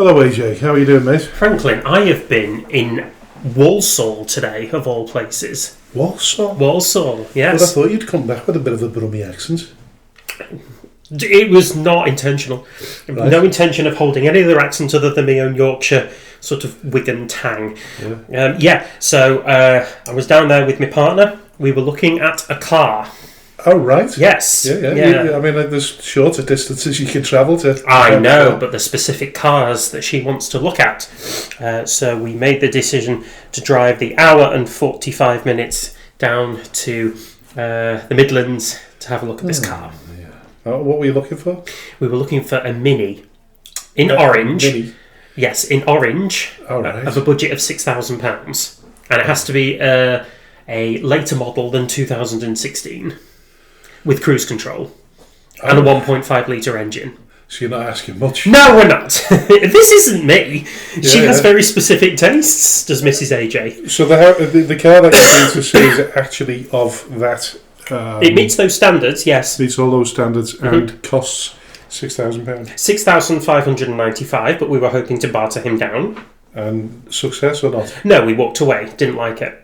Hello AJ, how are you doing, mate? Franklin, I have been in Walsall today, of all places. Walsall? Walsall, yes. Well, I thought you'd come back with a bit of a Brummy accent. It was not intentional. Right. No intention of holding any other accent other than my own Yorkshire sort of Wigan tang. So I was down there with my partner. We were looking at a car. Oh, right. Yes. Yeah. I mean, there's shorter distances you can travel to. I know, but the specific cars that she wants to look at. So we made the decision to drive the hour and 45 minutes down to the Midlands to have a look at this car. Yeah. What were you looking for? We were looking for a Mini in orange. Mini? Yes, in orange, right. of a budget of £6,000. And it has to be a later model than 2016. With cruise control and a 1.5 litre engine. So you're not asking much? No, we're not. This isn't me. She has very specific tastes, does Mrs. AJ. So the car that you're going to see is actually of that... it meets those standards, yes. Meets all those standards and costs £6,000. £6,595, but we were hoping to barter him down. And success or not? No, we walked away. Didn't like it.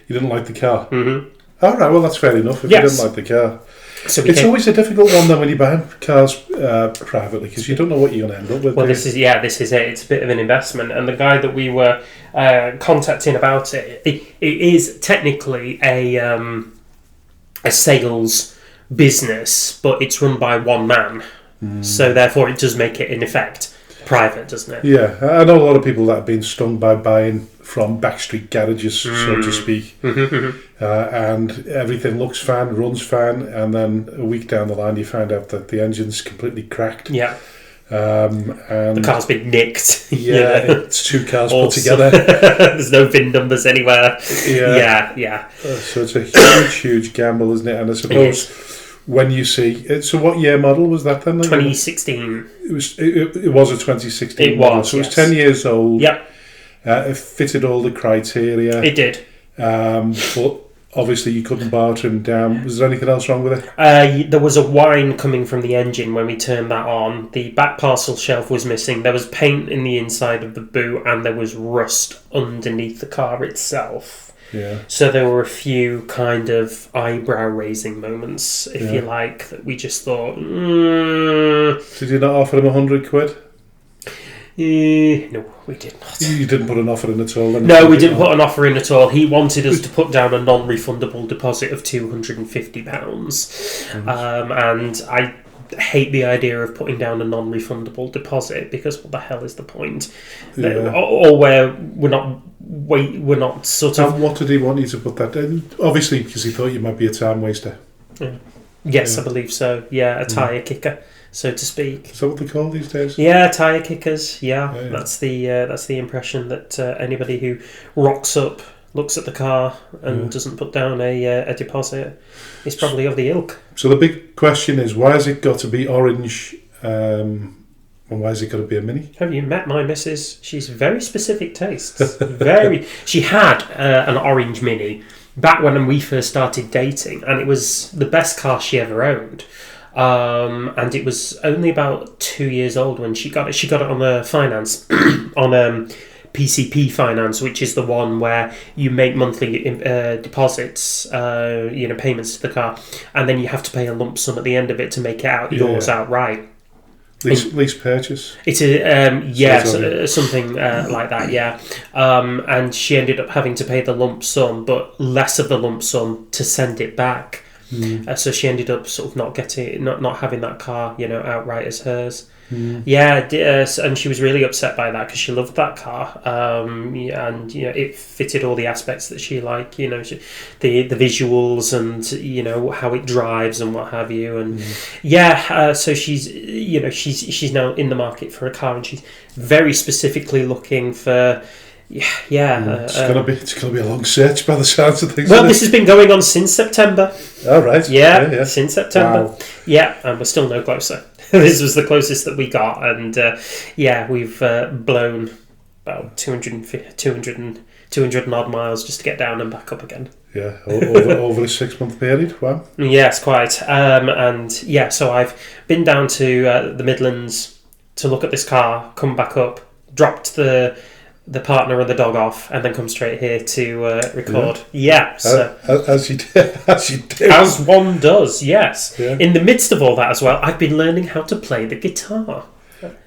You didn't like the car? Mm-hmm. All right, well, that's fair enough if you didn't like the car. So it's always a difficult one, though, when you buy cars privately, because you don't know what you're going to end up with. Well, this is it. It's a bit of an investment. And the guy that we were contacting about it is technically a sales business, but it's run by one man. So therefore, it does make it, in effect, private, doesn't it? Yeah, I know a lot of people that have been stung by buying from backstreet garages, so to speak, and everything looks fine, runs fine, and then a week down the line you find out that the engine's completely cracked. Yeah. And the car's been nicked. Yeah, it's two cars put together. There's no VIN numbers anywhere. Yeah. So it's a huge gamble, isn't it? And I suppose when you see... So what year model was that then? 2016. It was a 2016 it model. Was, so it was 10 years old. Yep. It fitted all the criteria. It did. But obviously you couldn't barter him down. Was there anything else wrong with it? There was a whine coming from the engine when we turned that on. The back parcel shelf was missing. There was paint in the inside of the boot, and there was rust underneath the car itself. Yeah. So there were a few kind of eyebrow-raising moments, if you like, that we just thought... Did you not offer him £100? No, we did not. You didn't put an offer in at all? Then? No, we didn't put an offer in at all. He wanted us to put down a non-refundable deposit of £250. And I hate the idea of putting down a non-refundable deposit, because what the hell is the point? Yeah. Or where we're not sort of... And what did he want you to put that in? Obviously, because he thought you might be a time waster. Yes, I believe so. Yeah, a tyre kicker, so to speak. Is that what they call these days? Yeah, tyre kickers. Yeah. That's the impression that anybody who rocks up, looks at the car and doesn't put down a deposit is probably of the ilk. So the big question is, why has it got to be orange? And why has it got to be a Mini? Have you met my missus? She's very specific tastes. She had an orange Mini back when we first started dating, and it was the best car she ever owned. And it was only about 2 years old when she got it. She got it on a finance, on PCP finance, which is the one where you make monthly deposits, payments to the car, and then you have to pay a lump sum at the end of it to make it yours outright. Lease purchase. It's something like that. Yeah, and she ended up having to pay the lump sum, but less of the lump sum to send it back. So she ended up sort of not having that car, outright as hers. And she was really upset by that because she loved that car, and it fitted all the aspects that she liked. The visuals and how it drives and what have you. And so she's now in the market for a car, and she's very specifically looking for. It's gonna be a long search by the sounds of things. Well, this has been going on since September. Oh, right. Yeah, since September. Wow. Yeah, and we're still no closer. This was the closest that we got, and we've blown about 200 and odd miles just to get down and back up again. Yeah, over a 6 month period. Wow. Yes, quite. So I've been down to the Midlands to look at this car, come back up, dropped the partner and the dog off, and then come straight here to record. Yeah, so as you do, as one does. Yes. Yeah. In the midst of all that as well, I've been learning how to play the guitar.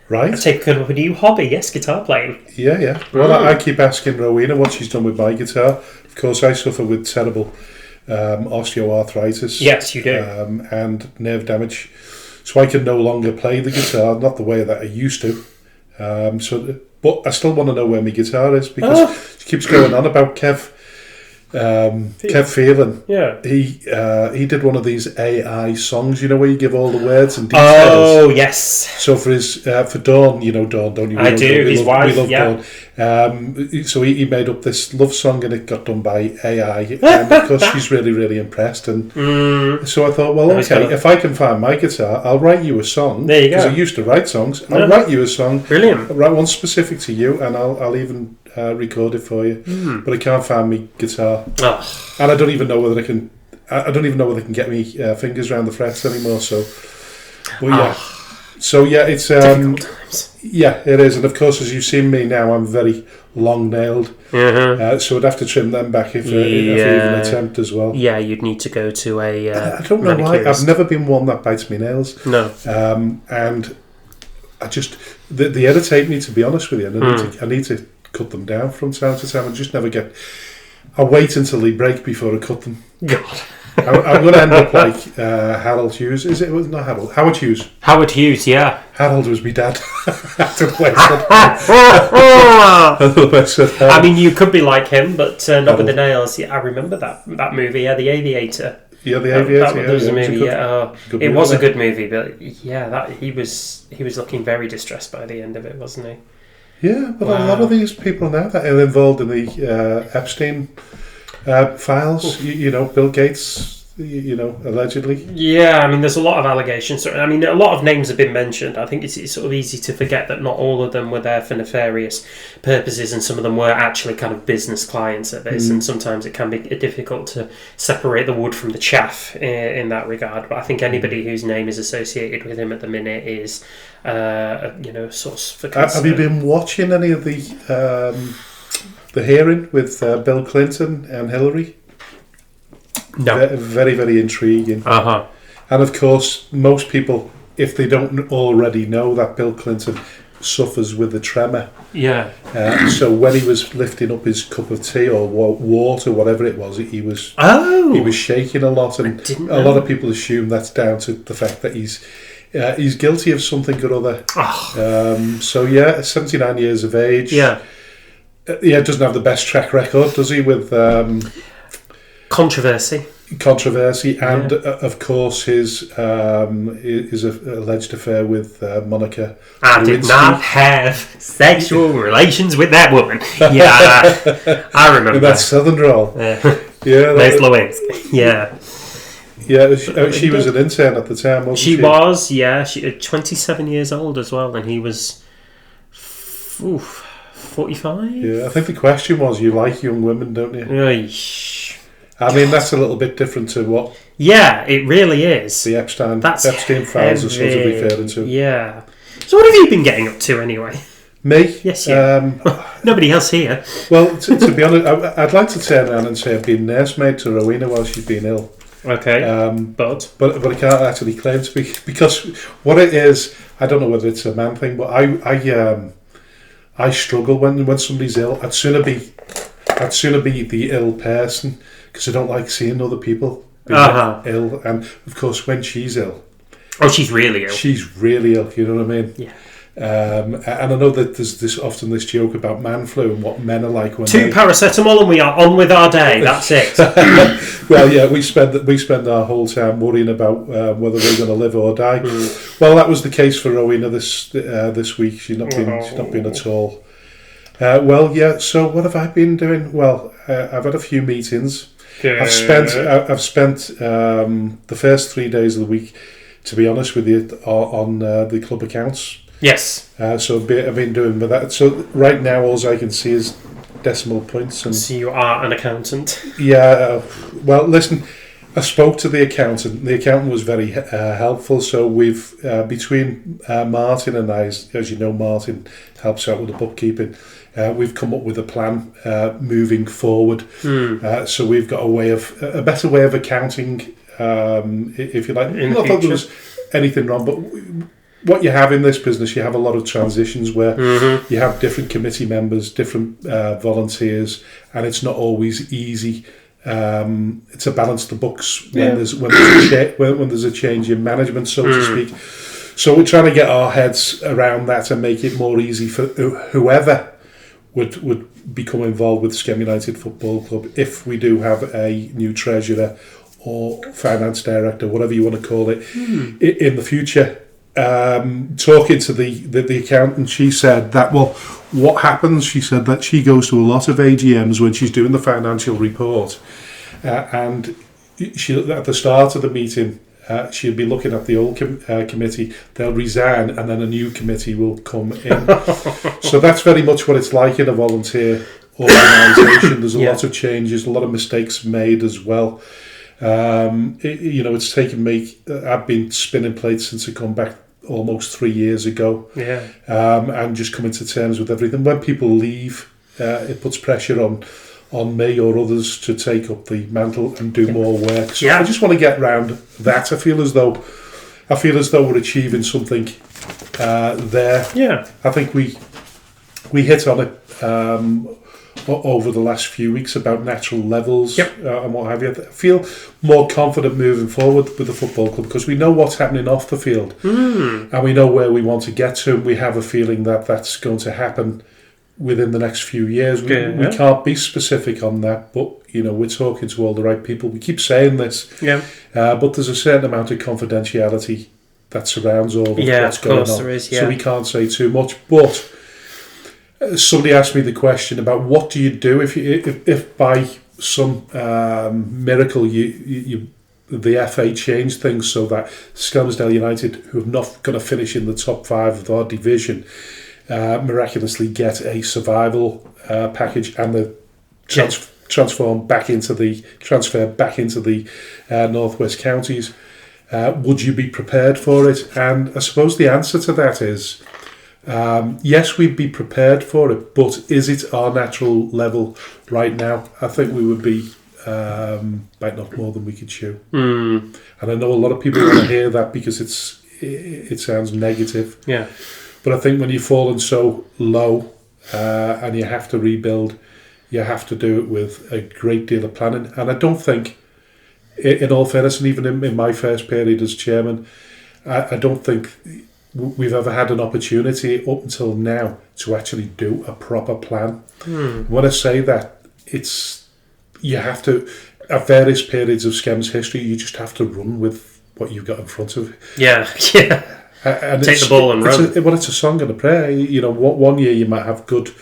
Right. I've taken up a new hobby. Yes, guitar playing. Yeah. Well, I keep asking Rowena what she's done with my guitar. Of course, I suffer with terrible osteoarthritis. Yes, you do. And nerve damage, so I can no longer play the guitar, not the way that I used to. But I still want to know where my guitar is, because she keeps going on about Kev Fallon. Yeah. He did one of these AI songs, where you give all the words and details. Oh, yes. So for his for Dawn, Dawn, don't you? I do. His wife. We love Dawn. So he made up this love song, and it got done by AI, and of course she's really, really impressed. And so I thought, well, okay, if I can find my guitar, I'll write you a song. There you go. Because I used to write songs. I'll write you a song. Brilliant. I'll write one specific to you, and I'll even record it for you. But I can't find my guitar, and I don't even know whether I can. I don't even know whether I can get me fingers around the frets anymore. So, but yeah. So yeah, it's difficult times. Yeah, it is, and of course, as you've seen me now, I'm very long nailed. So I'd have to trim them back if I even attempt as well. Yeah, you'd need to go to a. I don't know why. I've never been one that bites me nails. No. And I just they irritate me, to be honest with you. And I need to cut them down from time to time. I just never get. I wait until they break before I cut them. God. I'm going to end up like Harold Hughes. Is it? Not Harold. Howard Hughes. Howard Hughes, yeah. Harold was my dad. I mean, you could be like him, but not with the nails. Yeah, I remember that movie. Yeah, The Aviator. Yeah, The Aviator. That was a movie. It was a good movie, but yeah, that he was looking very distressed by the end of it, wasn't he? Yeah, but a lot of these people now that are involved in the Epstein files, Bill Gates, allegedly. Yeah, I mean, there's a lot of allegations. I mean, a lot of names have been mentioned. I think it's sort of easy to forget that not all of them were there for nefarious purposes, and some of them were actually kind of business clients of this, and sometimes it can be difficult to separate the wood from the chaff in that regard. But I think anybody whose name is associated with him at the minute is, a source for concern. Have you been watching any of the hearing with Bill Clinton and Hillary? No. Very, very intriguing. Uh-huh. And of course, most people, if they don't already know, that Bill Clinton suffers with a tremor. Yeah. So when he was lifting up his cup of tea or water, whatever it was, he was shaking a lot, and a lot of people assume that's down to the fact that he's guilty of something or other. So yeah, 79 years of age. Yeah. Doesn't have the best track record, does he? With controversy, and of course his alleged affair with Monica. I did not have sexual relations with that woman. Yeah, I remember. That southern drawl. Nice Lewinsky. Yeah. Yeah, she was an intern at the time, wasn't she? She was, yeah. She was 27 years old as well, and he was 45. Yeah, I think the question was, you like young women, don't you? I mean, that's a little bit different to what... Yeah, it really is. The Epstein files are sort of referring to. Yeah. So what have you been getting up to anyway? Me? Yes, yeah. Nobody else here. Well, to be honest, I'd like to turn around and say I've been nursemaid to Rowena while she's been ill. Okay, but I can't actually claim to be, because what it is, I don't know whether it's a man thing, but I struggle when somebody's ill. I'd sooner be the ill person, because I don't like seeing other people being ill. And of course, when she's ill, she's really ill. She's really ill. You know what I mean? Yeah. And I know that there's often this joke about man flu and what men are like when 2 paracetamol and we are on with our day. That's it. Well, yeah, we spend our whole time worrying about whether we're going to live or die. Well, that was the case for Rowena this week. She's not been at all. Well, yeah. So what have I been doing? Well, I've had a few meetings. I've spent the first 3 days of the week, to be honest with you, on the club accounts. Yes. So I've been doing with that. So right now, all I can see is decimal points. And so you are an accountant. Yeah. Well, listen, I spoke to the accountant. The accountant was very helpful. So we've, between Martin and I, as you know, Martin helps out with the bookkeeping. We've come up with a plan moving forward. So we've got a better way of accounting, if you like. Not that there was anything wrong, but what you have in this business, you have a lot of transitions where you have different committee members, different volunteers, and it's not always easy to balance the books when there's a change in management, so to speak. So we're trying to get our heads around that and make it more easy for whoever would become involved with Skem United Football Club if we do have a new treasurer or finance director, whatever you want to call it, in the future. Talking to the accountant, she said that, well, what happens, she said that she goes to a lot of AGMs when she's doing the financial report, and she, at the start of the meeting, she'll be looking at the old committee, they'll resign, and then a new committee will come in. So that's very much what it's like in a volunteer organisation. There's a lot of changes, a lot of mistakes made as well. It's taken me, I've been spinning plates since I come back almost 3 years ago, and just coming to terms with everything. When people leave, it puts pressure on me or others to take up the mantle and do more work. So I just want to get around that. I feel as though we're achieving something there. I think we hit on it over the last few weeks about natural levels and what have you. I feel more confident moving forward with the football club because we know what's happening off the field and we know where we want to get to. We have a feeling that that's going to happen within the next few years. We can't be specific on that, but we're talking to all the right people. We keep saying this, but there's a certain amount of confidentiality that surrounds all of what's going on. There is, so we can't say too much. But somebody asked me the question about what do you do if by some miracle the FA changed things so that Skelmersdale United, who are not going to finish in the top 5 of our division, miraculously get a survival package and the transfer back into the Northwest Counties. Would you be prepared for it? And I suppose the answer to that is yes, we'd be prepared for it, but is it our natural level right now? I think we would be biting off more than we could chew. And I know a lot of people want to hear that because it sounds negative. But I think when you've fallen so low and you have to rebuild, you have to do it with a great deal of planning. And I don't think, in all fairness, and even in my first period as chairman, I don't think we've ever had an opportunity up until now to actually do a proper plan. When I say that, you have to, at various periods of Skem's history, you just have to run with what you've got in front of you. And take the ball and run. It's a song and a prayer. One year you might have good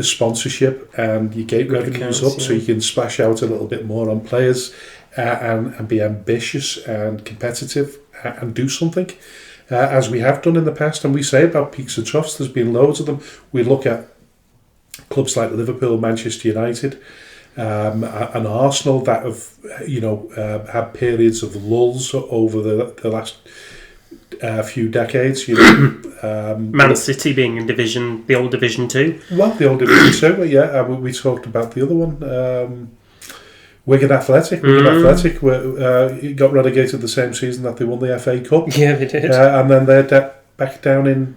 sponsorship and your gate revenue's up, so you can splash out a little bit more on players and be ambitious and competitive and do something, as we have done in the past. And we say about peaks and troughs, there's been loads of them. We look at clubs like Liverpool, Manchester United, and Arsenal that have had periods of lulls over the last few decades. Man City being in the old Division 2. Well, the old Division 2, yeah. We talked about the other one. Wigan Athletic. Got relegated the same season that they won the FA Cup. Yeah, they did. And then they're back down in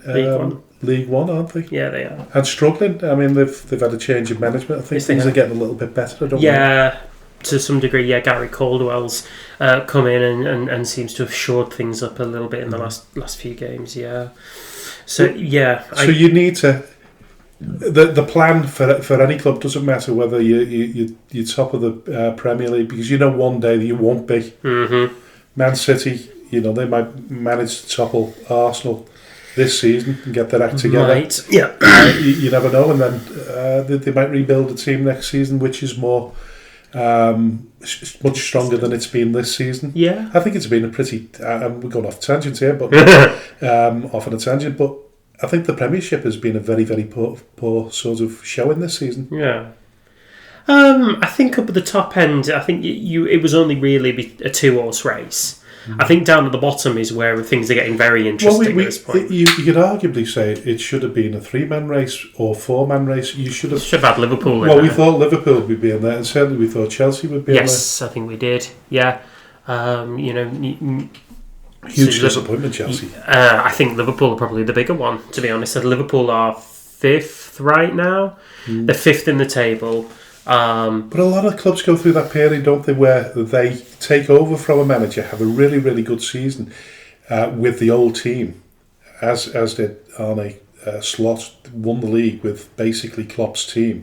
League One, aren't they? Yeah, they are. And struggling. I mean, they've had a change of management. I think things are getting a little bit better. I don't know. To some degree, Gary Caldwell's come in and seems to have shored things up a little bit in the last few games. So you need to. The plan for any club doesn't matter whether you're top of the Premier League, because one day that you won't be. Man City, they might manage to topple Arsenal this season and get their act together. Right. Yeah. You never know, and then they might rebuild a team next season, which is more. Much stronger than it's been this season. Yeah, I think it's been a pretty. We're going off tangent here, but off on a tangent. But I think the Premiership has been a very, very poor sort of showing this season. Yeah, I think up at the top end, I think it was only really a 2-horse race. I think down at the bottom is where things are getting very interesting at this point. You could arguably say it should have been a 3-man race or 4-man race. You should have had Liverpool in there. we thought Liverpool would be in there, and certainly we thought Chelsea would be in there. Yes, I think we did. Yeah. Huge disappointment, Chelsea. I think Liverpool are probably the bigger one, to be honest. Liverpool are 5th right now. They're 5th in the table. But a lot of clubs go through that period, don't they, where they take over from a manager, have a really, really good season with the old team, as did Arne Slot, won the league with basically Klopp's team,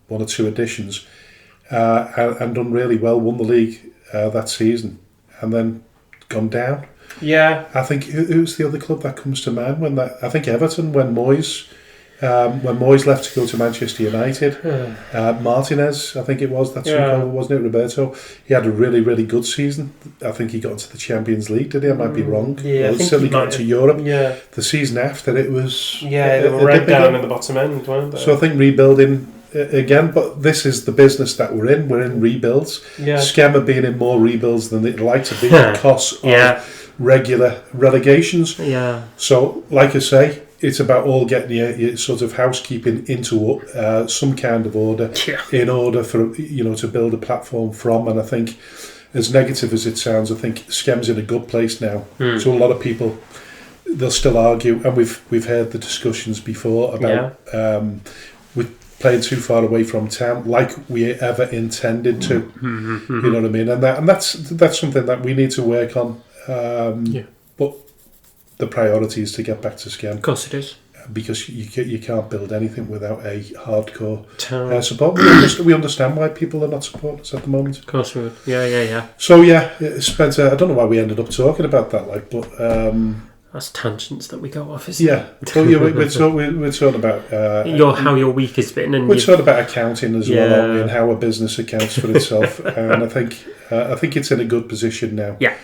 1 or 2 additions, and done really well, won the league that season, and then gone down. Yeah. I think, who's the other club that comes to mind? I think Everton, when Moyes left to go to Manchester United, Martinez, I think it was, that's wasn't it, Roberto? He had a really, really good season. I think he got into the Champions League, did he? I might be wrong. Yeah, he certainly got into Europe. Yeah. The season after, it was... Yeah, they were right down in the bottom end, weren't they? So I think rebuilding again, but this is the business that we're in. We're in rebuilds. Yeah. Schem have been in more rebuilds than they'd like to be because of regular relegations. Yeah. So, like I say, it's about all getting your sort of housekeeping into some kind of order in order for to build a platform from. And I think, as negative as it sounds, I think Schem's in a good place now. So a lot of people, they'll still argue, and we've heard the discussions before about we playing too far away from town, like we ever intended to. You know what I mean? And that's something that we need to work on. But the priority is to get back to Schem. Of course it is. Because you can't build anything without a hardcore support. We understand why people are not supporting us at the moment. Of course we would. Yeah. So Spencer, I don't know why we ended up talking about that, but that's tangents that we go off, isn't it? So we're talking about how your week has been, and we're talking about accounting as well, and how a business accounts for itself. And I think it's in a good position now. Yeah.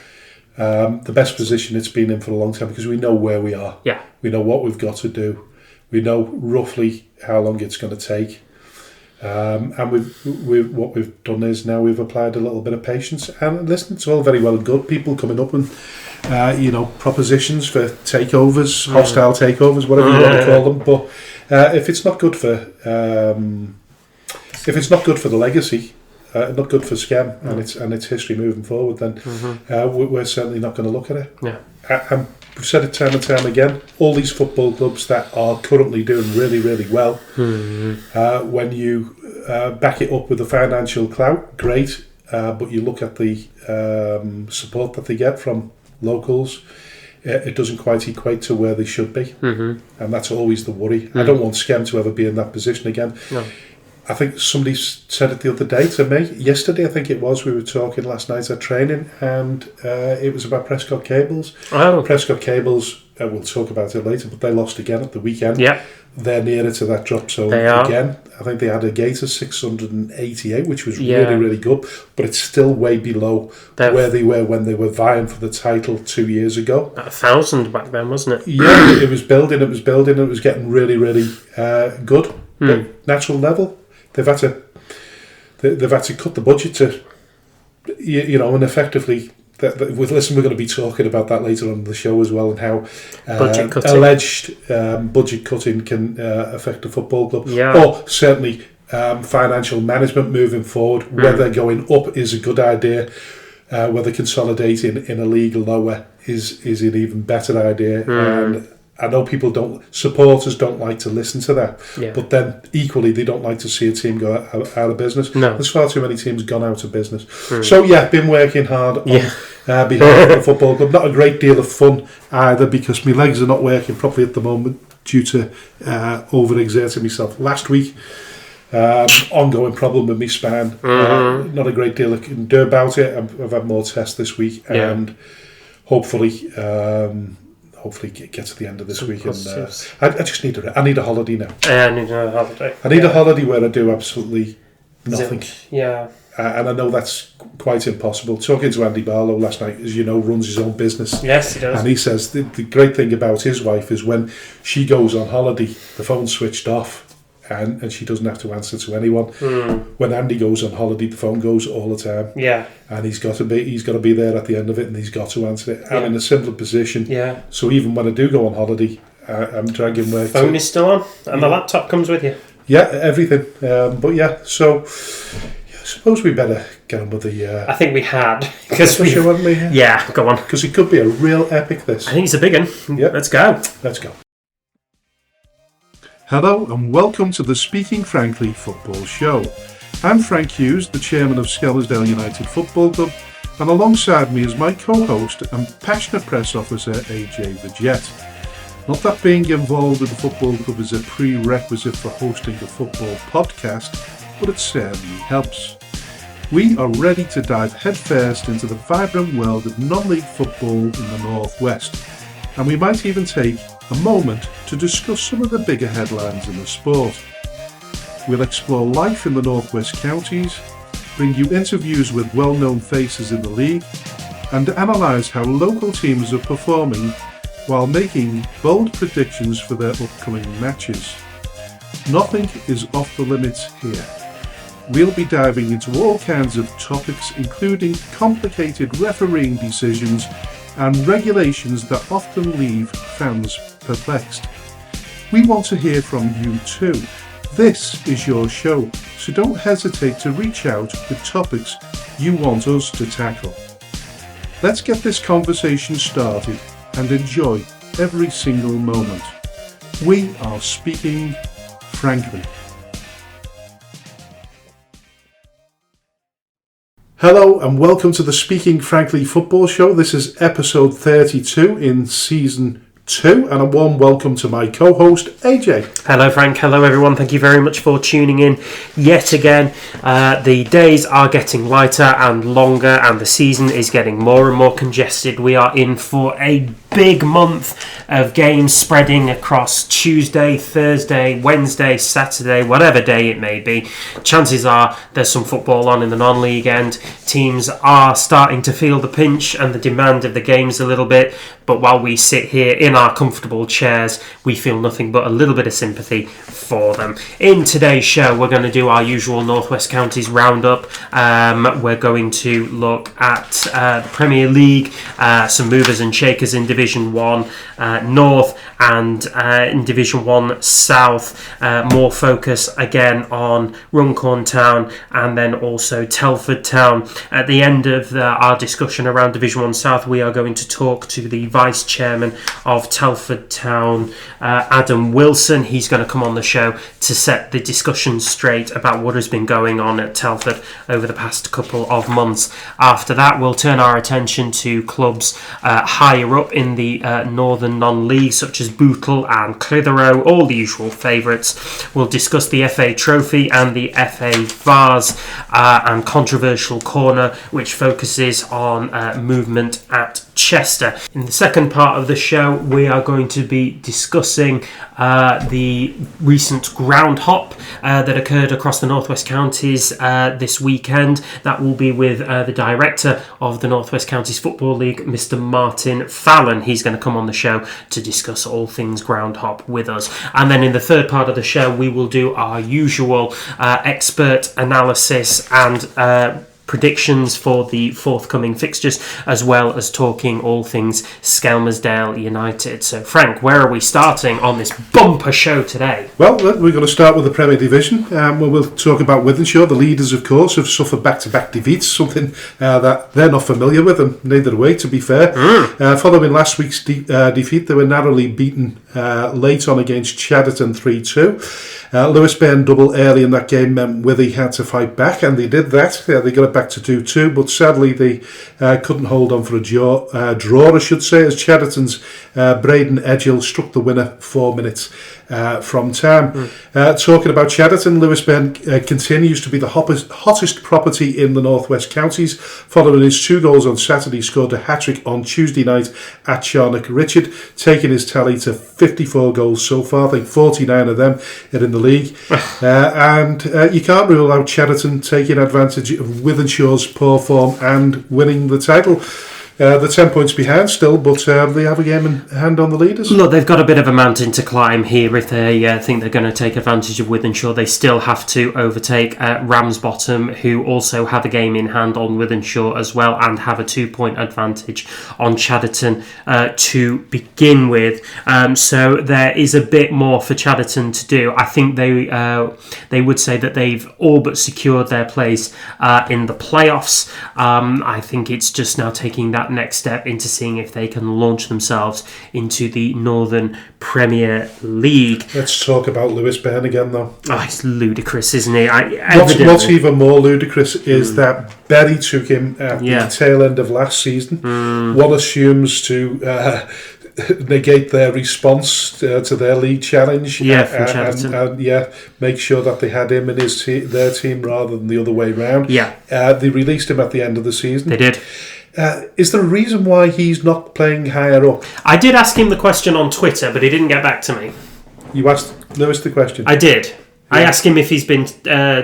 The best position it's been in for a long time, because we know where we are. Yeah. We know what we've got to do. We know roughly how long it's going to take. And what we've done is now we've applied a little bit of patience. And listen, it's all very well and good. People coming up with propositions for takeovers, hostile takeovers, whatever you want to call them. But if it's not good for the legacy, not good for Schem and its history moving forward, then we're certainly not going to look at it. Yeah. And we've said it time and time again, all these football clubs that are currently doing really, really well, when you back it up with the financial clout, great, but you look at the support that they get from locals, it doesn't quite equate to where they should be, and that's always the worry. I don't want Schem to ever be in that position again. No. I think somebody said it the other day to me. Yesterday, I think it was. We were talking last night at training, and it was about Prescot Cables. Oh. Prescot Cables, we'll talk about it later, but they lost again at the weekend. Yeah. They're nearer to that drop zone again. I think they had a gate of 688, which was really, really good, but it's still way below where they were when they were vying for the title 2 years ago. 1,000 back then, wasn't it? Yeah, it was building, it was getting really, really good. But natural level, they've had to cut the budget to, and effectively. Listen, we're going to be talking about that later on in the show as well, and how alleged budget cutting can affect a football club, or certainly financial management moving forward. Whether going up is a good idea, whether consolidating in a league lower is an even better idea. And I know supporters don't like to listen to that, but then equally they don't like to see a team go out of business. No. There's far too many teams gone out of business. So been working hard on behalf of the football club. Not a great deal of fun either, because my legs are not working properly at the moment due to overexerting myself. Last week, ongoing problem with my spine. Not a great deal I can do about it. I've had more tests this week, and hopefully get to the end of this week, and I just need I need a holiday now. I need another holiday. I need a holiday where I do absolutely nothing. Yeah. And I know that's quite impossible. Talking to Andy Barlow last night, as you know, runs his own business. Yes, he does. And he says the great thing about his wife is when she goes on holiday, the phone's switched off, and she doesn't have to answer to anyone. When Andy goes on holiday, the phone goes all the time. Yeah. And he's got to be there at the end of it, and he's got to answer it. I'm in a similar position. Yeah. So even when I do go on holiday, I'm dragging work. Phone is still on, and the laptop comes with you. Yeah, everything. But yeah, so I suppose we better get on with the. I think we had because we. Yeah, go on. Because it could be a real epic. This. I think it's a big one. Yeah. Let's go. Let's go. Hello and welcome to the Speaking Frankly Football Show. I'm Frank Hughes, the chairman of Skelmersdale United Football Club, and alongside me is my co-host and passionate press officer AJ Vergette. Not that being involved with the football club is a prerequisite for hosting a football podcast, but it certainly helps. We are ready to dive headfirst into the vibrant world of non-league football in the Northwest, and we might even take a moment to discuss some of the bigger headlines in the sport. We'll explore life in the Northwest counties, bring you interviews with well-known faces in the league, and analyse how local teams are performing while making bold predictions for their upcoming matches. Nothing is off the limits here. We'll be diving into all kinds of topics, including complicated refereeing decisions and regulations that often leave fans perplexed. We want to hear from you too. This is your show, so don't hesitate to reach out with topics you want us to tackle. Let's get this conversation started and enjoy every single moment. We are speaking frankly. Hello and welcome to the Speaking Frankly Football Show. This is episode 32 in season 2, and a warm welcome to my co-host AJ. Hello Frank, hello everyone, thank you very much for tuning in yet again. The days are getting lighter and longer and the season is getting more and more congested. We are in for a big month of games spreading across Tuesday, Thursday, Wednesday, Saturday, whatever day it may be. Chances are there's some football on in the non-league end. Teams are starting to feel the pinch and the demand of the games a little bit, but while we sit here in our comfortable chairs, we feel nothing but a little bit of sympathy for them. In today's show, we're going to do our usual Northwest Counties roundup. We're going to look at the Premier League, some movers and shakers in Division 1 North and in Division 1 South. More focus again on Runcorn Town and then also Telford Town. At the end of our discussion around Division 1 South, we are going to talk to the Vice Chairman of Telford Town, Adam Wilson. He's going to come on the show to set the discussion straight about what has been going on at Telford over the past couple of months. After that, we'll turn our attention to clubs higher up in the northern non-league, such as Bootle and Clitheroe, all the usual favourites. We'll discuss the FA Trophy and the FA Vase and Controversial Corner, which focuses on movement at Chester. In the second part of the show, we are going to be discussing the recent ground hop that occurred across the Northwest Counties this weekend. That will be with the director of the Northwest Counties Football League, Mr. Martin Fallon. He's going to come on the show to discuss all things ground hop with us. And then in the third part of the show, we will do our usual expert analysis and predictions for the forthcoming fixtures, as well as talking all things Skelmersdale United. So Frank, where are we starting on this bumper show today? Well, we're going to start with the Premier Division, where we'll talk about Wythenshawe. The leaders, of course, have suffered back-to-back defeats, something that they're not familiar with, and neither are we, to be fair. Following last week's defeat, they were narrowly beaten late on against Chadderton 3-2. Lewis Bairn double early in that game meant Withy had to fight back, and they did that. They got it back to 2-2, but sadly they couldn't hold on for a draw, I should say, as Chadderton's Braden Edgill struck the winner 4 minutes from time. Talking about Chadderton, Lewis Bairn continues to be the hottest property in the Northwest Counties. Following his 2 goals on Saturday, scored a hat-trick on Tuesday night at Charnock Richard, taking his tally to 54 goals so far. I think 49 of them are in the league. And you can't rule out Chadderton taking advantage of Wythenshawe's poor form and winning the title. They're 10 points behind still, but they have a game in hand on the leaders. Look, they've got a bit of a mountain to climb here if they think they're going to take advantage of Wythenshawe. They still have to overtake Ramsbottom, who also have a game in hand on Wythenshawe as well, and have a 2-point advantage on Chadderton to begin with. So there is a bit more for Chadderton to do. I think they would say that they've all but secured their place in the playoffs. I think it's just now taking that next step into seeing if they can launch themselves into the Northern Premier League. Let's talk about Lewis Byrne again, though. Oh, it's ludicrous, isn't it? What's even more ludicrous is that Berry took him at the tail end of last season. One assumes to negate their response to their league challenge, from and make sure that they had him in their team rather than the other way round. They released him at the end of the season. They did. Is there a reason why he's not playing higher up? I did ask him the question on Twitter, but he didn't get back to me. You asked Lewis the question? I did. I asked him if he's been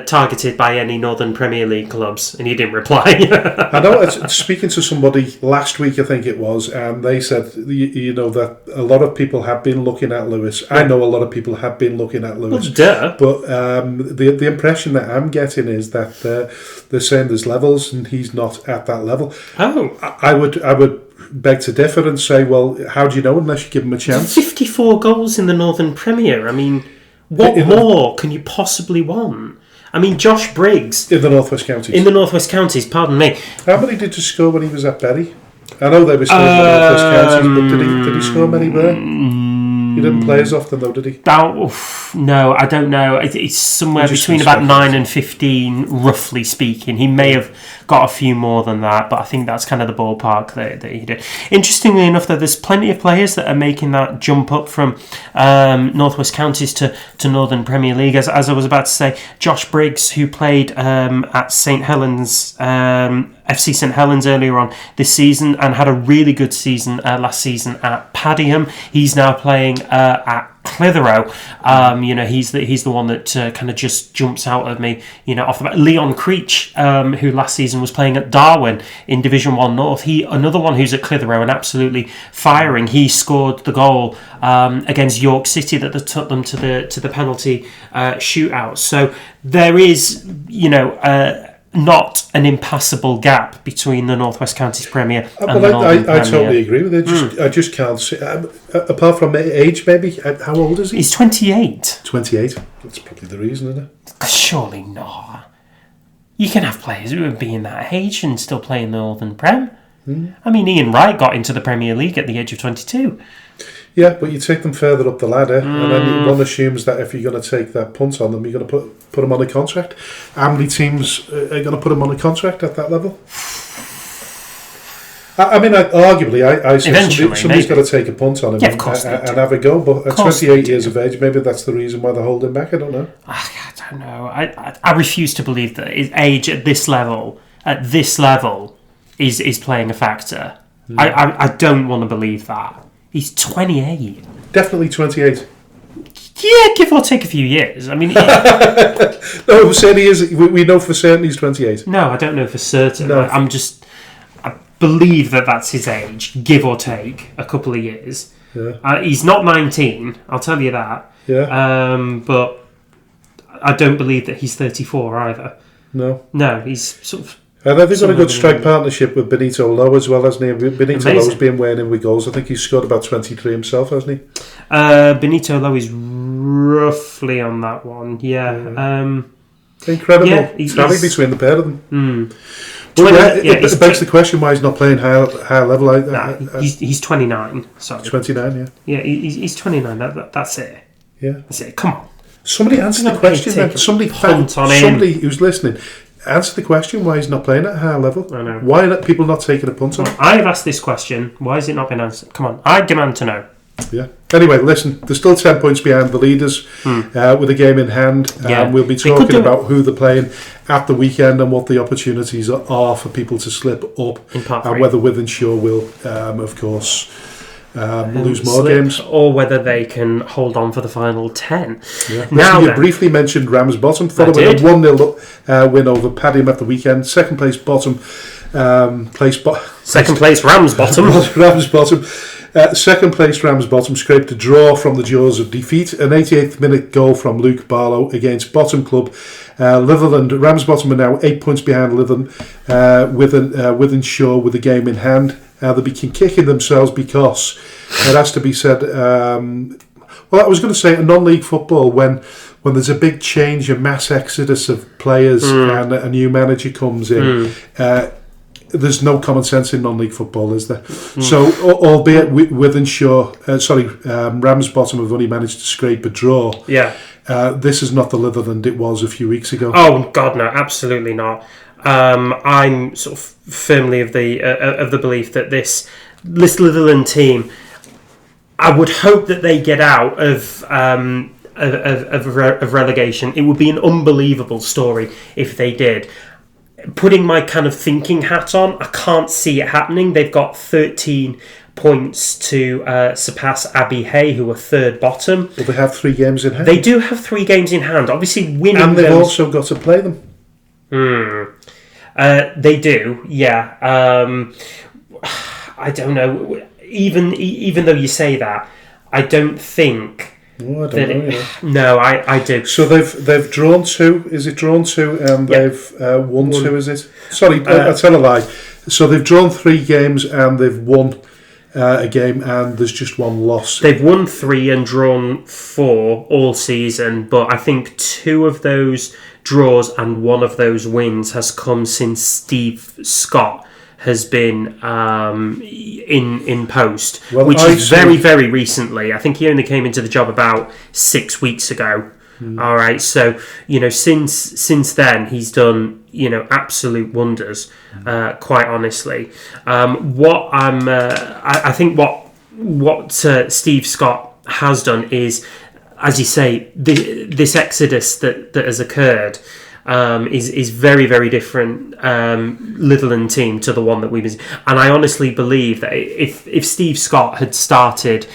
targeted by any Northern Premier League clubs, and he didn't reply. I know, speaking to somebody last week, I think it was, and they said, that a lot of people have been looking at Lewis. I know a lot of people have been looking at Lewis. Well, duh. But the impression that I'm getting is that they're saying there's levels, and he's not at that level. Oh. I would beg to differ and say, well, how do you know unless you give him a chance? 54 goals in the Northern Premier. I mean, what more can you possibly want? I mean, Josh Briggs... In the North West Counties. In the North West Counties, pardon me. How many did you score when he was at Bury? I know they were still in the North West Counties, but did he score many there? He didn't play as often, though, did he? No, I don't know. It's somewhere between about 9 and 15, roughly speaking. He may have got a few more than that, but I think that's kind of the ballpark that he did. Interestingly enough, though, there's plenty of players that are making that jump up from North West Counties to Northern Premier League. As I was about to say, Josh Briggs, who played at St Helens... FC St Helens earlier on this season and had a really good season last season at Padiham. He's now playing at Clitheroe. He's the one that kind of just jumps out of me. Off the bat. Leon Creech, who last season was playing at Darwin in Division 1 North. Another one who's at Clitheroe and absolutely firing. He scored the goal against York City that took them to the penalty shootout. So there is, not an impassable gap between the North West Counties Premier and the Northern Premier. I totally agree with it. I just can't see. Apart from age, maybe. How old is he? He's 28. 28. That's probably the reason, isn't it? Surely not. You can have players who would be in that age and still play in the Northern Prem. I mean, Ian Wright got into the Premier League at the age of 22. Yeah, but you take them further up the ladder, and then one assumes that if you're going to take that punt on them, you're going to put them on a contract. How many teams are going to put them on a contract at that level? I mean, arguably, I say somebody's got to take a punt on him and have a go. But at 28 years of age, maybe that's the reason why they're holding back. I don't know. I don't know. I refuse to believe that his age at this level is playing a factor. I don't want to believe that. He's 28. Definitely 28. Yeah, give or take a few years. I mean... No, we're saying he is. We know for certain he's 28. No, I don't know for certain. No. I believe that's his age, give or take a couple of years. Yeah. He's not 19, I'll tell you that. Yeah. But I don't believe that he's 34 either. No, he's sort of... And I think they've got a good strike partnership with Benito Lowe as well, hasn't he? Benito Lowe's been weighing in with goals. I think he's scored about 23 himself, hasn't he? Benito Lowe is roughly on that one, yeah. Incredible. It's rally between the pair of them. But it begs the question why he's not playing higher level. He's 29, sorry. 29, yeah. Yeah, he's 29, that's it. Yeah. That's it, come on. Somebody answer the question then. Somebody who's listening... Answer the question why he's not playing at a higher level. I know. Why are people not taking a punt on him? I've asked this question. Why has it not been answered? Come on, I demand to know. Yeah. Anyway, listen, they're still 10 points behind the leaders with a game in hand. We'll be talking about who they're playing at the weekend and what the opportunities are for people to slip up and whether Wythenshawe will, of course... lose more games, or whether they can hold on for the final 10. Yeah. Now, you briefly mentioned Ramsbottom. Following a 1-0 win over Padiham at the weekend. Second place bottom Second place, Ramsbottom. Ramsbottom. Second place, Ramsbottom scraped a draw from the jaws of defeat. An 88th minute goal from Luke Barlow against bottom club Ramsbottom are now 8 points behind Wythenshawe with the game in hand. They'll be kicking themselves because it has to be said. I was going to say in non-league football when there's a big change, a mass exodus of players and a new manager comes in. There's no common sense in non-league football, is there? So, albeit Ramsbottom have only managed to scrape a draw. Yeah. This is not the Litherland it was a few weeks ago. Oh God, no, absolutely not. I'm sort of firmly of the belief that this Litherland team, I would hope that they get out of relegation. It would be an unbelievable story if they did. Putting my kind of thinking hat on, I can't see it happening. They've got 13 points to surpass Abbey Hay, who are third bottom. But they have 3 games in hand. They do have 3 games in hand. Obviously, winning. And they've also got to play them. They do, yeah. I don't know. Even though you say that, I don't think. Oh, I don't know. No, I do. So they've drawn 2. Is it drawn 2? And they've won 2. Is it? Sorry, I tell a lie. So they've drawn 3 games and they've won a game, and there's just 1 loss. They've won 3 and drawn 4 all season, but I think 2 of those draws and 1 of those wins has come since Steve Scott has been in post, which is very, very recently. I think he only came into the job about 6 weeks ago. All right, so since then he's done absolute wonders. Quite honestly, I think what Steve Scott has done is, as you say, this exodus that has occurred. Is very, very different Litherland team to the one that we've been. And I honestly believe that if Steve Scott had started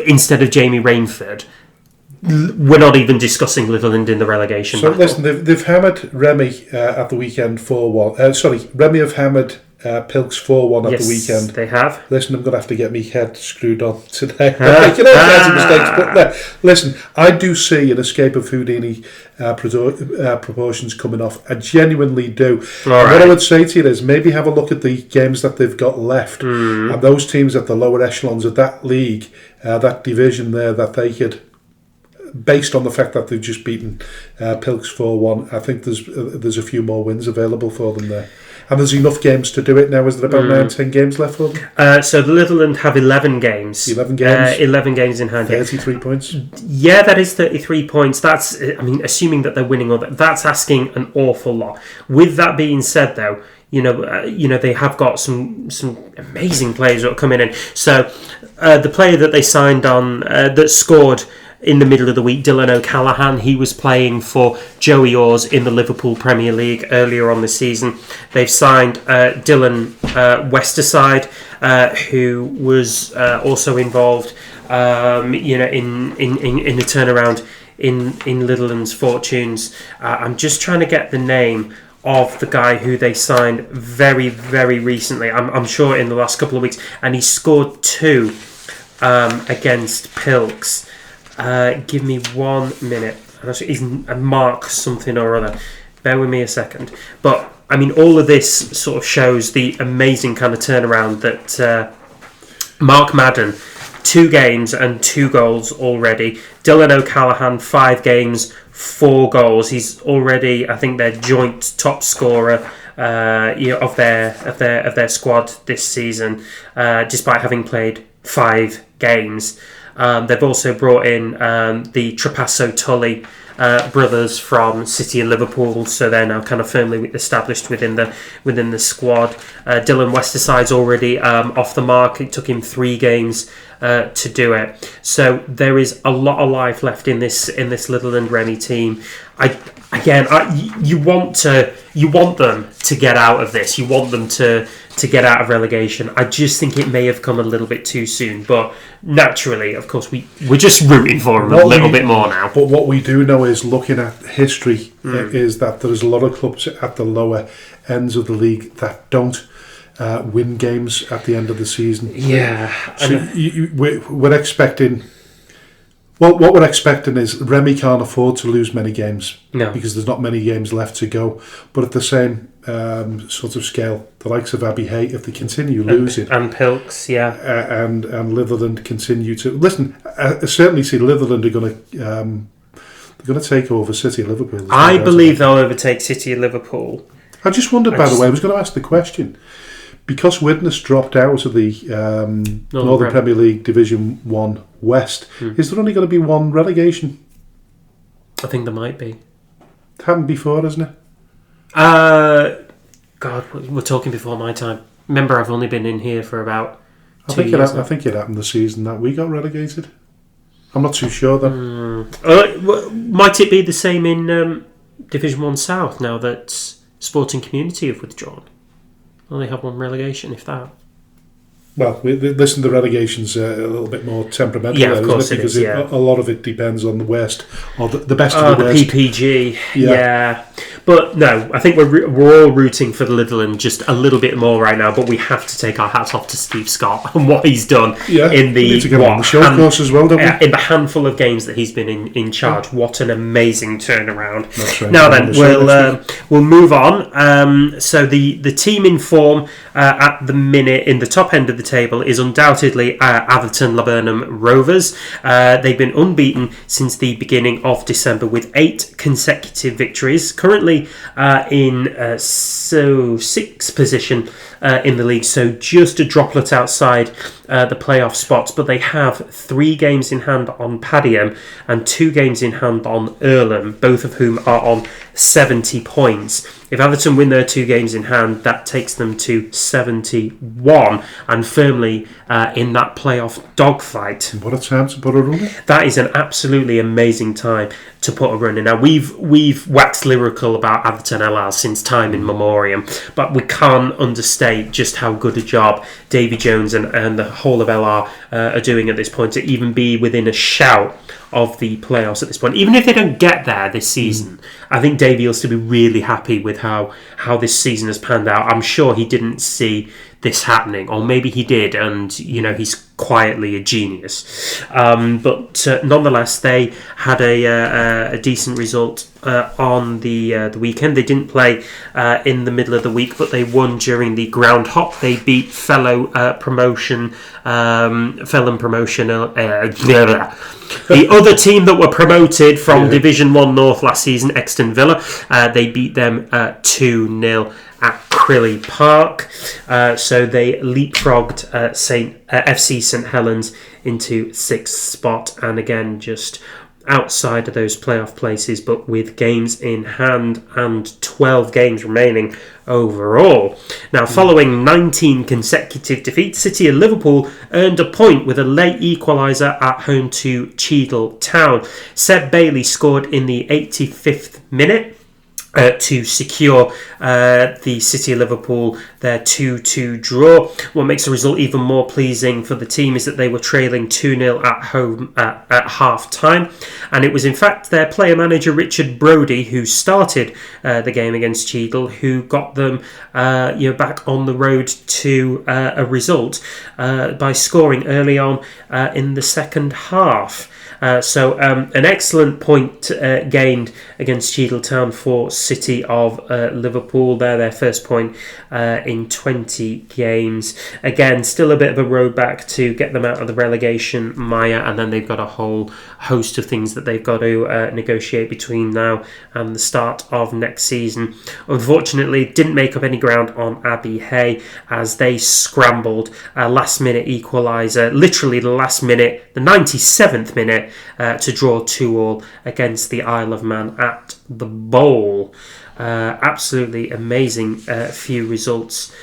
instead of Jamie Rainford, we're not even discussing Litherland in the relegation battle. Listen, they've hammered Remy at the weekend 4-1. Remy have hammered Pilks 4-1 at the weekend. They have. Listen, I'm going to have to get my head screwed on today. Making all kinds of mistakes. But listen, I do see an escape of Houdini proportions coming off. I genuinely do. What I would say to you is maybe have a look at the games that they've got left. And those teams at the lower echelons of that league, that division there, that they could, based on the fact that they've just beaten Pilks 4-1, I think there's a few more wins available for them there. And there's enough games to do it now. Is there about 9-10 games left for them? So the Litherland have 11 games. 11 games? 11 games in hand. 33 points? Yeah, that is 33 points. That's, assuming that they're winning, that's asking an awful lot. With that being said, though, they have got some amazing players that are coming in. So the player that they signed on, that scored in the middle of the week, Dylan O'Callaghan, he was playing for Joey Orrs in the Liverpool Premier League earlier on the season. They've signed Dylan Westerside, who was also involved in the turnaround in Litherland's fortunes. I'm just trying to get the name of the guy who they signed very, very recently. I'm sure in the last couple of weeks, and he scored 2 against Pilks. Give me 1 minute. He's Mark something or other. Bear with me a second. But all of this sort of shows the amazing kind of turnaround that Mark Madden, 2 games and 2 goals already. Dylan O'Callaghan, 5 games, 4 goals. He's already, I think, their joint top scorer of their squad this season, despite having played 5 games. They've also brought in the Trapasso Tully brothers from City and Liverpool, so they're now kind of firmly established within the squad. Dylan Westerside's already off the mark. It took him 3 games to do it. So there is a lot of life left in this Little and Remy team. You want them to get out of this. You want them to get out of relegation. I just think it may have come a little bit too soon. But naturally, of course, we're just rooting for them a little bit more now. But what we do know is, looking at history, is that there's a lot of clubs at the lower ends of the league that don't win games at the end of the season. Yeah. So we're expecting... Well, what we're expecting is Remy can't afford to lose many games. No. Because there's not many games left to go. But at the same sort of scale, the likes of Abbey Hay, if they continue losing... And Pilks, yeah. And Litherland continue to... Listen, I certainly see Litherland are going to... they're going to take over City of Liverpool. I believe they'll overtake City of Liverpool. I just wondered, by the way, I was going to ask the question... Because Widnes dropped out of the Northern Premier League Division 1 West, is there only going to be one relegation? I think there might be. It happened before, hasn't it? God, we're talking before my time. Remember, I've only been in here for about 2 years. I think it happened the season that we got relegated. I'm not too sure, though. Might it be the same in Division 1 South now that Sporting Community have withdrawn? Only have one relegation, if that. Well, listen, the relegation's a little bit more temperamental. Yeah, of course it is. Because a lot of it depends on the West, or the best of the West. The PPG, yeah. But no, I think we're all rooting for the Litherland just a little bit more right now. But we have to take our hats off to Steve Scott and what he's done in the... We need to get on the show course as well, don't we? In the handful of games that he's been in charge. What an amazing turnaround. That's right. Now then, we'll move on. So the team in form at the minute in the top end of the table is undoubtedly Atherton Laburnum Rovers. They've been unbeaten since the beginning of December with 8 consecutive victories. Currently in sixth position in the league, so just a droplet outside the playoff spots. But they have 3 games in hand on Padiham and 2 games in hand on Earlham, both of whom are on 70 points. If Atherton win their 2 games in hand, that takes them to 71 and firmly in that playoff dogfight. What a time to put a run in. That is an absolutely amazing time to put a run in. Now, we've waxed lyrical about Atherton LR since time in memoriam, but we can't understate just how good a job Davy Jones and the whole of LR are doing at this point to even be within a shout of the playoffs at this point. Even if they don't get there this season, I think Davey will still be really happy with how this season has panned out. I'm sure he didn't see this happening, or maybe he did, and he's quietly a genius. But nonetheless, they had a decent result on the weekend. They didn't play in the middle of the week, but they won during the ground hop. They beat Fallon promotion. The other team that were promoted from Division 1 North last season, Exton Villa, they beat them 2-0 at Crilly Park. So they leapfrogged FC St Helens into 6th spot, and again just outside of those playoff places, but with games in hand and 12 games remaining overall. Now, following 19 consecutive defeats, City of Liverpool earned a point with a late equaliser at home to Cheadle Town. Seb Bailey scored in the 85th minute to secure the City of Liverpool their 2-2 draw. What makes the result even more pleasing for the team is that they were trailing 2-0 at home at half time, and it was in fact their player manager Richard Brodie who started the game against Cheadle, who got them back on the road to a result by scoring early on in the second half. So an excellent point gained against Cheadle Town for City of Liverpool. They're their first point in 20 games. Again, still a bit of a road back to get them out of the relegation mire, and then they've got a whole host of things that they've got to negotiate between now and the start of next season. Unfortunately, didn't make up any ground on Abbey Hay as they scrambled a last-minute equaliser, literally the last minute, the 97th minute, to draw 2-2 against the Isle of Man at the Bowl. Absolutely amazing few results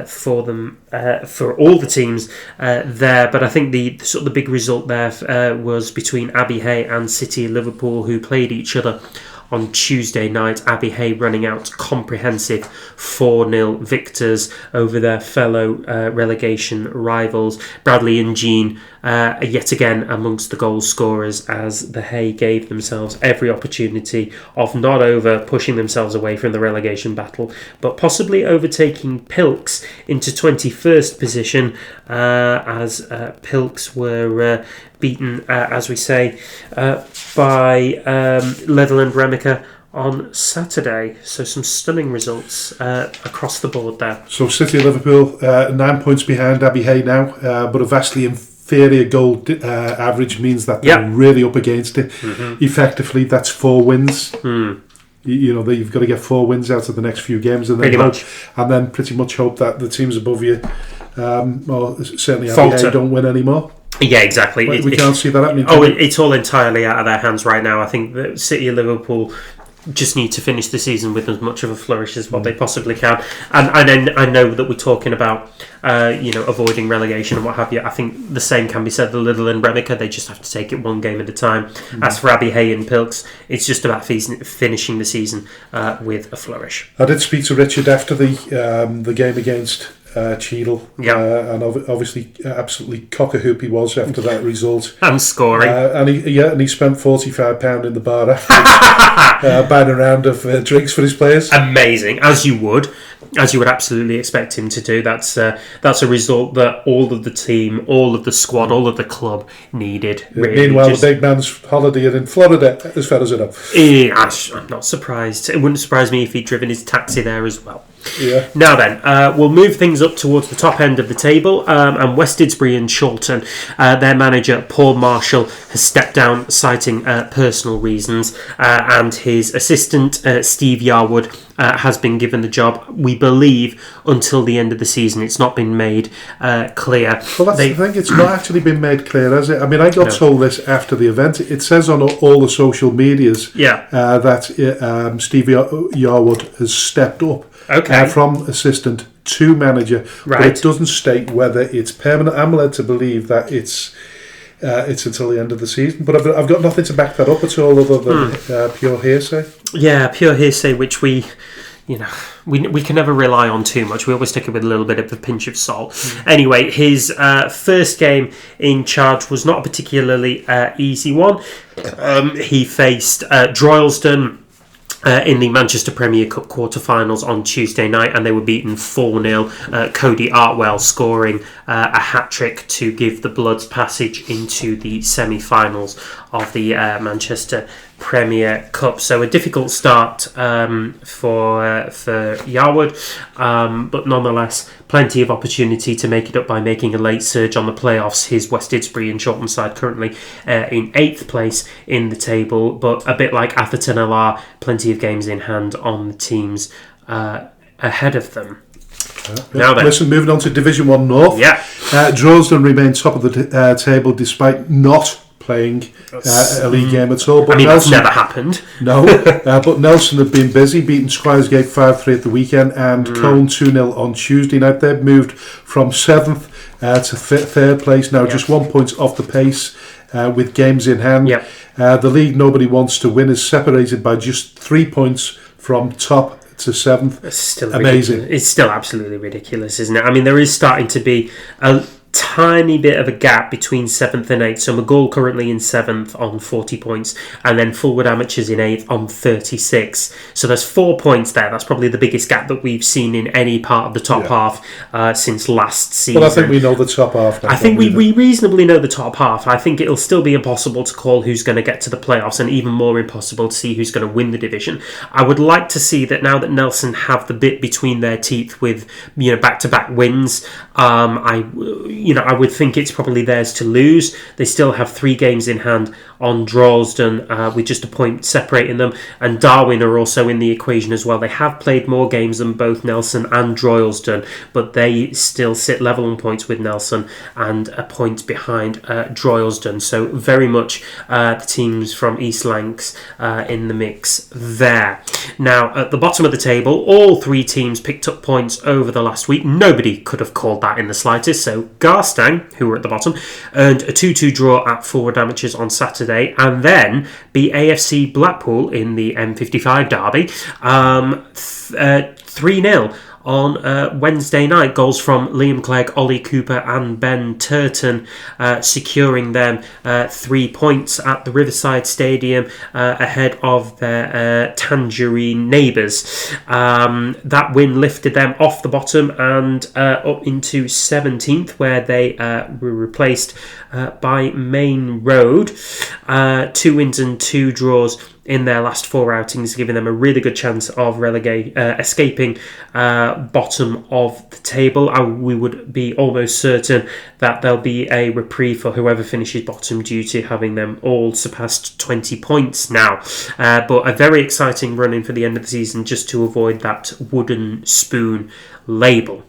for them, for all the teams there. But I think the sort of the big result there was between Abbey Hay and City Liverpool, who played each other on Tuesday night. Abbey Hay running out comprehensive 4-0 victors over their fellow relegation rivals. Bradley and Jean yet again amongst the goal scorers, as the Hay gave themselves every opportunity of not over pushing themselves away from the relegation battle, but possibly overtaking Pilks into 21st position, as Pilks were beaten, as we say, by Leatherland Remica on Saturday. So some stunning results across the board there. So City of Liverpool 9 points behind Abbey Hay now, but a vastly inferior goal average means that they're really up against it. Effectively, that's 4 wins. You know, you've got to get 4 wins out of the next few games, and then pretty much hope that the teams above you, or certainly Abbey Hay, don't win anymore. Yeah, exactly. We can't see that happening. It's all entirely out of their hands right now. I think that City of Liverpool just need to finish the season with as much of a flourish as what they possibly can. And I know that we're talking about avoiding relegation and what have you. I think the same can be said of Little and Remica. They just have to take it one game at a time. As for Abbey Hay and Pilks, it's just about finishing the season with a flourish. I did speak to Richard after the game against Cheadle, and obviously absolutely cock-a-hoop he was after that result, and scoring, and he spent £45 in the bar after buying a round of drinks for his players. Amazing, as you would absolutely expect him to do. That's a result that all of the team, all of the squad, all of the club needed. Really. Meanwhile, the big man's holidaying in Florida, as far as I know. I'm not surprised. It wouldn't surprise me if he'd driven his taxi there as well. Yeah. Now then, we'll move things up towards the top end of the table, and West Didsbury and Chorlton, their manager Paul Marshall has stepped down, citing personal reasons, and his assistant Steve Yarwood has been given the job, we believe, until the end of the season. It's not been made clear. Well, that's the thing, it's not actually been made clear, has it? I mean, I got told this after the event. It says on all the social medias that Steve Yarwood has stepped up from assistant to manager, but it doesn't state whether it's permanent. I'm led to believe that it's until the end of the season, but I've got nothing to back that up at all other than pure hearsay. Yeah, pure hearsay, which we can never rely on too much. We always take it with a little bit of a pinch of salt. Anyway, his first game in charge was not a particularly easy one. He faced Droylsden in the Manchester Premier Cup quarter-finals on Tuesday night, and they were beaten 4-0. Cody Artwell scoring a hat-trick to give the Bloods passage into the semi-finals of the Manchester Premier Cup. So a difficult start for Yarwood, but nonetheless plenty of opportunity to make it up by making a late surge on the playoffs. His West Didsbury and Chorlton side currently in 8th place in the table, but a bit like Atherton LR, plenty of games in hand on the teams ahead of them. Now then, listen, moving on to Division 1 North. Droylsden remain top of the table despite not playing a league game at all. But that's never happened. No, but Nelson have been busy, beating Squiresgate 5-3 at the weekend and Colne 2-0 on Tuesday night. They've moved from 7th to 3rd place now, just 1 point off the pace with games in hand. The league nobody wants to win is separated by just 3 points from top to 7th. It's still amazing. It's still absolutely ridiculous, isn't it? I mean, there is starting to be a tiny bit of a gap between 7th and 8th. So McGall currently in 7th on 40 points, and then Fulwood Amateurs in 8th on 36. So there's 4 points there. That's probably the biggest gap that we've seen in any part of the top half since last season. Well, I think we know the top half now. I think we reasonably know the top half. I think it'll still be impossible to call who's going to get to the playoffs, and even more impossible to see who's going to win the division. I would like to see that now that Nelson have the bit between their teeth with back-to-back wins. I would think it's probably theirs to lose. They still have 3 games in hand on Droylsden with just a point separating them, and Darwin are also in the equation as well. They have played more games than both Nelson and Droylsden, but they still sit level on points with Nelson and a point behind Droylsden. So very much the teams from East Lancs in the mix there. Now, at the bottom of the table, all three teams picked up points over the last week. Nobody could have called that in the slightest. So Garstang, who were at the bottom, earned a 2-2 draw at Forward Amateurs on Saturday, and then beat AFC Blackpool in the M55 derby 3-0 on Wednesday night. Goals from Liam Clegg, Ollie Cooper and Ben Turton, securing them 3 points at the Riverside Stadium ahead of their Tangerine neighbours. That win lifted them off the bottom and up into 17th, where they were replaced by Main Road. 2 wins and 2 draws in their last 4 outings, giving them a really good chance of escaping bottom of the table. We would be almost certain that there'll be a reprieve for whoever finishes bottom due to having them all surpassed 20 points now. But a very exciting run in for the end of the season, just to avoid that wooden spoon label.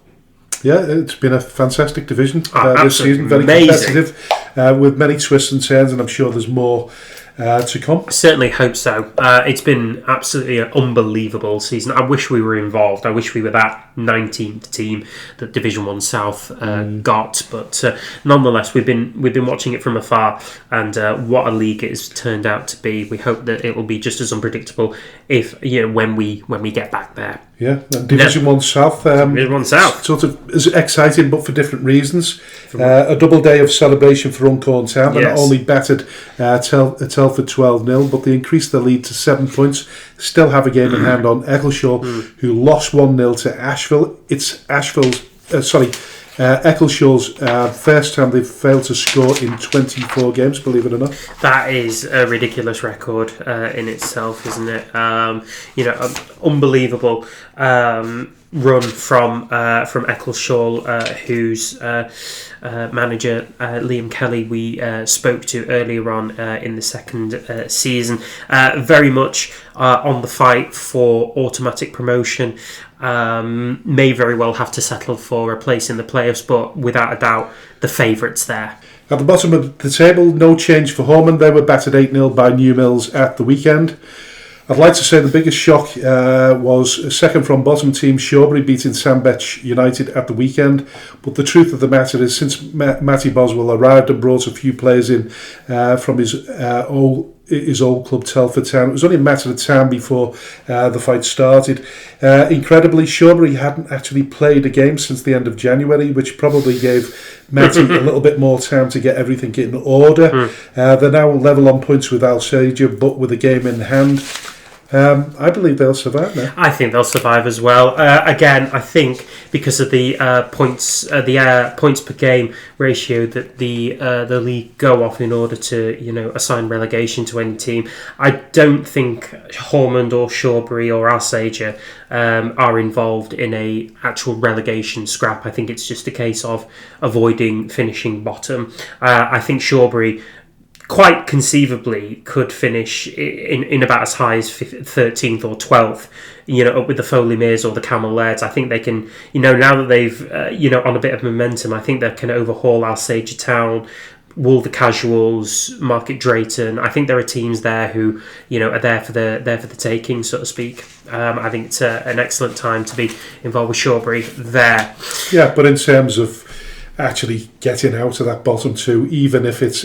Yeah, it's been a fantastic division this season. Very competitive, with many twists and turns, and I'm sure there's more to come. I certainly hope so. It's been absolutely an unbelievable season. I wish we were involved. I wish we were that 19th team that Division 1 South got, but nonetheless, we've been watching it from afar, and what a league it has turned out to be. We hope that it will be just as unpredictable when we get back there. Yeah, Division 1 South. Division 1 South. Sort of is exciting, but for different reasons. A double day of celebration for Runcorn Town. They not only battered Telford 12-0, but they increased their lead to 7 points. Still have a game in hand on Eccleshaw, who lost 1-0 to Asheville. It's Eccleshaw's first time they've failed to score in 24 games, believe it or not. That is a ridiculous record in itself, isn't it? Unbelievable run from Eccleshaw, whose manager Liam Kelly we spoke to earlier on in the second season. Very much on the fight for automatic promotion. May very well have to settle for a place in the playoffs, but without a doubt, the favourites there. At the bottom of the table, no change for Horman. They were battered 8-0 by New Mills at the weekend. I'd like to say the biggest shock was second from bottom team Shawbury beating Sandbech United at the weekend. But the truth of the matter is, since Matty Boswell arrived and brought a few players in from his old club Telford Town, it was only a matter of time before the fight started. Incredibly, Shawbury hadn't actually played a game since the end of January, which probably gave Matty a little bit more time to get everything in order. They're now level on points with Alsager, but with a game in hand. I believe they'll survive now. I think they'll survive as well. Again, I think because of the points per game ratio that the league go off in order to assign relegation to any team. I don't think Hormond or Shawbury or Alsager are involved in a actual relegation scrap. I think it's just a case of avoiding finishing bottom. I think Shawbury quite conceivably could finish in about as high as 13th or 12th, up with the Foley Mears or the Camel Lairds. I think they can, now that they've, on a bit of momentum, I think they can overhaul Alsager Town, Wool the Casuals, Market Drayton. I think there are teams there who, are there for the taking, so to speak. I think it's an excellent time to be involved with Shawbury there. Yeah, but in terms of actually getting out of that bottom two, even if there's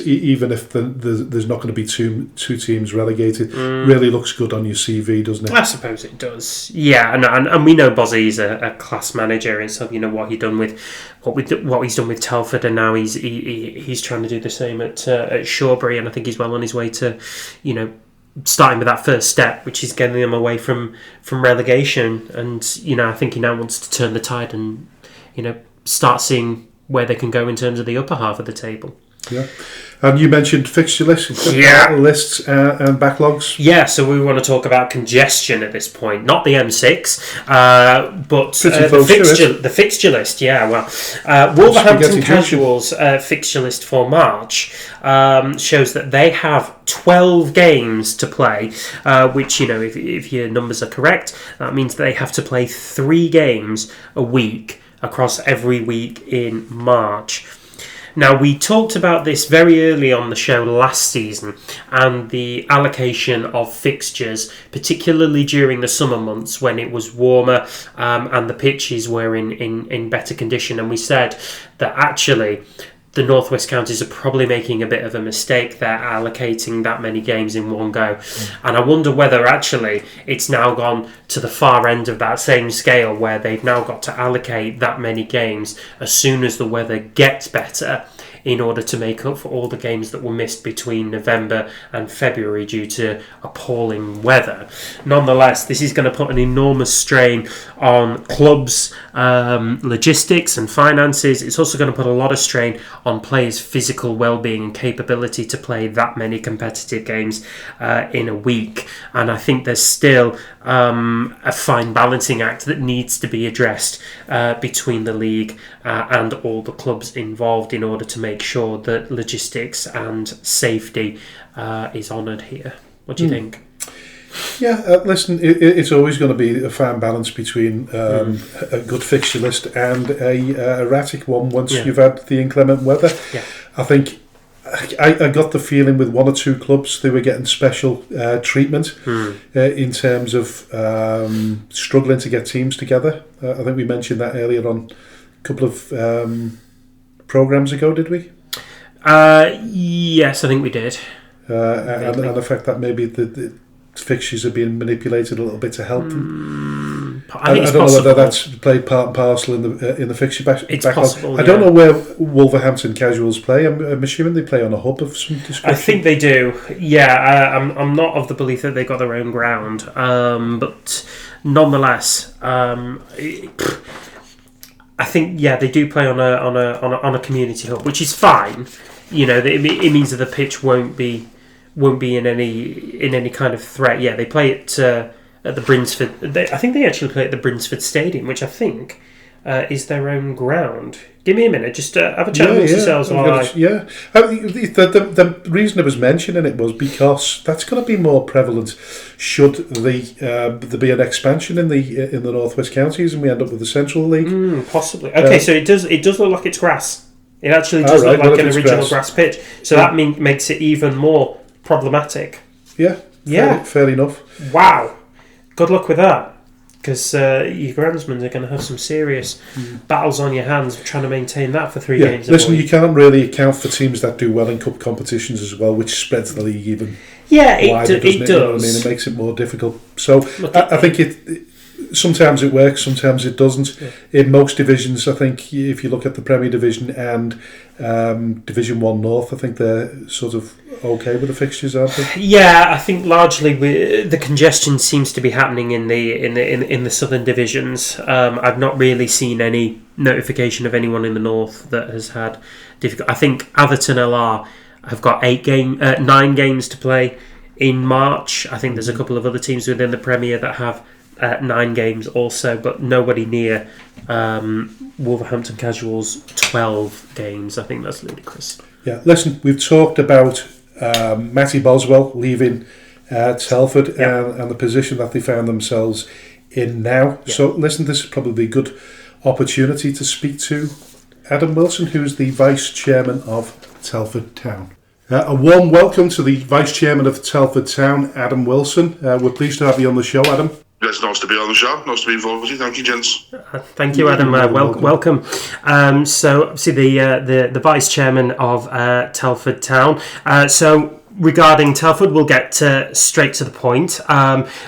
not going to be two teams relegated, really looks good on your CV, doesn't it? I suppose it does. Yeah, and we know Bozzy's a class manager, and so what he's done with what he's done with Telford, and now he's trying to do the same at Shawbury, and I think he's well on his way to, starting with that first step, which is getting them away from relegation, and I think he now wants to turn the tide and start seeing where they can go in terms of the upper half of the table. Yeah. And you mentioned fixture lists and backlogs. Yeah, so we want to talk about congestion at this point, not the M6, but the fixture list. Yeah, well, Wolverhampton Casuals fixture list for March shows that they have 12 games to play, which, if your numbers are correct, that means they have to play 3 games a week across every week in March. Now, we talked about this very early on the show last season, and the allocation of fixtures, particularly during the summer months when it was warmer and the pitches were in better condition. And we said that actually the North West counties are probably making a bit of a mistake there, allocating that many games in one go. And I wonder whether actually it's now gone to the far end of that same scale, where they've now got to allocate that many games as soon as the weather gets better, in order to make up for all the games that were missed between November and February due to appalling weather. Nonetheless, this is going to put an enormous strain on clubs' logistics and finances. It's also going to put a lot of strain on players' physical well-being and capability to play that many competitive games in a week. And I think there's still a fine balancing act that needs to be addressed between the league and all the clubs involved, in order to make sure that logistics and safety is honoured here. What do you think? Yeah, listen, it's always going to be a fine balance between a good fixture list and a erratic one once you've had the inclement weather. Yeah. I think I got the feeling with 1 or 2 clubs they were getting special treatment in terms of struggling to get teams together. I think we mentioned that earlier on a couple of programmes ago, did we? Yes, I think we did. And the fact that maybe the fixtures are being manipulated a little bit to help them. I don't know whether that's played part and parcel in the fixture backlog. Possible, I don't know where Wolverhampton Casuals play. I'm assuming they play on a hub of some description. I think they do. Yeah, I'm not of the belief that they got their own ground, but nonetheless, I think they do play on a community hub, which is fine. It means that the pitch won't be in any kind of threat. Yeah, they play it at the Brinsford. I think they actually play at the Brinsford Stadium, which I think is their own ground. Give me a minute, just have a chat amongst yourselves while I... Yeah, the reason I was mentioning it was because that's going to be more prevalent should there be an expansion in the North West counties and we end up with the Central League. Possibly. Okay, so it does look like it's grass. It actually does look like an original grass pitch. So that makes it even more problematic. Yeah. Fair enough. Wow. Good luck with that. Because your groundsmen are going to have some serious battles on your hands trying to maintain that for 3 games. Listen, you can't really account for teams that do well in cup competitions as well, which spreads the league even wider, it does. You know what I mean? It makes it more difficult. So I think it sometimes it works, sometimes it doesn't. Yeah. In most divisions, I think if you look at the Premier Division and Division 1 North, I think they're sort of okay with the fixtures, aren't they? Yeah, I think largely the congestion seems to be happening in the southern divisions. I've not really seen any notification of anyone in the north that has had difficult. I think Atherton LR have got 9 games to play in March. I think there's a couple of other teams within the Premier that have 9 games also, but nobody near Wolverhampton Casuals 12 games. I think that's ludicrous. Yeah, listen, we've talked about Matty Boswell leaving Telford and the position that they found themselves in now. Yeah. So listen, this is probably a good opportunity to speak to Adam Wilson, who's the Vice Chairman of Telford Town. A warm welcome to the Vice Chairman of Telford Town, Adam Wilson. We're pleased to have you on the show, Adam. It's nice to be on the show. Nice to be involved with you. Thank you, gents. Thank you, Adam. Welcome. So, obviously, the Vice Chairman of Telford Town. So, regarding Telford, we'll get straight to the point.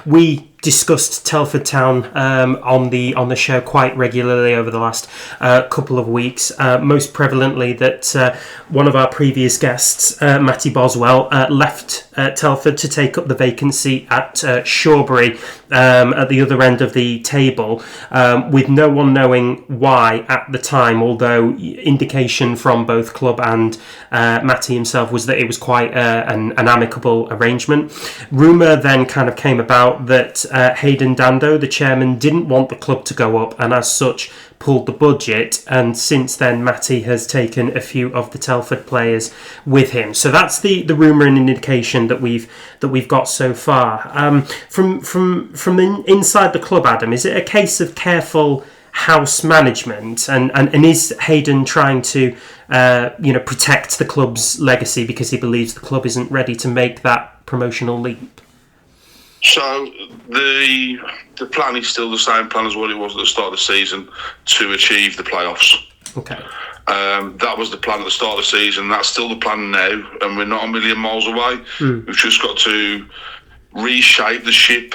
We discussed Telford Town on the show quite regularly over the last couple of weeks. Most prevalently, that one of our previous guests, Matty Boswell, left Telford to take up the vacancy at Shawbury at the other end of the table, with no one knowing why at the time. Although indication from both club and Matty himself was that it was quite an amicable arrangement. Rumour then kind of came about that Hayden Dando, the chairman, didn't want the club to go up, and as such pulled the budget, and since then Matty has taken a few of the Telford players with him. So that's the rumour and indication that we've got so far. From inside the club, Adam, is it a case of careful house management, and is Hayden trying to protect the club's legacy because he believes the club isn't ready to make that promotional leap? So the plan is still the same plan as what it was at the start of the season, to achieve the playoffs. Okay. That was the plan at the start of the season. That's still the plan now, and we're not a million miles away. We've just got to reshape the ship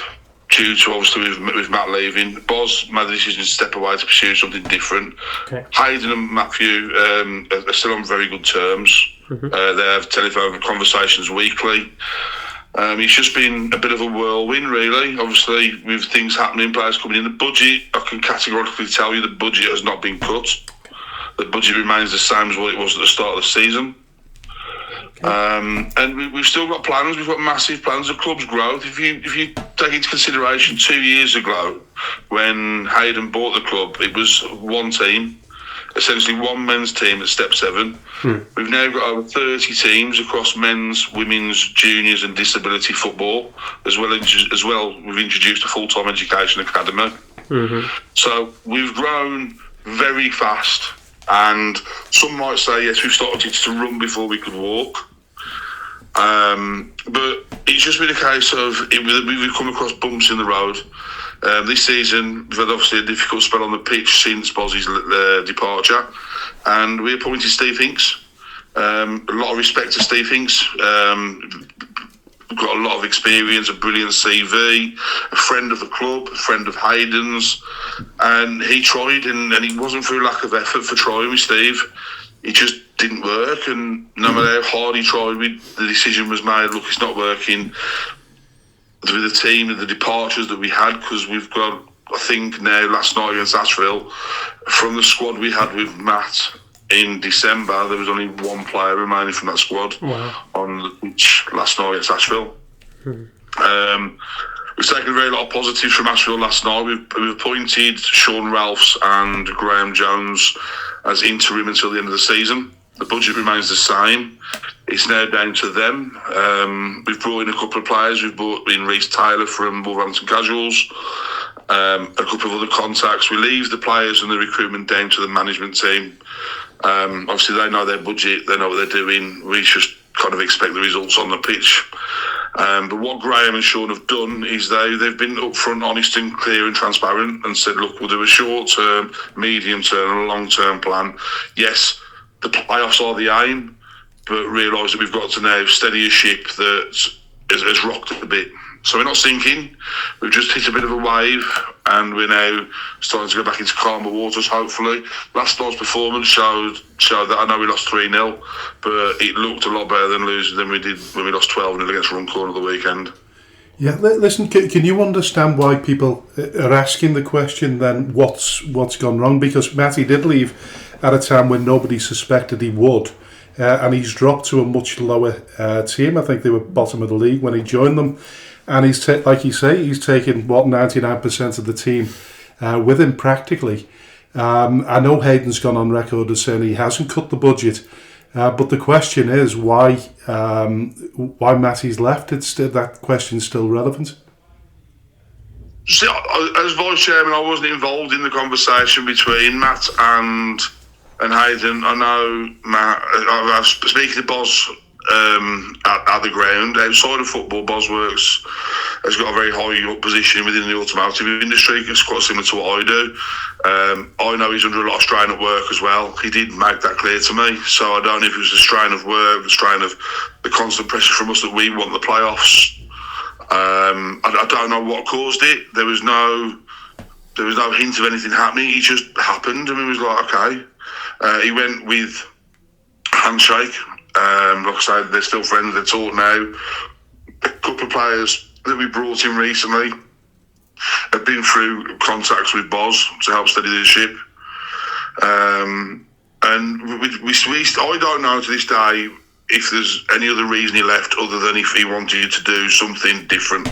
due to, obviously, with Matt leaving. Boz made the decision to step away to pursue something different. Okay. Hayden and Matthew are still on very good terms. They have telephone conversations weekly. It's just been a bit of a whirlwind, really. Obviously, with things happening, players coming in. The budget, I can categorically tell you, the budget has not been cut. The budget remains the same as what it was at the start of the season. Okay. And we've still got plans. We've got massive plans. The club's growth. If you take into consideration 2 years ago, when Hayden bought the club, it was one team, essentially one men's team at Step 7. We've now got over 30 teams across men's, women's, juniors and disability football. As well, we've introduced a full-time education academy. So we've grown very fast, and some might say, yes, we've started to run before we could walk. But it's just been a case of we've come across bumps in the road. This season, we've had obviously a difficult spell on the pitch since Bozzy's departure, and we appointed Steve Hinks. A lot of respect to Steve Hinks. Got a lot of experience, a brilliant CV, a friend of the club, a friend of Hayden's, and he tried, and it wasn't through lack of effort for trying with Steve. It just didn't work, and no matter how hard he tried, the decision was made, look, it's not working. With the team and the departures that we had, because we've got, I think now, last night against Asheville, from the squad we had with Matt in December, there was only one player remaining from that squad on the pitch last night against Asheville. We've taken a very lot of positives from Asheville last night. We've appointed Sean Ralphs and Graham Jones as interim until the end of the season. The budget remains the same. It's now down to them. We've brought in a couple of players. We've brought in Reece Taylor from Wolverhampton Casuals, a couple of other contacts. We leave the players and the recruitment down to the management team. Obviously, they know their budget. They know what they're doing. We just kind of expect the results on the pitch. But what Graham and Sean have done is they've been upfront, honest and clear and transparent, and said, look, we'll do a short-term, medium-term and a long-term plan. Yes, the playoffs are the aim, but realise that we've got to now steady a ship that has rocked a bit. So we're not sinking. We've just hit a bit of a wave, and we're now starting to go back into calmer waters, hopefully. Last night's performance showed that, I know we lost 3-0, but it looked a lot better than we did when we lost 12-0 against Runcorn at the weekend. Yeah, listen, can you understand why people are asking the question then, what's gone wrong? Because Matty did leave at a time when nobody suspected he would, and he's dropped to a much lower team. I think they were bottom of the league when he joined them, and he's like you say, he's taken 99% of the team with him practically. I know Hayden's gone on record as saying he hasn't cut the budget, but the question is why Matty's left. That question's still relevant. See, as vice chairman, I wasn't involved in the conversation between Matt and Hayden. I know Matt. I was speaking to Boz at the ground. Outside of football, Boz has got a very high up position within the automotive industry. It's quite similar to what I do. I know he's under a lot of strain at work as well. He did make that clear to me. So I don't know if it was the strain of work, the strain of the constant pressure from us that we want the playoffs. I don't know what caused it. There was no hint of anything happening. It just happened, and we was like, okay. He went with handshake. Like I said, they're still friends. They talk now. A couple of players that we brought in recently have been through contacts with Boz to help steady the ship. And I don't know to this day if there's any other reason he left other than if he wanted to do something different.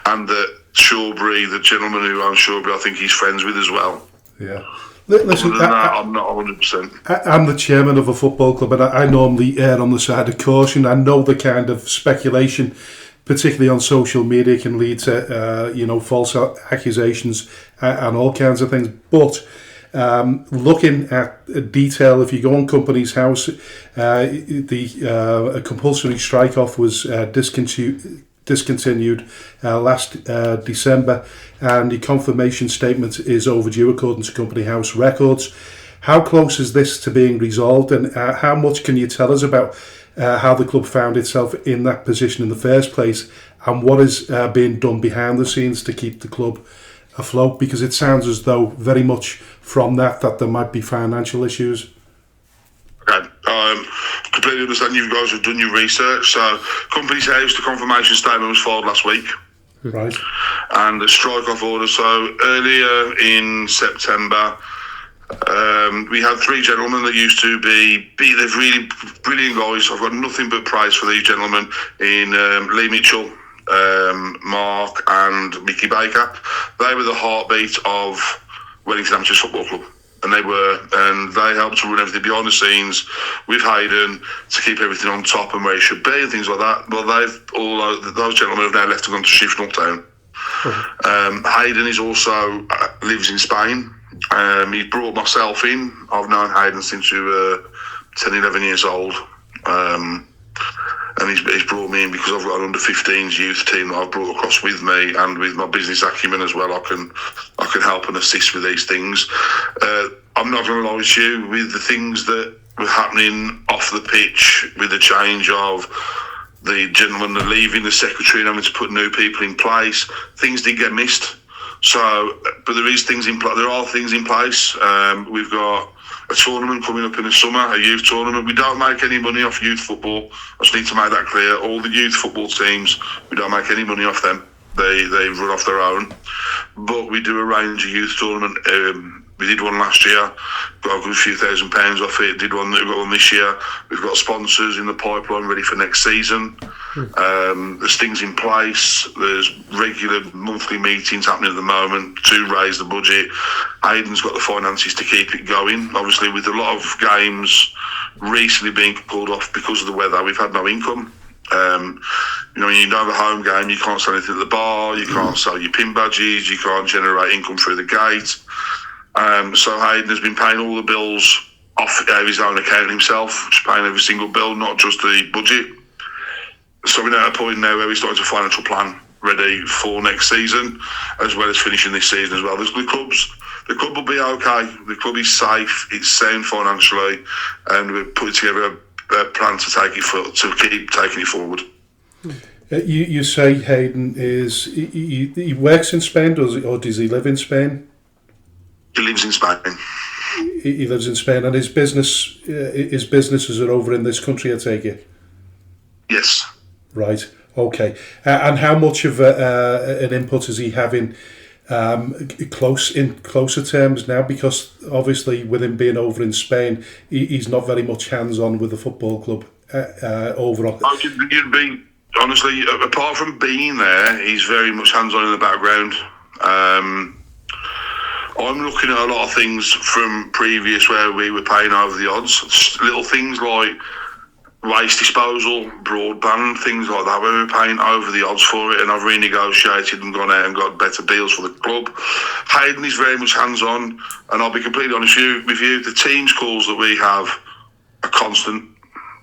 And that Shawbury, the gentleman who owns Shawbury, I think he's friends with as well. Yeah. Listen, I'm not 100%. I'm the chairman of a football club, and I normally err on the side of caution. I know the kind of speculation, particularly on social media, can lead to false accusations and all kinds of things. But looking at detail, if you go on Company's House, a compulsory strike-off was discontinued last December, and the confirmation statement is overdue according to Company House records. How close is this to being resolved, and how much can you tell us about how the club found itself in that position in the first place, and what is being done behind the scenes to keep the club afloat? Because it sounds as though very much from that there might be financial issues. Okay. Completely understand you guys have done your research. So, Company's House, the confirmation statement was filed last week. Right. And the strike-off order. So, earlier in September, we had three gentlemen that used to be they're really brilliant guys. I've got nothing but praise for these gentlemen in Lee Mitchell, Mark and Mickey Baker. They were the heartbeat of Wellington Amateurs Football Club. And they helped to run everything behind the scenes with Hayden to keep everything on top and where it should be and things like that. Well, those gentlemen have now left and gone to Shifnal Town. Hayden is also lives in Spain. He's brought myself in. I've known Hayden since we were 10, 11 years old. And he's brought me in because I've got an under-15s youth team that I've brought across with me, and with my business acumen as well, I can help and assist with these things. I'm not going to lie to you, with the things that were happening off the pitch, with the change of the gentleman leaving, the secretary, and having to put new people in place, things did get missed. So, but there are things in place. We've got a tournament coming up in the summer, a youth tournament. We don't make any money off youth football. I just need to make that clear. All the youth football teams, we don't make any money off them. They run off their own. But we do arrange a youth tournament. We did one last year, got a good few £1,000 off it. We've got one this year. We've got sponsors in the pipeline ready for next season. There's things in place. There's regular monthly meetings happening at the moment to raise the budget. Aiden's got the finances to keep it going. Obviously, with a lot of games recently being called off because of the weather, we've had no income. When you have a home game, you can't sell anything at the bar, you can't sell your pin badges, you can't generate income through the gate. So Hayden has been paying all the bills off his own account himself, just paying every single bill, not just the budget. So we're at a point now where we're starting a financial plan ready for next season, as well as finishing this season as well. The club will be okay. The club is safe. It's sound financially, and we're putting together a plan to keep taking it forward. You say Hayden he works in Spain, or does he live in Spain? He lives in Spain. He lives in Spain, and his businesses are over in this country, I take it? Yes. Right, okay. And how much of an input is he having closer terms now? Because obviously with him being over in Spain, he's not very much hands-on with the football club overall. You'd be, honestly, apart from being there, he's very much hands-on in the background. I'm looking at a lot of things from previous where we were paying over the odds. Little things like waste disposal, broadband, things like that, where we were paying over the odds for it, and I've renegotiated and gone out and got better deals for the club. Hayden is very much hands-on, and I'll be completely honest with you, the team's calls that we have are constant,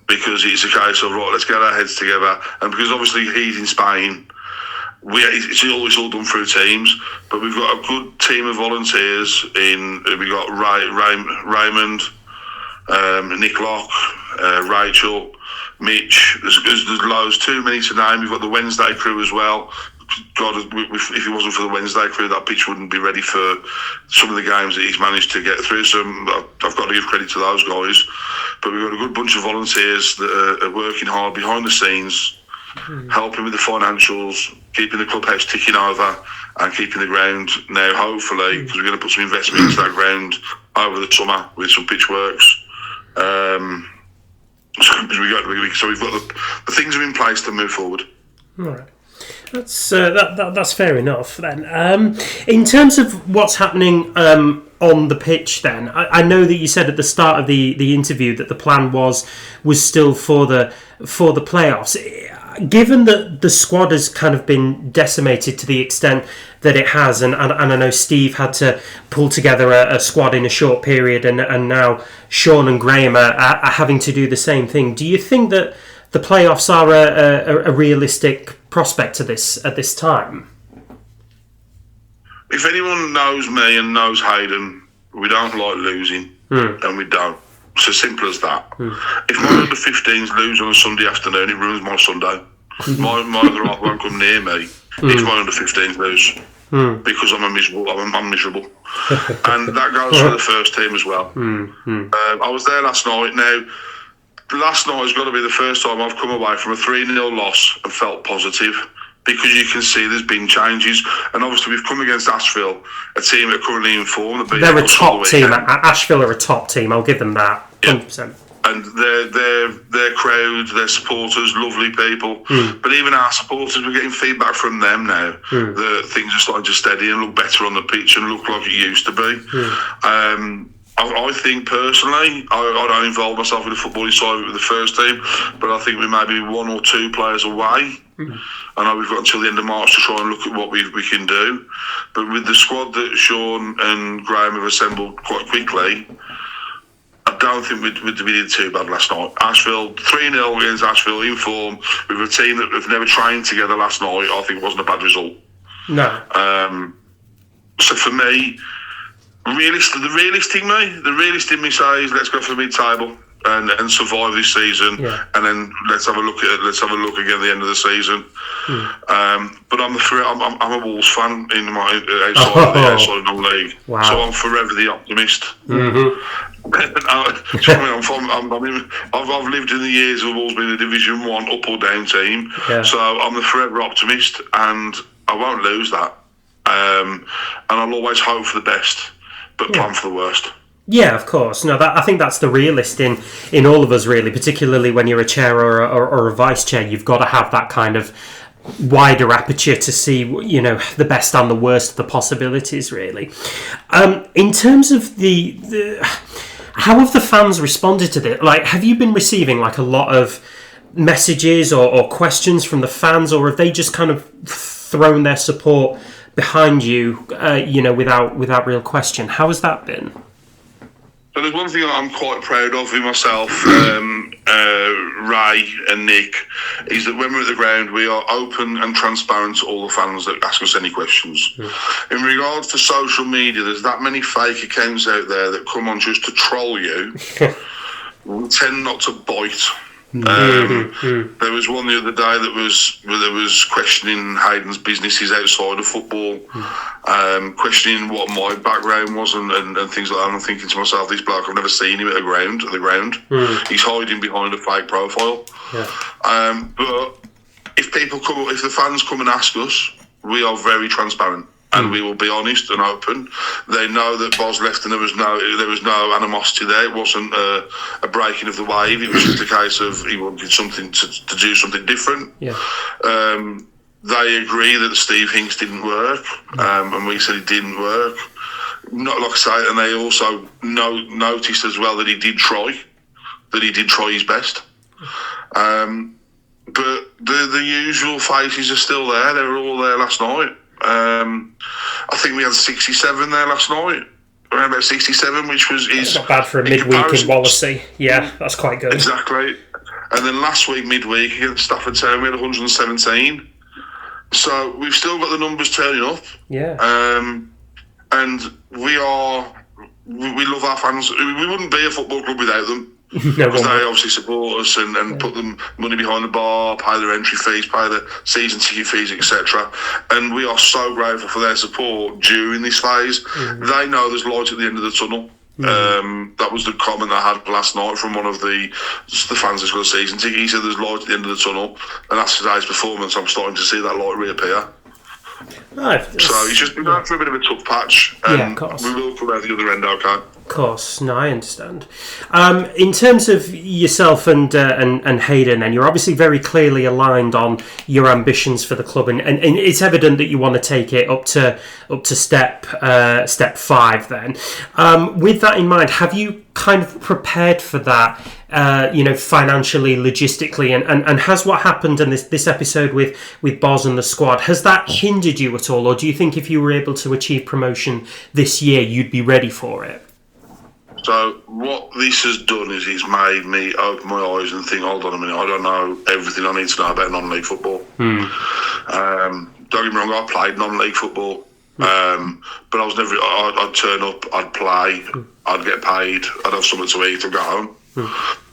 because it's a case of, right, let's get our heads together, and because obviously he's in Spain, it's all done through teams, but we've got a good team of volunteers we've got Raymond, Nick Locke, Rachel, Mitch. There's loads, too many to name. We've got the Wednesday crew as well. God, if it wasn't for the Wednesday crew, that pitch wouldn't be ready for some of the games that he's managed to get through. So I've got to give credit to those guys. But we've got a good bunch of volunteers that are working hard behind the scenes, helping with the financials, keeping the clubhouse ticking over, and keeping the ground now, hopefully, because we're going to put some investment into that ground over the summer with some pitch works. So we've got the things are in place to move forward. All right. That's fair enough then. In terms of what's happening on the pitch then, I know that you said at the start of the interview that the plan was still for the playoffs. Given that the squad has kind of been decimated to the extent that it has, and I know Steve had to pull together a squad in a short period, and now Sean and Graham are having to do the same thing, do you think that the playoffs are a realistic prospect at this time? If anyone knows me and knows Hayden, we don't like losing, and we don't. It's as simple as that. If my under-15s lose on a Sunday afternoon, it ruins my Sunday. My other half won't come near me if my under-15s lose, because I'm miserable. And that goes for the first team as well. I was there last night. Now, last night has got to be the first time I've come away from a 3-0 loss and felt positive, because you can see there's been changes. And obviously we've come against Asheville, a team that are currently in form. They're a top team. Asheville are a top team, I'll give them that, 100%. And their crowd, their supporters, lovely people. But even our supporters, we're getting feedback from them now that things are starting to steady and look better on the pitch and look like it used to be. I think personally, I don't involve myself in the footballing side with the first team, but I think we may be 1 or 2 players away. I know we've got until the end of March to try and look at what we can do. But with the squad that Sean and Graham have assembled quite quickly, I don't think we did too bad last night. Asheville, 3-0 against Asheville in form, with a team that have never trained together last night, I think wasn't a bad result. No. So for me, the realist in me says let's go for the mid-table and survive this season, and then let's have a look again at the end of the season. But I'm a Wolves fan in my outside of the league, so I'm forever the optimist. I've lived in the years of Wolves being a Division 1 up or down team, so I'm the forever optimist, and I won't lose that. And I'll always hope for the best, but plan for the worst. Yeah, of course. No, I think that's the realist in all of us, really. Particularly when you're a chair or a vice chair, you've got to have that kind of wider aperture to see, the best and the worst of the possibilities, really. In terms of the how have the fans responded to this? Like, have you been receiving a lot of messages or questions from the fans, or have they just kind of thrown their support behind you, without real question? How has that been? So there's one thing I'm quite proud of in myself, Ray and Nick, is that when we're at the ground, we are open and transparent to all the fans that ask us any questions. In regards to social media, there's that many fake accounts out there that come on just to troll you. We tend not to bite. There was one the other day that was questioning Hayden's businesses outside of football, questioning what my background was and things like that. And I'm thinking to myself, this bloke, I've never seen him at the ground. He's hiding behind a fake profile. But if the fans come and ask us, we are very transparent. And we will be honest and open. They know that Boz left and there was no animosity there. It wasn't a breaking of the wave. It was just a case of he wanted something to do something different. They agree that Steve Hinks didn't work, and we said it didn't work. Not like I say, and they also noticed as well that he did try his best. But the usual faces are still there. They were all there last night. I think we had 67 there last night, around about 67, which is not bad for a midweek in Wallasey. Yeah, that's quite good. Exactly. And then last week midweek against Stafford Town, we had 117. So we've still got the numbers turning up. Yeah. And we are we love our fans. We wouldn't be a football club without them. No, because they obviously support us and put the money behind the bar, pay their entry fees, pay the season ticket fees, etc. And we are so grateful for their support during this phase. They know there's light at the end of the tunnel. That was the comment I had last night from one of the fans that's got a season ticket. He said there's light at the end of the tunnel, and that's today's performance. I'm starting to see that light reappear. Right. So he's just been going through a bit of a tough patch, and of course. we will come out the other end okay. Of course, no, I understand. In terms of yourself and Hayden, then you're obviously very clearly aligned on your ambitions for the club, and it's evident that you want to take it up to step 5. Then, with that in mind, have you kind of prepared for that? Financially, logistically, and has what happened in this episode with Boz and the squad, has that hindered you at all, or do you think if you were able to achieve promotion this year, you'd be ready for it? So what this has done is it's made me open my eyes and think, hold on a minute, I don't know everything I need to know about non-league football. Don't get me wrong, I played non-league football, but I was never. I'd turn up, I'd play, I'd get paid, I'd have something to eat, I'd go home.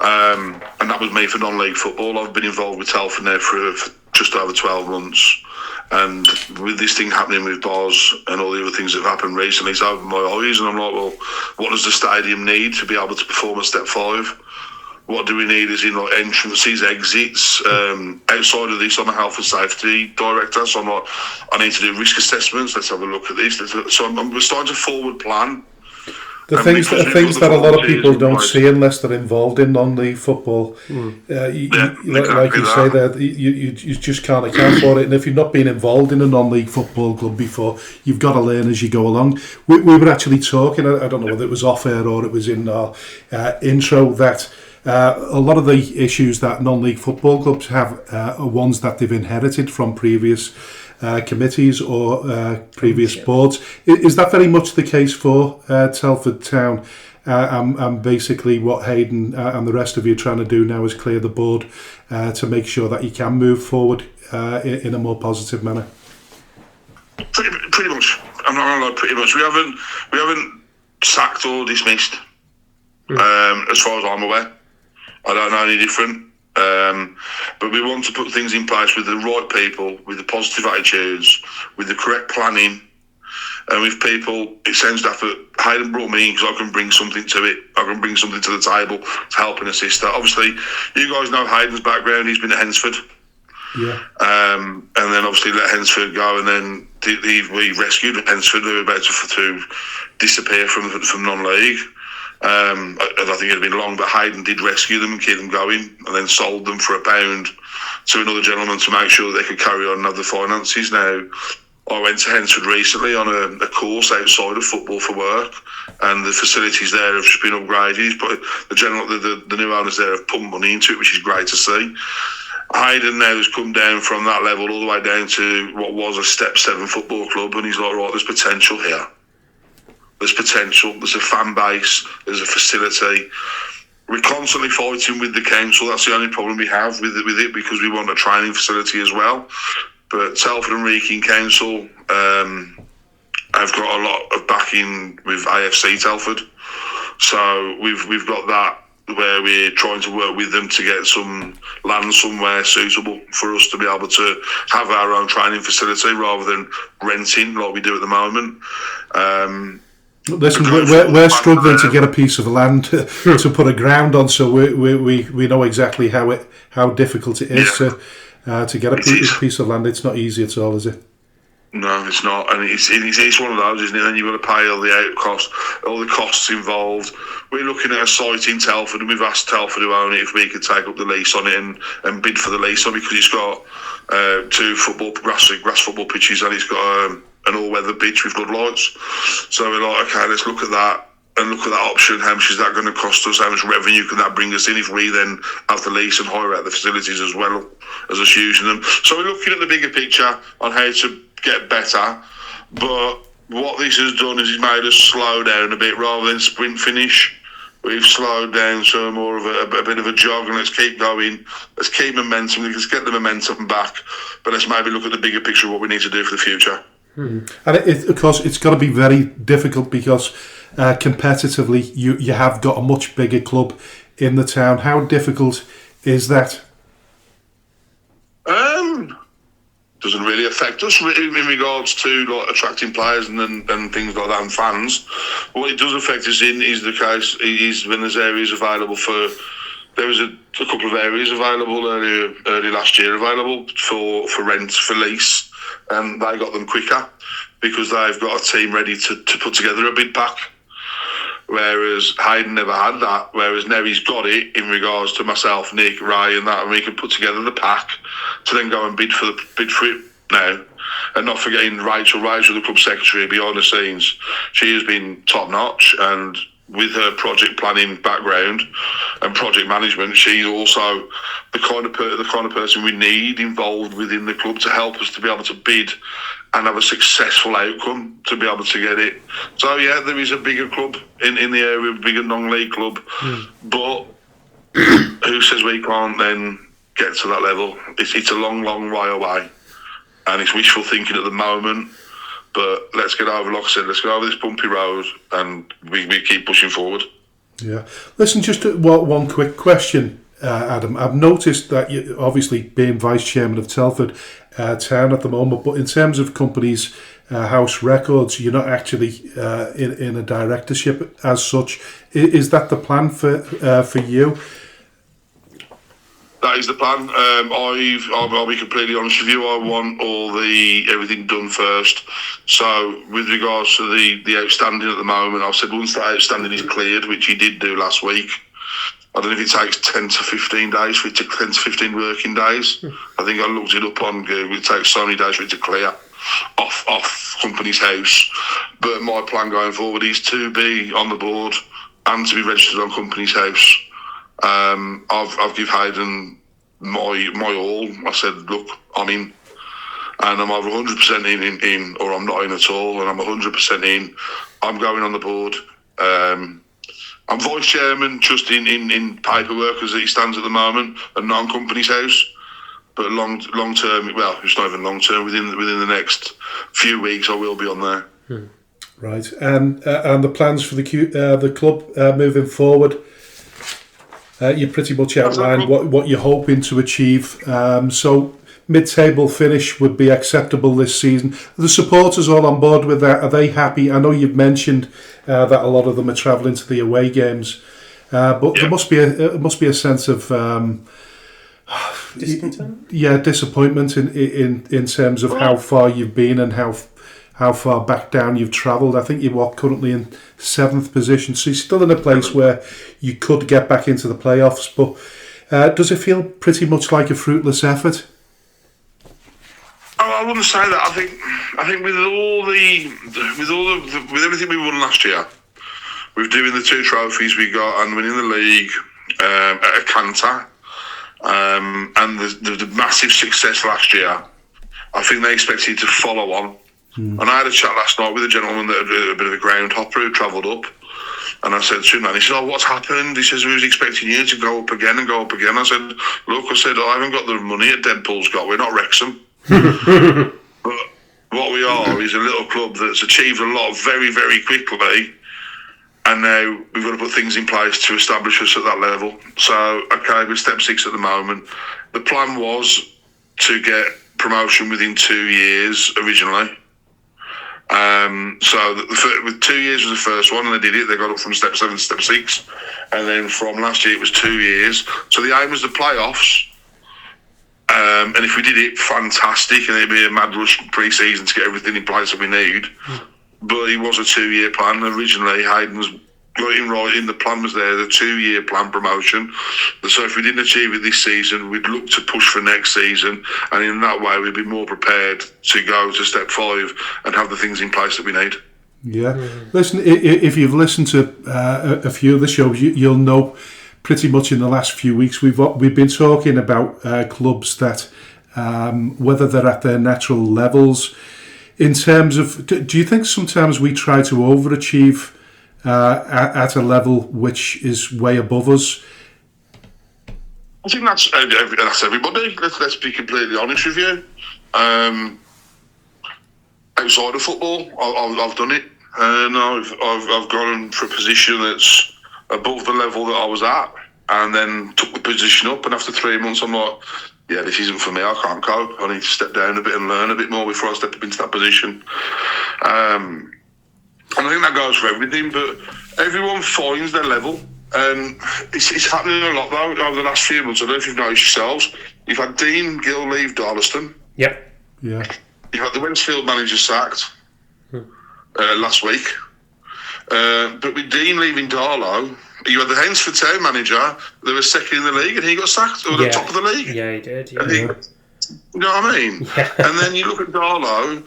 And that was me for non-league football. I've been involved with Telford now for just over 12 months. And with this thing happening with Boz and all the other things that have happened recently, it's opened my eyes, and I'm like, well, what does the stadium need to be able to perform at step 5? What do we need is in like entrances, exits. Outside of this, I'm a health and safety director, so I'm like, I need to do risk assessments. Let's have a look at this. So we're starting to forward plan. The things that a lot of people don't see unless they're involved in non-league football, like you say there, you just can't account for it. And if you've not been involved in a non-league football club before, you've got to learn as you go along. We were actually talking, I don't know whether it was off air or it was in our intro, that a lot of the issues that non-league football clubs have are ones that they've inherited from previous committees or previous boards. Is that very much the case for Telford Town? And basically what Hayden and the rest of you are trying to do now is clear the board to make sure that you can move forward in a more positive manner? Pretty much. I'm not going to lie, pretty much. We haven't sacked or dismissed, as far as I'm aware. I don't know any different. But we want to put things in place with the right people, with the positive attitudes, with the correct planning, and with people. It sounds daft, but Hayden brought me in because I can bring something to it. I can bring something to the table to help and assist that. Obviously, you guys know Hayden's background. He's been at Hensford. Yeah. And then obviously let Hensford go, and then we rescued Hensford. They were about to disappear from non-league. I don't think it had been long, but Hayden did rescue them and keep them going, and then sold them for £1 to another gentleman to make sure that they could carry on and have the finances. Now, I went to Hensford recently on a course outside of football for work, and the facilities there have just been upgraded. But the new owners there have pumped money into it, which is great to see. Hayden now has come down from that level all the way down to what was a Step 7 football club, and he's like, right, there's potential here. There's potential, there's a fan base, there's a facility. We're constantly fighting with the council. That's the only problem we have with it because we want a training facility as well. But Telford and Wrekin Council have got a lot of backing with AFC Telford. So we've got that where we're trying to work with them to get some land somewhere suitable for us to be able to have our own training facility rather than renting like we do at the moment. Listen, we're struggling to get a piece of land to put a ground on, so we know exactly how difficult it is to get a piece of land. It's not easy at all, is it? No, it's not, and it's one of those, isn't it? Then you've got to pay all the costs involved. We're looking at a site in Telford, and we've asked Telford who own it if we could take up the lease on it and bid for the lease on, because it's got 2 grass football pitches, and it's got an all-weather pitch with floodlights. So we're like, okay, let's look at that and look at that option. How much is that going to cost us? How much revenue can that bring us in if we then have the lease and hire out the facilities as well as us using them? So we're looking at the bigger picture on how to get better. But what this has done is it's made us slow down a bit rather than sprint finish. We've slowed down to more of a bit of a jog, and let's keep going. Let's keep momentum. Let's get the momentum back. But let's maybe look at the bigger picture of what we need to do for the future. And of course, it's got to be very difficult because competitively, you have got a much bigger club in the town. How difficult is that? Doesn't really affect us in regards to like attracting players and things like that and fans. What it does affect us in is the case is when there's areas available for. There was a couple of areas available early last year available for rent, for lease, and they got them quicker because they've got a team ready to put together a bid pack. Whereas Hayden never had that. Whereas now he's got it in regards to myself, Nick, Ray, and that, and we can put together the pack to then go and bid for it now. And not forgetting Rachel, the club secretary behind the scenes. She has been top notch, and with her project planning background and project management, she's also the kind of person we need involved within the club to help us to be able to bid and have a successful outcome to be able to get it. So yeah, there is a bigger club in the area, a bigger non-league club, but who says we can't then get to that level? It's a long way away, and it's wishful thinking at the moment. But let's get over, like I said, let's get over this bumpy road, and we keep pushing forward. Yeah. Listen, just one quick question, Adam. I've noticed that you, obviously being vice chairman of Telford Town at the moment, but in terms of companies' house records, you're not actually in a directorship as such. Is that the plan for you? That is the plan. I'll be completely honest with you. I want everything done first. So with regards to the outstanding at the moment, I've said once that outstanding is cleared, which he did do last week, I don't know if it takes 10 to 15 days for it to 10 to 15 working days. I think I looked it up on Google. It takes so many days for it to clear off company's house. But my plan going forward is to be on the board and to be registered on company's house. I've given Hayden my all. I said, look, I'm in, and I'm either 100% in, or I'm not in at all, and I'm 100% in. I'm going on the board. I'm vice chairman just in paperwork as it stands at the moment, and not on company's house. But long term, well, it's not even long term. Within the next few weeks, I will be on there. Right, and the plans for the club moving forward. You pretty much outlined what you're hoping to achieve. So mid-table finish would be acceptable this season. Are the supporters all on board with that? Are they happy? I know you've mentioned that a lot of them are travelling to the away games, but there must be a sense of discontent. Yeah, disappointment in terms of how far you've been and how far back down you've travelled. I think you're currently in 7th position, so you're still in a place where you could get back into the playoffs. But does it feel pretty much like a fruitless effort? I wouldn't say that. I think with everything we won last year, with doing the 2 trophies we got and winning the league at a canter, and the massive success last year, I think they expected to follow on. And I had a chat last night with a gentleman that had a bit of a groundhopper who travelled up, and I said to him, and he said, "Oh, what's happened?" He says, "We was expecting you to go up again and go up again." I said, "Look," I said, "I haven't got the money that Deadpool's got. We're not Wrexham." But what we are is a little club that's achieved a lot very, very quickly, and now we've got to put things in place to establish us at that level. So, okay, we're step 6 at the moment. The plan was to get promotion within 2 years originally. So with 2 years was the first one, and they did it. They got up from step 7 to step 6, and then from last year it was 2 years. So the aim was the playoffs, and if we did it, fantastic, and it'd be a mad rush pre-season to get everything in place that we need. But it was a 2-year plan originally. Hayden's got it right in. The plan was there, the 2-year plan promotion. So if we didn't achieve it this season, we'd look to push for next season, and in that way we'd be more prepared to go to step 5 and have the things in place that we need. Yeah. Listen, if you've listened to a few of the shows, you'll know pretty much in the last few weeks we've been talking about clubs that whether they're at their natural levels. In terms of, do you think sometimes we try to overachieve at a level which is way above us? I think that's everybody. Let's be completely honest with you. Outside of football, I've done it. and I've gone for a position that's above the level that I was at, and then took the position up. And after 3 months, I'm like, yeah, this isn't for me. I can't cope. I need to step down a bit and learn a bit more before I step up into that position. And I think that goes for everything, but everyone finds their level. And it's happening a lot, though, over the last few months. I don't know if you've noticed yourselves. You've had Dean Gill leave Droylsden. Yep. Yeah. You've had the Wensfield manager sacked last week. But with Dean leaving Darlow, you had the Hensford Town manager. They were second in the league, and he got sacked, or the top of the league. Yeah, he did. Yeah. You know what I mean? Yeah. And then you look at Darlow.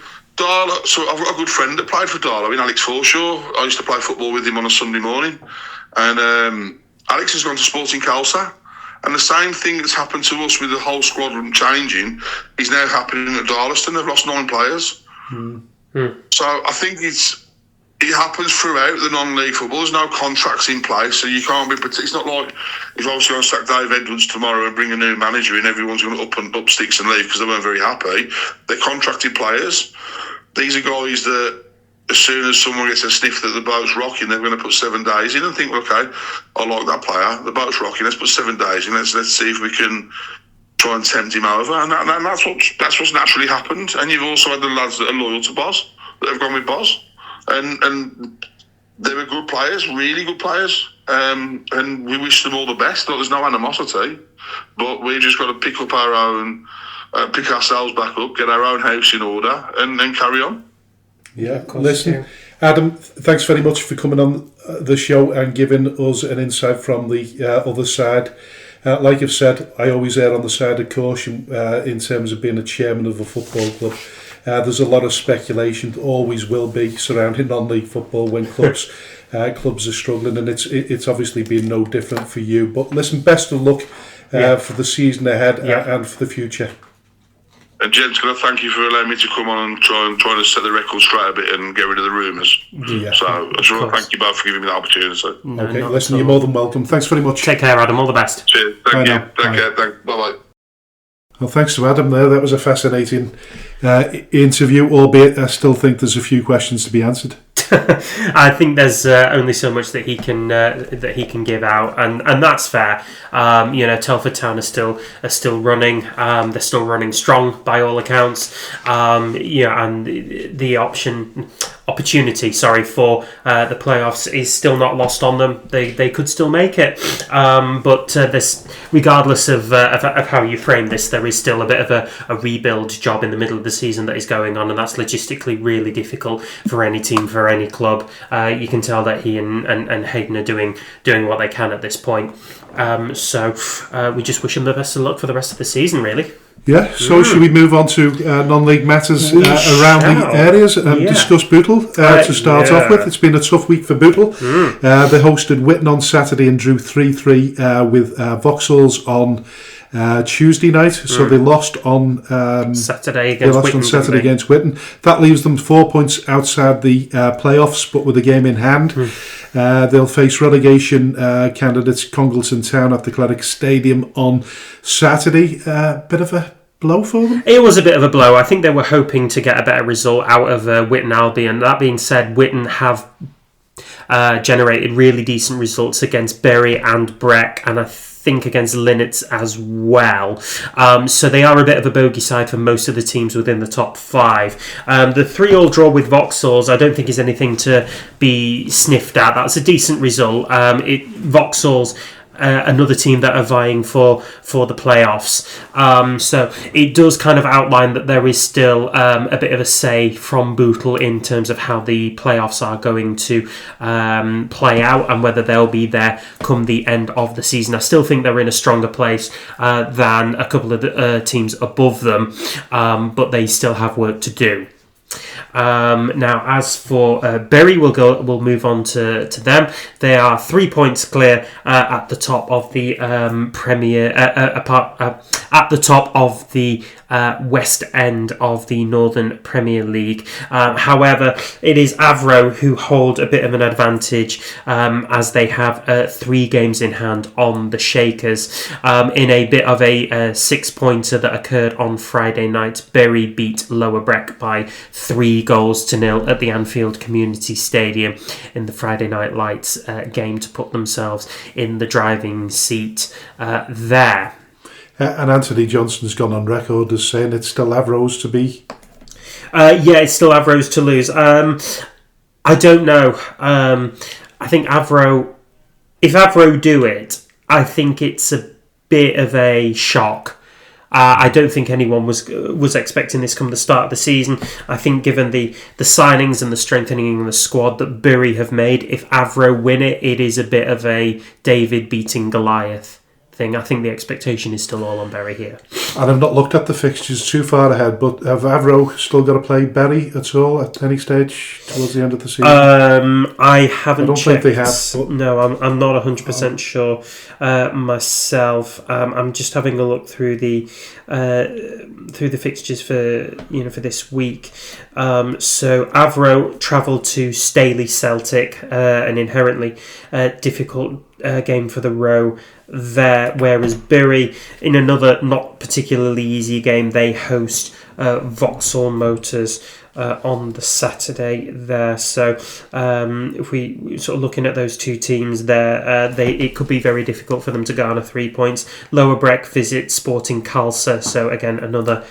So I've got a good friend that played for Darlow, in Alex Forshaw. I used to play football with him on a Sunday morning. And Alex has gone to Sporting Calsa. And the same thing that's happened to us with the whole squadron changing is now happening at Droylsden. They've lost 9 players. So I think it happens throughout the non-league football. There's no contracts in place, so you can't be. It's not like if I was going to sack Dave Edwards tomorrow and bring a new manager in, everyone's going to up sticks and leave because they weren't very happy. They're contracted players. These are guys that, as soon as someone gets a sniff that the boat's rocking, they're going to put 7 days in and think, okay, I like that player. The boat's rocking. Let's put 7 days in. Let's see if we can try and tempt him over. And that's what's naturally happened. And you've also had the lads that are loyal to Boz, that have gone with Boz. And they were good players, really good players, and we wish them all the best. There's no animosity, but we just got to pick up our own, pick ourselves back up, get our own house in order, and then carry on. Yeah, listen, Adam, thanks very much for coming on the show and giving us an insight from the other side. Like I've said, I always err on the side of caution in terms of being a chairman of a football club. There's a lot of speculation, always will be, surrounding non-league football when clubs are struggling, and it's obviously been no different for you. But listen, best of luck for the season ahead and for the future. And gents, can I thank you for allowing me to come on and try to set the record straight a bit and get rid of the rumours. Yeah, so I just want to thank you both for giving me the opportunity. Okay, listen, you're more than welcome. Thanks very much. Take care, Adam. All the best. Cheers. Thank you. Take care. Bye-bye. Well, thanks to Adam there. That was a fascinating interview, albeit I still think there's a few questions to be answered. I think there's only so much that he can give out, and that's fair. Telford Town are still running. They're still running strong by all accounts. And the opportunity for the playoffs is still not lost on them. They could still make it, but this, regardless of how you frame this, there is still a bit of a rebuild job in the middle of the season that is going on, and that's logistically really difficult for any team, for any club. You can tell that he and Hayden are doing what they can at this point. So we just wish him the best of luck for the rest of the season, really. Yeah, so should we move on to non-league matters around the areas and discuss Bootle to start off with? It's been a tough week for Bootle. They hosted Whitton on Saturday and drew 3-3 with Vauxhalls on Tuesday night, so they lost on Saturday against Whitton. That leaves them 4 points outside the playoffs, but with a game in hand. They'll face relegation candidates Congleton Town at the Cleric Stadium on Saturday. Bit of a blow for them? It was a bit of a blow. I think they were hoping to get a better result out of Whitton Albion. That being said, Whitton have generated really decent results against Bury and Breck, and I think against Linnets as well. So they are a bit of a bogey side for most of the teams within the top 5. The 3-3 draw with Vauxhalls I don't think is anything to be sniffed at. That's a decent result. Vauxhalls, another team that are vying for the playoffs. So it does kind of outline that there is still a bit of a say from Bootle in terms of how the playoffs are going to play out and whether they'll be there come the end of the season. I still think they're in a stronger place than a couple of the teams above them, but they still have work to do. Now, as for Bury, we'll move on to them. They are 3 points clear at the top of the Premier, at the top of the west end of the Northern Premier League. However, it is Avro who hold a bit of an advantage as they have 3 games in hand on the Shakers. In a bit of a 6-pointer that occurred on Friday night, Bury beat Lower Breck by 3-0 at the Anfield Community Stadium in the Friday Night Lights game to put themselves in the driving seat there. And Anthony Johnson's gone on record as saying it's still Avro's to be. It's still Avro's to lose. I don't know. I think if Avro do it, I think it's a bit of a shock. I don't think anyone was expecting this come the start of the season. I think given the signings and the strengthening in the squad that Bury have made, if Avro win it, it is a bit of a David beating Goliath thing. I think the expectation is still all on Bury here. And I've not looked at the fixtures too far ahead, but have Avro still got to play Bury at all at any stage towards the end of the season? I haven't. I don't think they have. But... No, I'm not 100% sure myself. I'm just having a look through the fixtures for this week. So Avro travelled to Staley Celtic, an inherently difficult game for the Row there, whereas Bury, in another not particularly easy game, they host Vauxhall Motors on the Saturday there. So if we sort of looking at those two teams there, it could be very difficult for them to garner 3 points. Lower Breck visit Sporting Calcer, so again another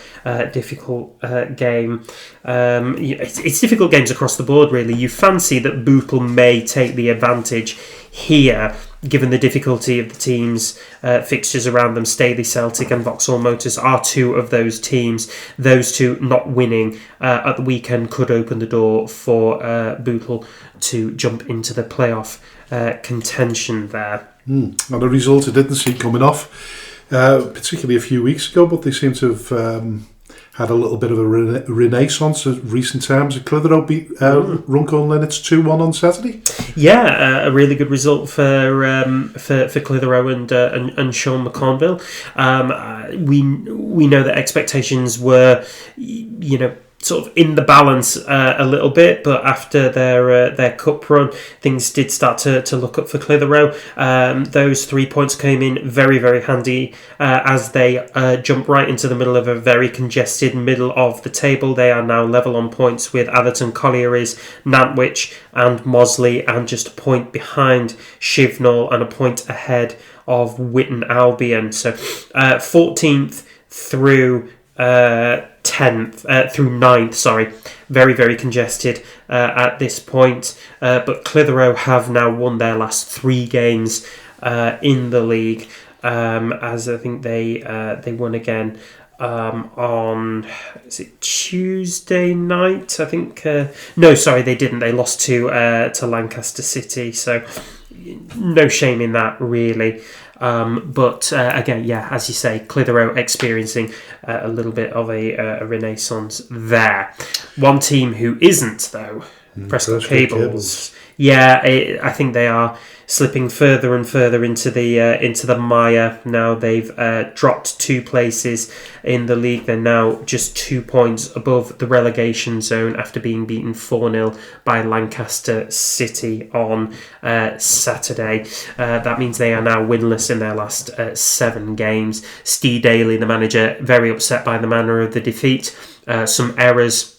difficult game. It's difficult games across the board really. You fancy that Bootle may take the advantage here, given the difficulty of the teams' fixtures around them. Staley Celtic and Vauxhall Motors are two of those teams. Those two not winning at the weekend could open the door for Bootle to jump into the playoff contention there. And a result I didn't see coming off, particularly a few weeks ago, but they seem to have had a little bit of a renaissance of recent times. Clitheroe beat Runcorn Linnets 2-1 on Saturday. Yeah, a really good result for Clitheroe and Sean McConville. We know that expectations were, sort of in the balance a little bit, but after their cup run, things did start to look up for Clitheroe. Those 3 points came in very, very handy as they jump right into the middle of a very congested middle of the table. They are now level on points with Atherton Collieries, Nantwich and Mosley, and just a point behind Shivnall and a point ahead of Witton Albion. So 14th through 10th through 9th, very, very congested at this point, but Clitheroe have now won their last 3 games in the league, as I think they won again on, is it Tuesday night? I think they didn't. They lost to Lancaster City, so no shame in that really. But again, as you say, Clitheroe experiencing a little bit of a renaissance there. One team who isn't, though, Prescot Cables. I think they are slipping further and further into the mire now. They've dropped 2 places in the league. They're now just 2 points above the relegation zone after being beaten 4-0 by Lancaster City on Saturday. That means they are now winless in their last 7 games. Steve Daly, the manager, very upset by the manner of the defeat. Some errors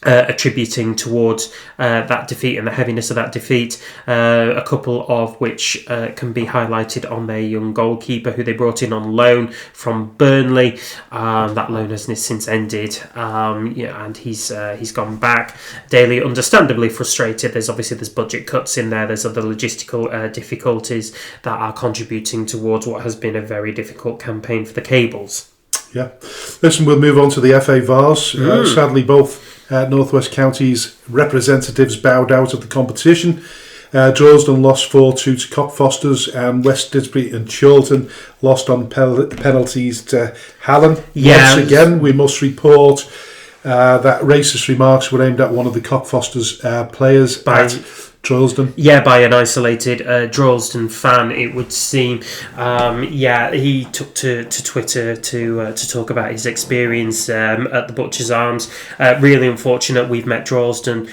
attributing towards that defeat and the heaviness of that defeat, a couple of which can be highlighted on their young goalkeeper who they brought in on loan from Burnley. That loan has since ended, and he's gone back. Daly understandably frustrated. There's budget cuts in there, there's other logistical difficulties that are contributing towards what has been a very difficult campaign for the Cables. Yeah. Listen, we'll move on to the FA Vase. Sadly, both North West Counties representatives bowed out of the competition. Droylsden lost 4-2 to Cockfosters, and West Didsbury and Chorlton lost on penalties to Fallon. Once again, we must report that racist remarks were aimed at one of the Cockfosters players Droylsden. Yeah, by an isolated Droylsden fan, it would seem. He took to Twitter to talk about his experience at the Butcher's Arms. Really unfortunate. We've met Droylsden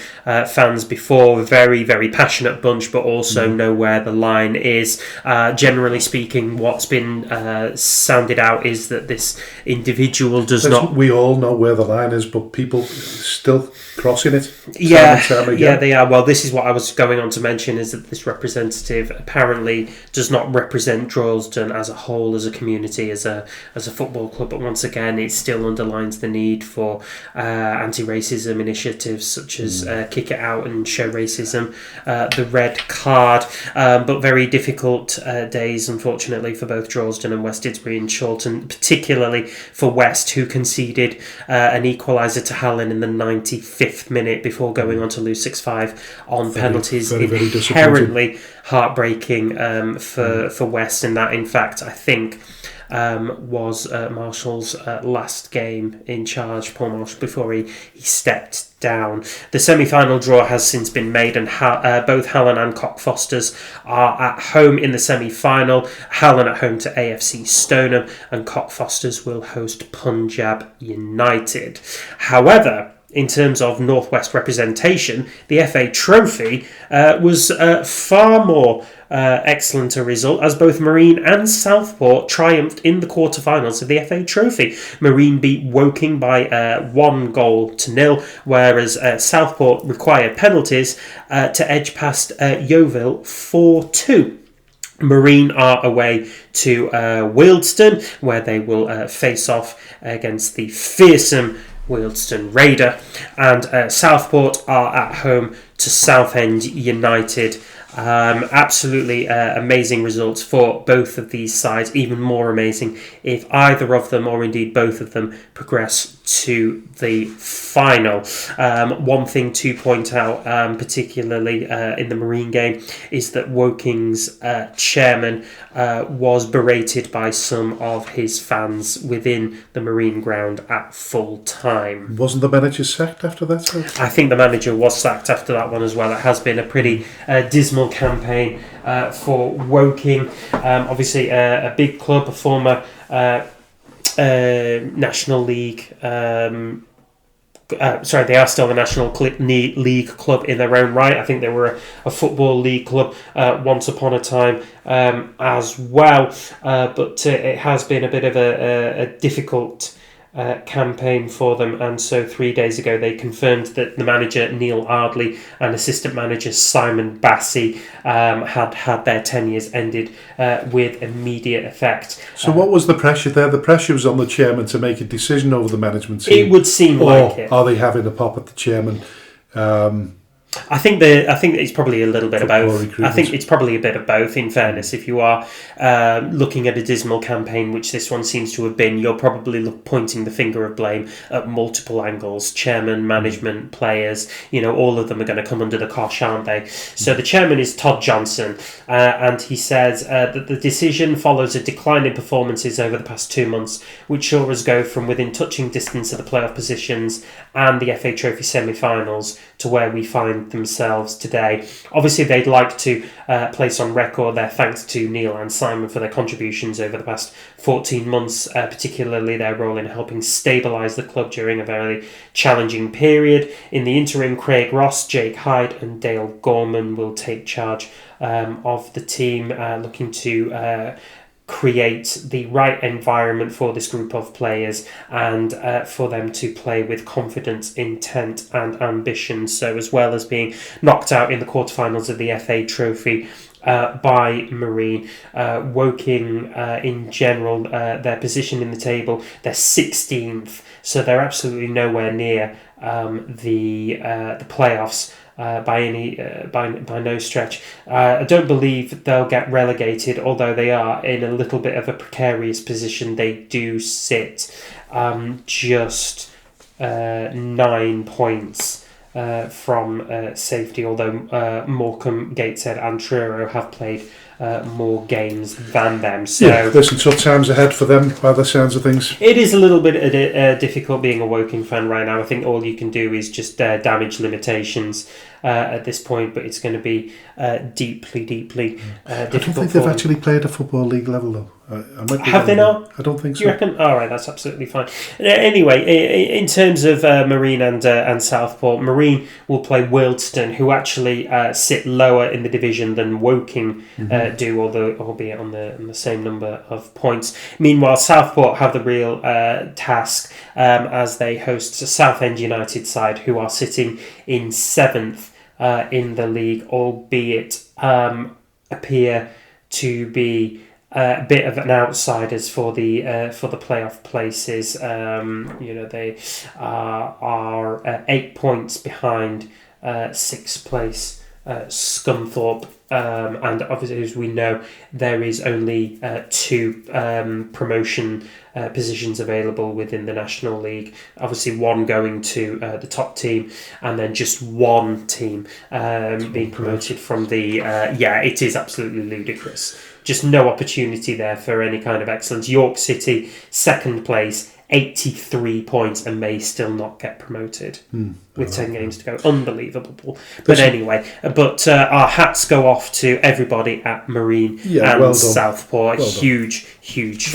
fans before. Very, very passionate bunch, but also know where the line is. Generally speaking, what's been sounded out is that this individual does not... We all know where the line is, but people still crossing it. Yeah, they are. Well, this is what I was going on to mention, is that this representative apparently does not represent Droylsden as a whole, as a community, as a football club. But once again, it still underlines the need for anti-racism initiatives such as Kick It Out and Show Racism, the Red Card. But very difficult days, unfortunately, for both Droylsden and West Didsbury and Chorlton, particularly for West, who conceded an equaliser to Fallon in the 95th minute before going on to lose 6-5 on penalties. Very Inherently heartbreaking for West, and that, in fact, I think was Marshall's last game in charge, Paul Marshall, before he stepped down. The semi-final draw has since been made, and both Fallon and Cockfosters are at home in the semi-final. Fallon at home to AFC Stoneham, and Cockfosters will host Punjab United. However, in terms of Northwest representation, the FA Trophy was far more excellent a result, as both Marine and Southport triumphed in the quarterfinals of the FA Trophy. Marine beat Woking by 1-0, whereas Southport required penalties to edge past Yeovil 4-2. Marine are away to Wealdstone, where they will face off against the fearsome Wealdstone Raider, and Southport are at home to Southend United. Absolutely amazing results for both of these sides. Even more amazing if either of them, or indeed both of them, progress to the final. One thing to point out, particularly in the Marine game, is that Woking's chairman was berated by some of his fans within the Marine ground at full time. Wasn't the manager sacked after that? I think the manager was sacked after that one as well. It has been a pretty dismal campaign for Woking. Obviously a big club, a former National League they are still the National League club in their own right. I think they were a Football League club once upon a time as well, but it has been a bit of a difficult campaign for them, and so 3 days ago they confirmed that the manager Neil Ardley and assistant manager Simon Bassey had their tenures ended with immediate effect. So what was the pressure there? The pressure was on the chairman to make a decision over the management team. It would seem like it. Are they having a pop at the chairman? I think it's probably a little bit of both. I think it's probably a bit of both, in fairness. If you are looking at a dismal campaign, which this one seems to have been, you're probably pointing the finger of blame at multiple angles. Chairman, management, players, all of them are going to come under the cosh, aren't they? So the chairman is Todd Johnson, and he says that the decision follows a decline in performances over the past 2 months, which saw us go from within touching distance of the playoff positions and the FA Trophy semi-finals to where we find themselves today. Obviously, they'd like to place on record their thanks to Neil and Simon for their contributions over the past 14 months, particularly their role in helping stabilise the club during a very challenging period. In the interim, Craig Ross, Jake Hyde and Dale Gorman will take charge of the team, looking to create the right environment for this group of players and for them to play with confidence, intent and ambition. So as well as being knocked out in the quarterfinals of the FA Trophy by Marine, Woking in general, their position in the table, they're 16th, so they're absolutely nowhere near the playoffs by no stretch. I don't believe they'll get relegated, although they are in a little bit of a precarious position. They do sit just 9 points from safety, although Morecambe, Gateshead and Truro have played more games than them. So there's some tough times ahead for them by the sounds of things. It is a little bit difficult being a Woking fan right now. I think all you can do is just damage limitations at this point, but it's going to be deeply difficult. I don't think they've actually played a Football League level though. Have they not? I don't think so. You reckon? All right, that's absolutely fine. Anyway, in terms of Marine and Southport, Marine will play Droylsden, who actually sit lower in the division than Woking do, although albeit on the same number of points. Meanwhile, Southport have the real task as they host Southend United side, who are sitting in 7th in the league, albeit appear to be a bit of an outsiders for the playoff places. They are 8 points behind 6th place Scunthorpe, and obviously, as we know, there is only 2 promotion positions available within the National League. Obviously, one going to the top team, and then just one team being promoted from the. It is absolutely ludicrous. Just no opportunity there for any kind of excellence. York City, 2nd place, 83 points, and may still not get promoted with 10 games to go. Unbelievable. But anyway, our hats go off to everybody at Marine and Southport. Huge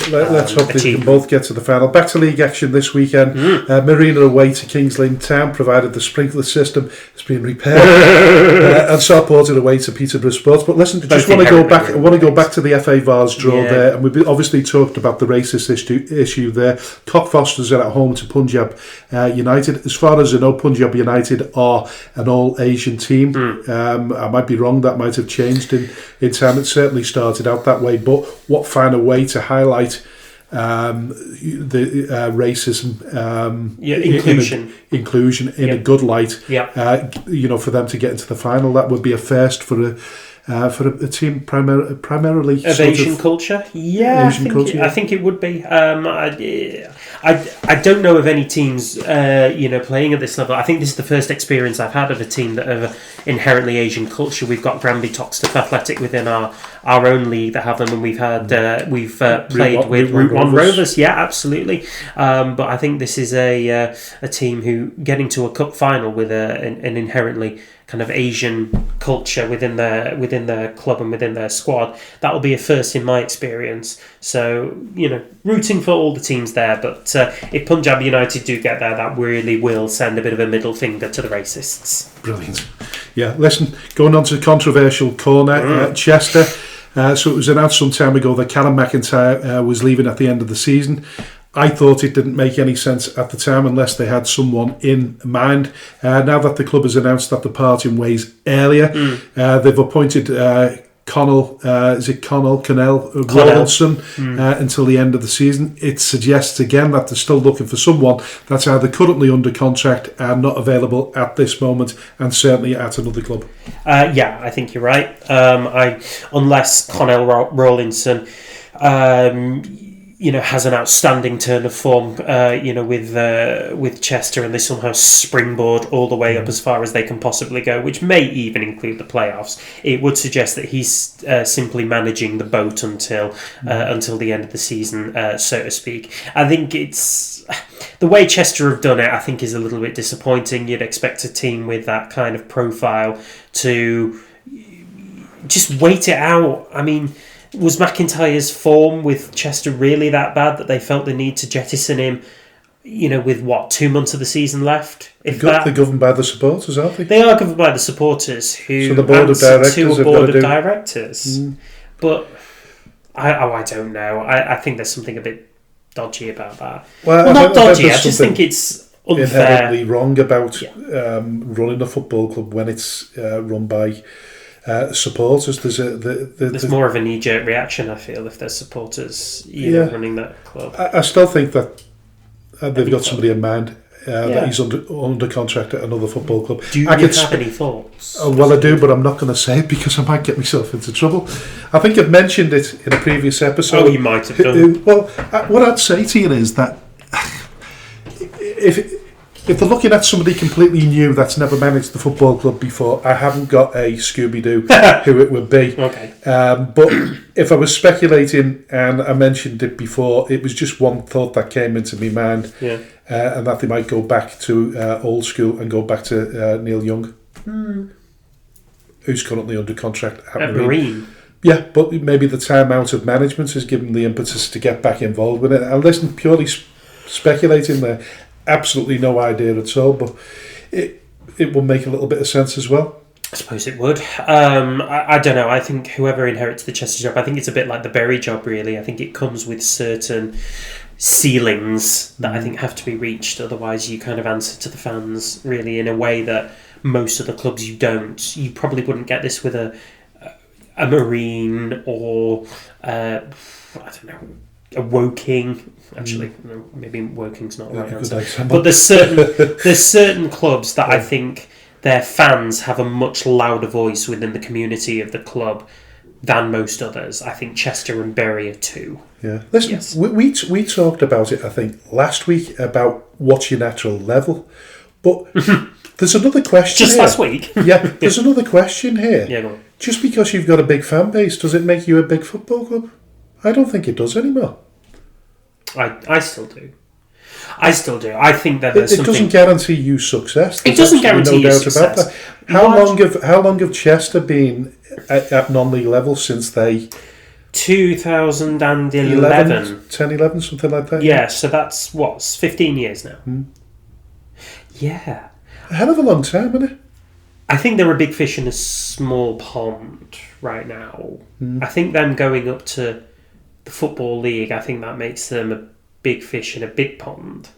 Let's hope they can both get to the final. Back to league action this weekend. Marine are away to Kings Lynn Town, provided the sprinkler system has been repaired. And Southport are away to Peterborough Sports. But listen, I want to go back to the FA Vase draw there, and we've obviously talked about the racist issue there. Cockfosters are at home to Punjab United. As far as I know, Punjab United are an all-Asian team. I might be wrong, that might have changed in time. It certainly started out that way, but what finer way to highlight the racism, inclusion in a good light, for them to get into the final. That would be a first for a team primarily of Asian culture. I think it would be. I don't know of any teams playing at this level. I think this is the first experience I've had of a team that have inherently Asian culture. We've got Granby Toxteth Athletic within our own league that have them, and we've played with Route 1 Rovers. Yeah, absolutely. But I think this is a team who getting to a cup final with an inherently kind of Asian culture within their club and within their squad. That will be a first in my experience. So, rooting for all the teams there. But if Punjab United do get there, that really will send a bit of a middle finger to the racists. Brilliant. Yeah, listen, going on to the controversial corner, Chester. So it was announced some time ago that Calum McIntyre was leaving at the end of the season. I thought it didn't make any sense at the time unless they had someone in mind. Now that the club has announced that they're parting ways earlier, they've appointed Connell Rawlinson until the end of the season. It suggests again that they're still looking for someone that's either currently under contract and not available at this moment, and certainly at another club. I think you're right. Unless Connell Rawlinson has an outstanding turn of form, with Chester, and they somehow springboard all the way up as far as they can possibly go, which may even include the playoffs. It would suggest that he's simply managing the boat until the end of the season, so to speak. I think it's the way Chester have done it. I think is a little bit disappointing. You'd expect a team with that kind of profile to just wait it out. I mean, was McIntyre's form with Chester really that bad that they felt the need to jettison him, with 2 months of the season left? They're governed by the supporters, aren't they? They are governed by the supporters who the board of directors to a board of directors. But I don't know. I think there's something a bit dodgy about that. Well, not dodgy. I just think it's unfair. Inherently wrong about running a football club when it's run by supporters. There's more of a knee-jerk reaction, I feel, if there's supporters running that club. I still think that they've got somebody in mind that he's under contract at another football club. Do you have any thoughts? Well, I do, but I'm not going to say it because I might get myself into trouble. I think I've mentioned it in a previous episode. Oh, you might have done. Well, what I'd say to you is that if if they're looking at somebody completely new that's never managed the football club before, I haven't got a Scooby-Doo who it would be. Okay. But if I was speculating, and I mentioned it before, it was just one thought that came into my mind, and that they might go back to old school and go back to Neil Young, who's currently under contract at Marine. Yeah, but maybe the time out of management has given the impetus to get back involved with it. And listen, purely speculating there, absolutely no idea at all, but it will make a little bit of sense as well. I suppose it would. I don't know. I think whoever inherits the Chester job, I think it's a bit like the Bury job, really. I think it comes with certain ceilings that I think have to be reached. Otherwise, you kind of answer to the fans, really, in a way that most of the clubs you don't. You probably wouldn't get this with a Marine or I don't know, a Woking. Actually, no, maybe Woking's not the right answer. But there's certain clubs that I think their fans have a much louder voice within the community of the club than most others. I think Chester and Bury are two. Yeah, listen, yes. we talked about it, I think, last week about what's your natural level, but there's another question. Just here. Last week. Yeah, there's another question here. Yeah, go on. Just because you've got a big fan base, does it make you a big football club? I don't think it does anymore. I still do. I think that there's it doesn't guarantee you success. It doesn't guarantee you success. About that. How long have Chester been at non-league level since they 2011? 10, 11, something like that. Yeah, so that's 15 years now. Yeah, a hell of a long time, isn't it? I think they're a big fish in a small pond right now. I think them going up to the Football League, I think that makes them a big fish in a big pond.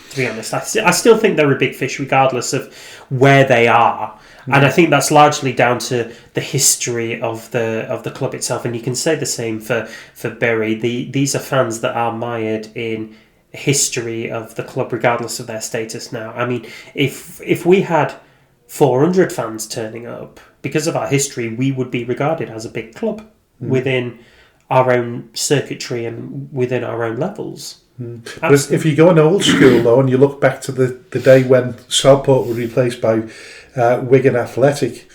To be honest, I still think they're a big fish regardless of where they are, and I think that's largely down to the history of the club itself. And you can say the same for Bury. These are fans that are mired in history of the club, regardless of their status now. I mean, if we had 400 fans turning up, because of our history, we would be regarded as a big club within our own circuitry and within our own levels. But if you go in old school, though, and you look back to the day when Southport were replaced by Wigan Athletic,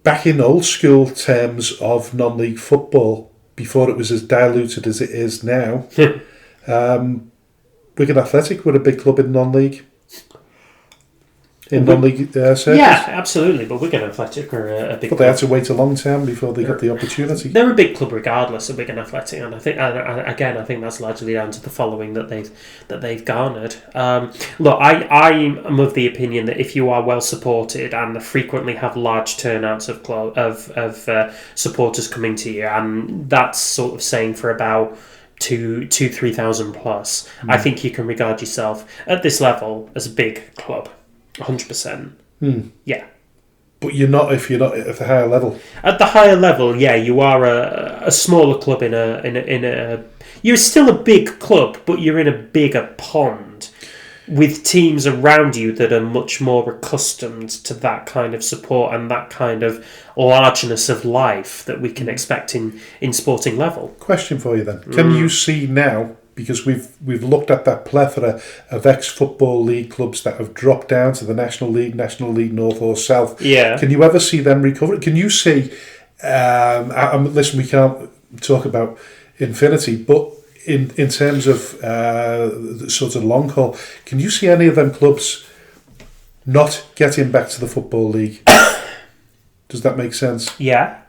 back in old school terms of non-league football, before it was as diluted as it is now, Wigan Athletic were a big club in non-league. In non-league circles? Yeah, absolutely. But Wigan Athletic are a big club. But they had to wait a long time before they got the opportunity. They're a big club regardless of Wigan Athletic, and I think, I think that's largely down to the following that they've garnered. Look, I am of the opinion that if you are well supported and frequently have large turnouts of supporters coming to you, and that's sort of saying for about 3,000 plus, I think you can regard yourself at this level as a big club. 100%. Yeah. But you're not if you're not at the higher level. At the higher level, yeah, you are a smaller club in a. You're still a big club, but you're in a bigger pond with teams around you that are much more accustomed to that kind of support and that kind of largeness of life that we can expect in sporting level. Question for you then: can you see now? Because we've looked at that plethora of ex-Football League clubs that have dropped down to the National League North or South. Yeah. Can you ever see them recover? Can you see... listen, we can't talk about infinity, but in terms of sort of long haul, can you see any of them clubs not getting back to the Football League? Does that make sense? Yeah.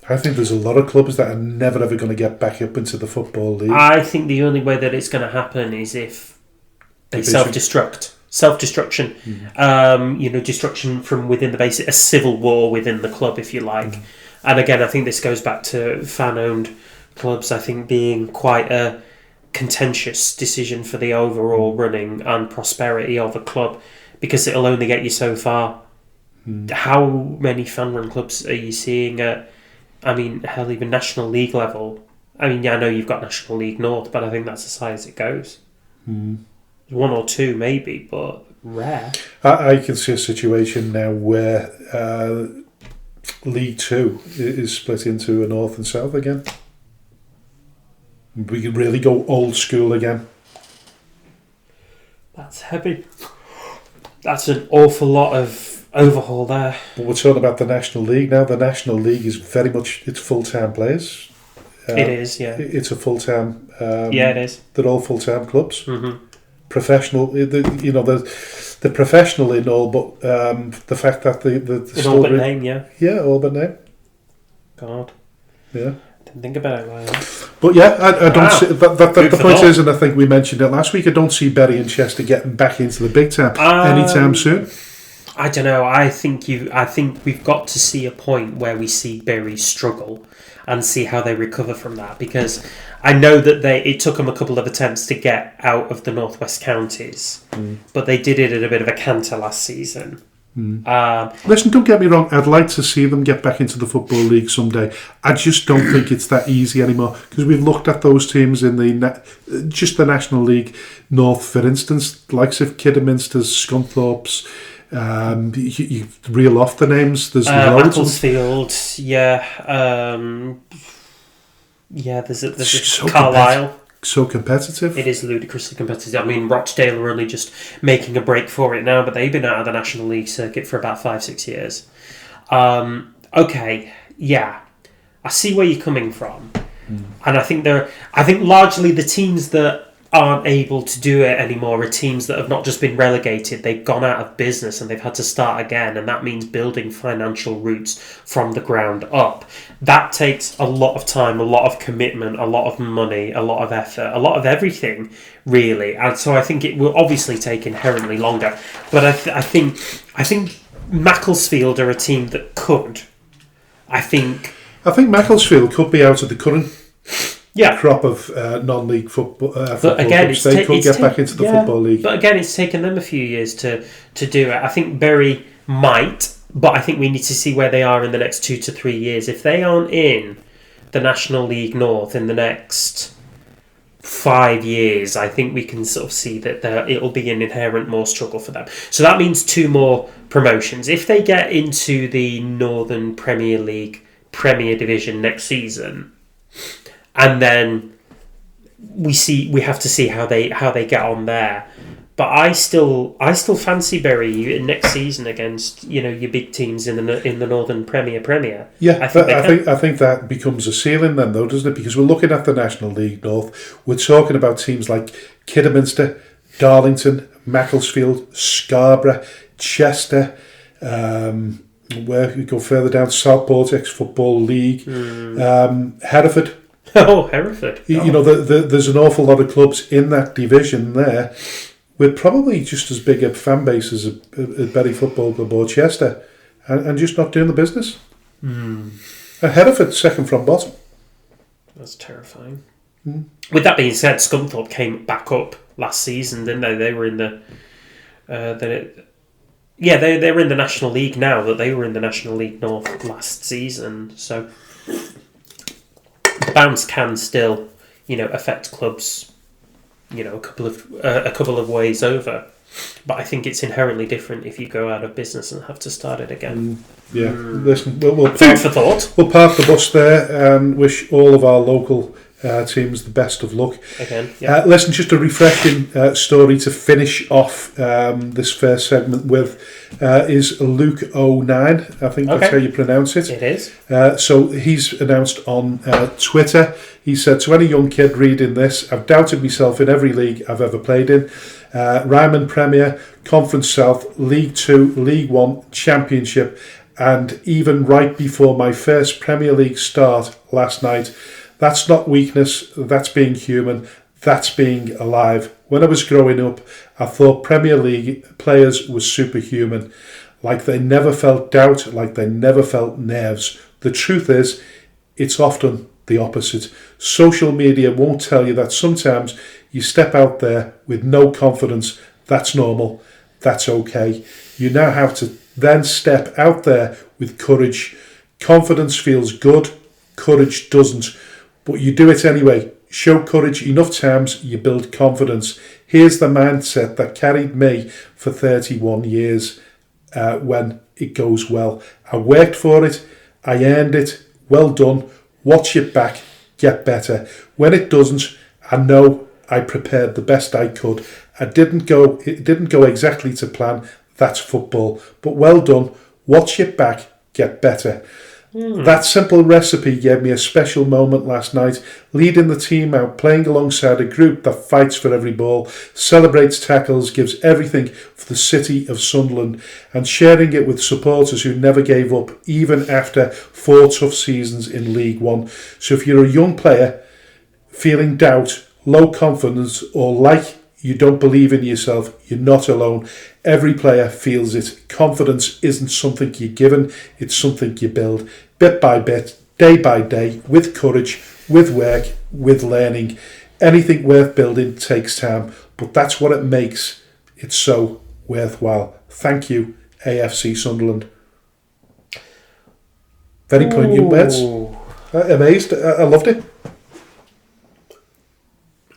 I think there's a lot of clubs that are never ever going to get back up into the Football League. I think the only way that it's going to happen is if they self-destruct. Self-destruction. Destruction from within the base, a civil war within the club, if you like. And again, I think this goes back to fan-owned clubs, I think, being quite a contentious decision for the overall running and prosperity of a club, because it'll only get you so far. How many fan-run clubs are you seeing at... I mean, hell, even National League level. I mean, yeah, I know you've got National League North, but I think that's as high as it goes. One or two, maybe, but rare. I can see a situation now where League Two is split into a North and South again. We could really go old school again. That's heavy. That's an awful lot of overhaul there. But we're talking about the National League now. The National League is very much, it's full-time players. It is, yeah. It's a full-time... yeah, it is. They're all full-time clubs. Mm-hmm. Professional, the professional in all, but the fact that the in all but name, yeah. Yeah, all but name. God. Yeah. Didn't think about it like that. But yeah, I don't see that the point is, and I think we mentioned it last week, I don't see Bury and Chester getting back into the big time anytime soon. I don't know. I think we've got to see a point where we see Bury struggle and see how they recover from that, because I know that it took them a couple of attempts to get out of the Northwest counties, but they did it at a bit of a canter last season. Listen, don't get me wrong, I'd like to see them get back into the Football League someday. I just don't think it's that easy anymore, because we've looked at those teams in just the National League North, for instance, the likes of Kidderminsters, Scunthorpes. You reel off the names. There's Macclesfield, there's so Carlisle. So competitive. It is ludicrously competitive. I mean, Rochdale are only just making a break for it now, but they've been out of the National League circuit for about 5-6 years. Okay, yeah, I see where you're coming from, and I think largely the teams that aren't able to do it anymore are teams that have not just been relegated, they've gone out of business and they've had to start again, and that means building financial roots from the ground up. That takes a lot of time, a lot of commitment, a lot of money, a lot of effort, a lot of everything, really. And so I think it will obviously take inherently longer. But I think Macclesfield are a team that could. I think Macclesfield could be out of the current crop of non-league football. But again, they could get back into the Football League. But again, it's taken them a few years to do it. I think Bury might, but I think we need to see where they are in the next 2 to 3 years. If they aren't in the National League North in the next 5 years, I think we can sort of see that it'll be an inherent more struggle for them. So that means 2 more promotions. If they get into the Northern Premier League Premier Division next season, and then we have to see how they get on there. But I still fancy Bury next season against your big teams in the Northern Premier. Yeah, I think that becomes a ceiling then, though, doesn't it? Because we're looking at the National League North. We're talking about teams like Kidderminster, Darlington, Macclesfield, Scarborough, Chester. Where we go further down, Southport ex-Football League, Hereford. Oh, Hereford. There's an awful lot of clubs in that division there with probably just as big a fan base as Bury Football Club or Chester, and just not doing the business. Hereford, second from bottom. That's terrifying. With that being said, Scunthorpe came back up last season, didn't they? They were in the... they were in the National League now, but they were in the National League North last season, so... The bounce can still, affect clubs, a couple of ways over. But I think it's inherently different if you go out of business and have to start it again. Listen, we'll food for thought. We'll park the bus there and wish all of our local teams the best of luck. Again, listen, just a refreshing story to finish off this first segment with is Luke 09. I think that's how you pronounce it. It is. So he's announced on Twitter, he said, to any young kid reading this, I've doubted myself in every league I've ever played in. Ryman Premier, Conference South, League 2, League 1, Championship, and even right before my first Premier League start last night. That's not weakness, that's being human, that's being alive. When I was growing up, I thought Premier League players were superhuman, like they never felt doubt, like they never felt nerves. The truth is, it's often the opposite. Social media won't tell you that sometimes you step out there with no confidence. That's normal, that's okay. You now have to then step out there with courage. Confidence feels good, courage doesn't. But you do it anyway. Show courage enough times, you build confidence. Here's the mindset that carried me for 31 years when it goes well. I worked for it. I earned it. Well done. Watch it back. get better. When it doesn't, I know I prepared the best I could. It didn't go exactly to plan. That's football. But well done. Watch your back. Get better. That simple recipe gave me a special moment last night, leading the team out, playing alongside a group that fights for every ball, celebrates tackles, gives everything for the city of Sunderland, and sharing it with supporters who never gave up, even after 4 tough seasons in League One. So if you're a young player feeling doubt, low confidence, or like you don't believe in yourself, you're not alone. Every player feels it. Confidence isn't something you're given, it's something you build. Bit by bit, day by day, with courage, with work, with learning. Anything worth building takes time, but that's what it makes it so worthwhile. Thank you, AFC Sunderland. Very poignant words. Amazed. I loved it.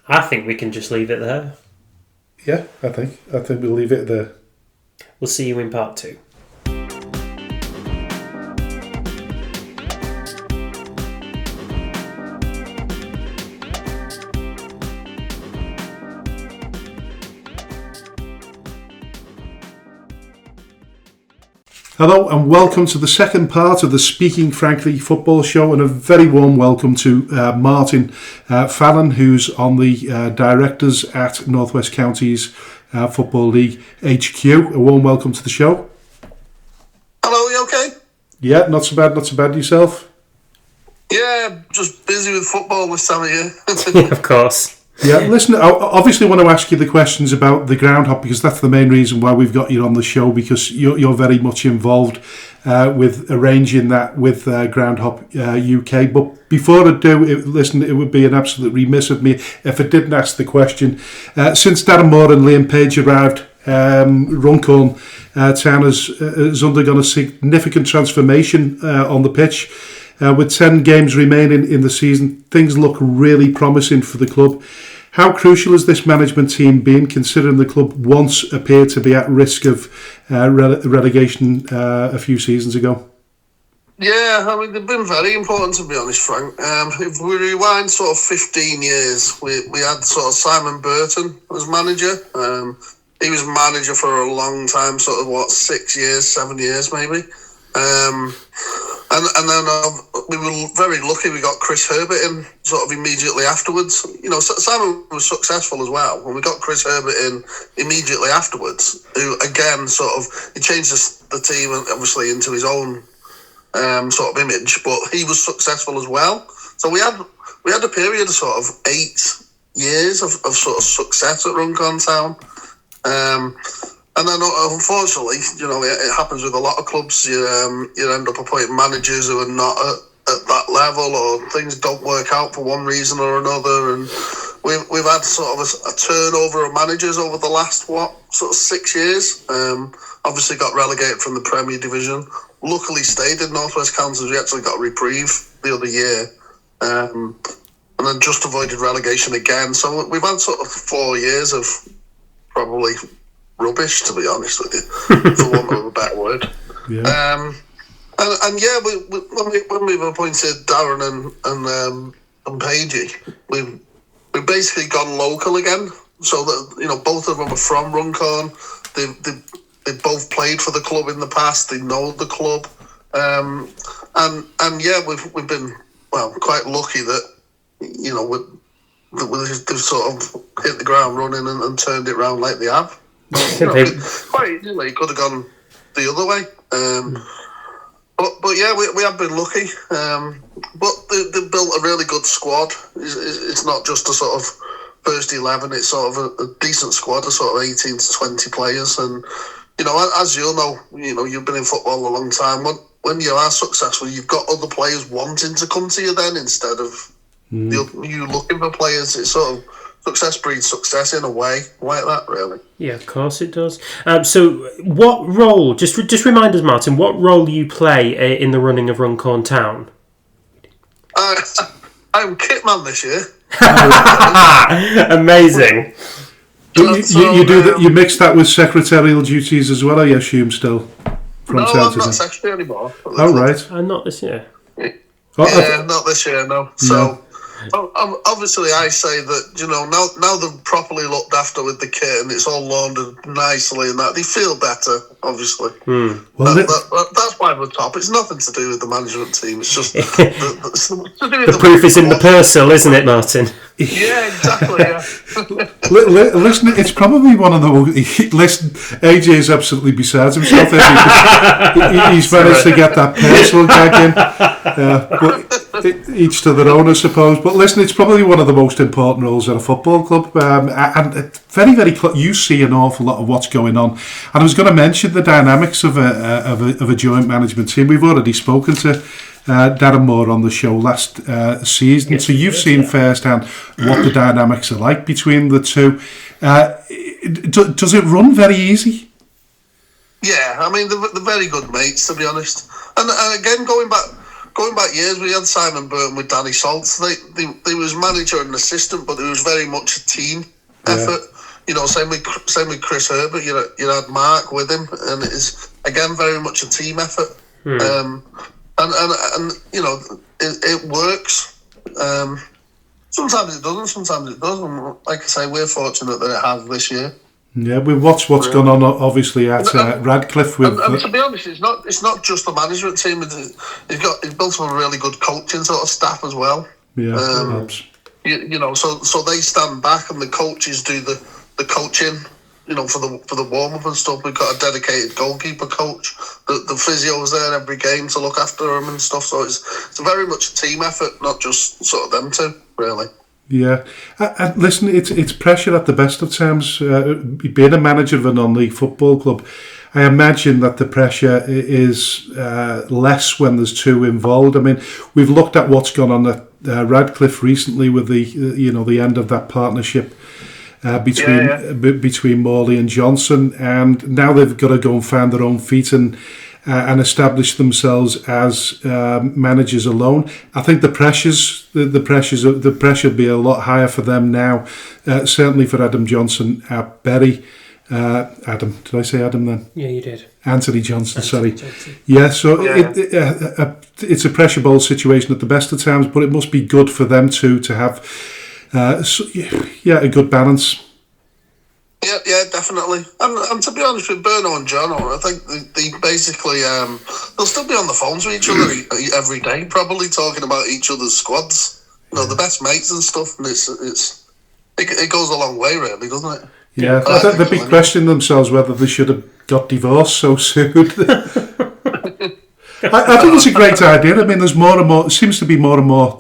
I think we can just leave it there. Yeah, I think we'll leave it there. We'll see you in part 2. Hello and welcome to the second part of the Speaking Frankly football show, and a very warm welcome to Martin Fallon, who's on the directors at North West Counties Football League HQ. A warm welcome to the show. Hello, you okay? Yeah, not so bad yourself? Yeah, just busy with football this time of year. Yeah, of course. Yeah, listen, I obviously want to ask you the questions about the ground hop, because that's the main reason why we've got you on the show, because you're very much involved with arranging that with Ground Hop UK. But before I do, it would be an absolute remiss of me if I didn't ask the question. Since Darren Moore and Liam Page arrived, Runcorn Town has undergone a significant transformation on the pitch. With 10 games remaining in the season, things look really promising for the club. How crucial has this management team been, considering the club once appeared to be at risk of relegation a few seasons ago? Yeah, I mean, they've been very important, to be honest, Frank. If we rewind sort of 15 years, we had sort of Simon Burton as manager. He was manager for a long time, sort of, 6 years, 7 years maybe. And then we were very lucky we got Chris Herbert in sort of immediately afterwards. You know, Simon was successful as well. When we got Chris Herbert in immediately afterwards, who again he changed the team obviously into his own sort of image, but he was successful as well. So we had a period of sort of 8 years of sort of success at Runcorn Town. And then, unfortunately, you know, it happens with a lot of clubs. You end up appointing managers who are not at that level, or things don't work out for one reason or another. And we've had sort of a turnover of managers over the last, sort of 6 years. Obviously got relegated from the Premier Division. Luckily stayed in North West Counties. We actually got a reprieve the other year. And then just avoided relegation again. So we've had sort of 4 years of probably rubbish, to be honest with you, for want of a better word. Yeah. And yeah, when we've appointed Darren and Pagey, we've basically gone local again. So that, you know, both of them are from Runcorn. They've both played for the club in the past. They know the club. And yeah, we've been quite lucky that, you know, they've sort of hit the ground running and turned it round like they have. You know, quite easily could have gone the other way, but yeah, we have been lucky. But they've built a really good squad. It's not just a sort of first 11; it's sort of a decent squad of sort of 18 to 20 players. And you know, as you'll know, you know, you've been in football a long time. When you are successful, you've got other players wanting to come to you then instead of you looking for players. It's sort of success breeds success in a way, like that, really. Yeah, of course it does. So what role, just remind us, Martin, what role you play in the running of Runcorn Town? I'm kitman this year. Amazing. You mix that with secretarial duties as well, I assume, still? No, I'm not secretary anymore. Oh, right. Not this year. Not this year, no. So... Obviously, I say that, now they're properly looked after with the kit and it's all laundered nicely and that, they feel better, obviously. Well, that's why we're top. It's nothing to do with the management team. It's just the proof is in the parcel, isn't it, Martin? Yeah, exactly. Yeah. Listen, it's probably one of the. Listen, AJ is absolutely beside himself. He's managed to get that personal gag in. But each to their own, I suppose. But listen, it's probably one of the most important roles at a football club, and very, very. You see an awful lot of what's going on. And I was going to mention the dynamics of a joint management team. We've already spoken to Darren Moore on the show last season, yes, so you've seen firsthand what the dynamics are like between the two. Does it run very easy? Yeah, I mean they're very good mates, to be honest. And again, going back years, we had Simon Burton with Danny Saltz. They was manager and assistant, but it was very much a team effort. Same with Chris Herbert. You had Mark with him, and it is again very much a team effort. And it works. Sometimes it doesn't, sometimes it does. And like I say, we're fortunate that it has this year. Yeah, we watch what's gone on, obviously, at Radcliffe. And to be honest, it's not just the management team. He's built up a really good coaching sort of staff as well. Yeah, so they stand back and the coaches do the coaching. For the warm up and stuff. We've got a dedicated goalkeeper coach. The physio's there every game to look after them and stuff. So it's very much a team effort, not just sort of them two, really. Yeah, and listen, it's pressure at the best of times. Being a manager of a non-league football club, I imagine that the pressure is less when there's two involved. I mean, we've looked at what's gone on at Radcliffe recently with the end of that partnership. Between Morley and Johnson, and now they've got to go and find their own feet and establish themselves as managers alone. I think the pressure will be a lot higher for them now. Certainly for Adam Johnson at Bury. Adam, did I say Adam then? Yeah, you did. Anthony Johnson, sorry. Yeah, so it's a pressure bowl situation at the best of times, but it must be good for them too to have. A good balance. Yeah, definitely. And to be honest with Berno and John, I think they basically they'll still be on the phone to each other every day, probably talking about each other's squads. The best mates and stuff, and it goes a long way, really, doesn't it? Yeah, I think they'll be questioning themselves whether they should have got divorced so soon. I think it's a great idea. I mean, there's more and more. Seems to be more and more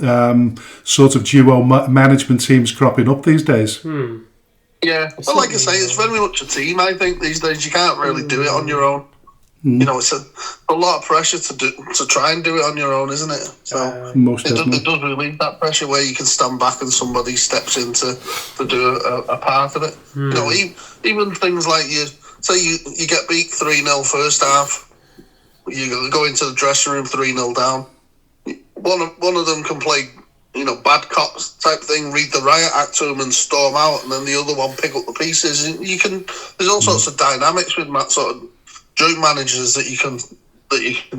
sort of duo management teams cropping up these days. Yeah, well, like I say, it's very much a team. I think these days you can't really do it on your own. It's a lot of pressure to try and do it on your own, isn't it? So it does relieve that pressure where you can stand back and somebody steps in to do a part of it. Even things like you get beat 3-0 first half. You go into the dressing room 3-0 down. One of them can play, bad cops type thing, read the riot act to them and storm out, and then the other one pick up the pieces. And there's all sorts of dynamics with that sort of joint managers that you can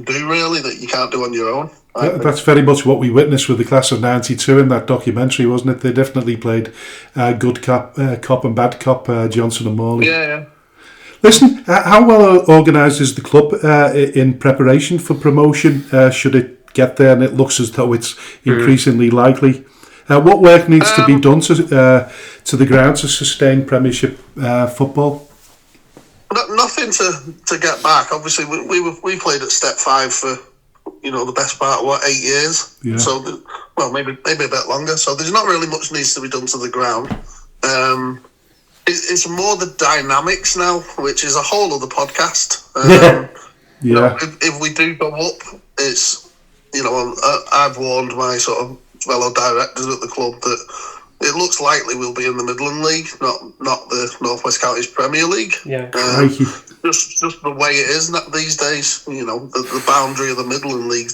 do really that you can't do on your own. That's very much what we witnessed with the class of '92 in that documentary, wasn't it? They definitely played good cop and bad cop, Johnson and Morley. Yeah. Listen, how well organised is the club in preparation for promotion? Should it get there, and it looks as though it's increasingly likely? What work needs to be done to the ground to sustain Premiership football? Nothing to get back. Obviously, we played at Step 5 for the best part of 8 years. Yeah. So, maybe a bit longer. So there's not really much needs to be done to the ground. It's more the dynamics now, which is a whole other podcast. If we do go up, it's I've warned my sort of fellow directors at the club that it looks likely we'll be in the Midland League, not the North West Counties Premier League. Yeah, just the way it is these days. The boundary of the Midland League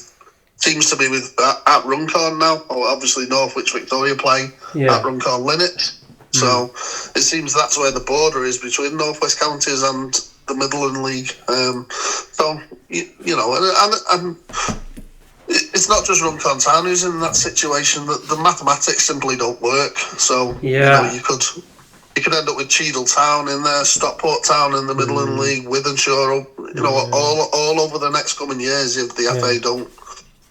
seems to be at Runcorn now. Obviously, Northwich Victoria play at Runcorn Linnet. So it seems that's where the border is between North West Counties and the Midland League. And it's it's not just Runcorn Town who's in that situation. The mathematics simply don't work. So you could end up with Cheadle Town in there, Stockport Town in the Midland League, Wythenshawe, all over the next coming years if the FA don't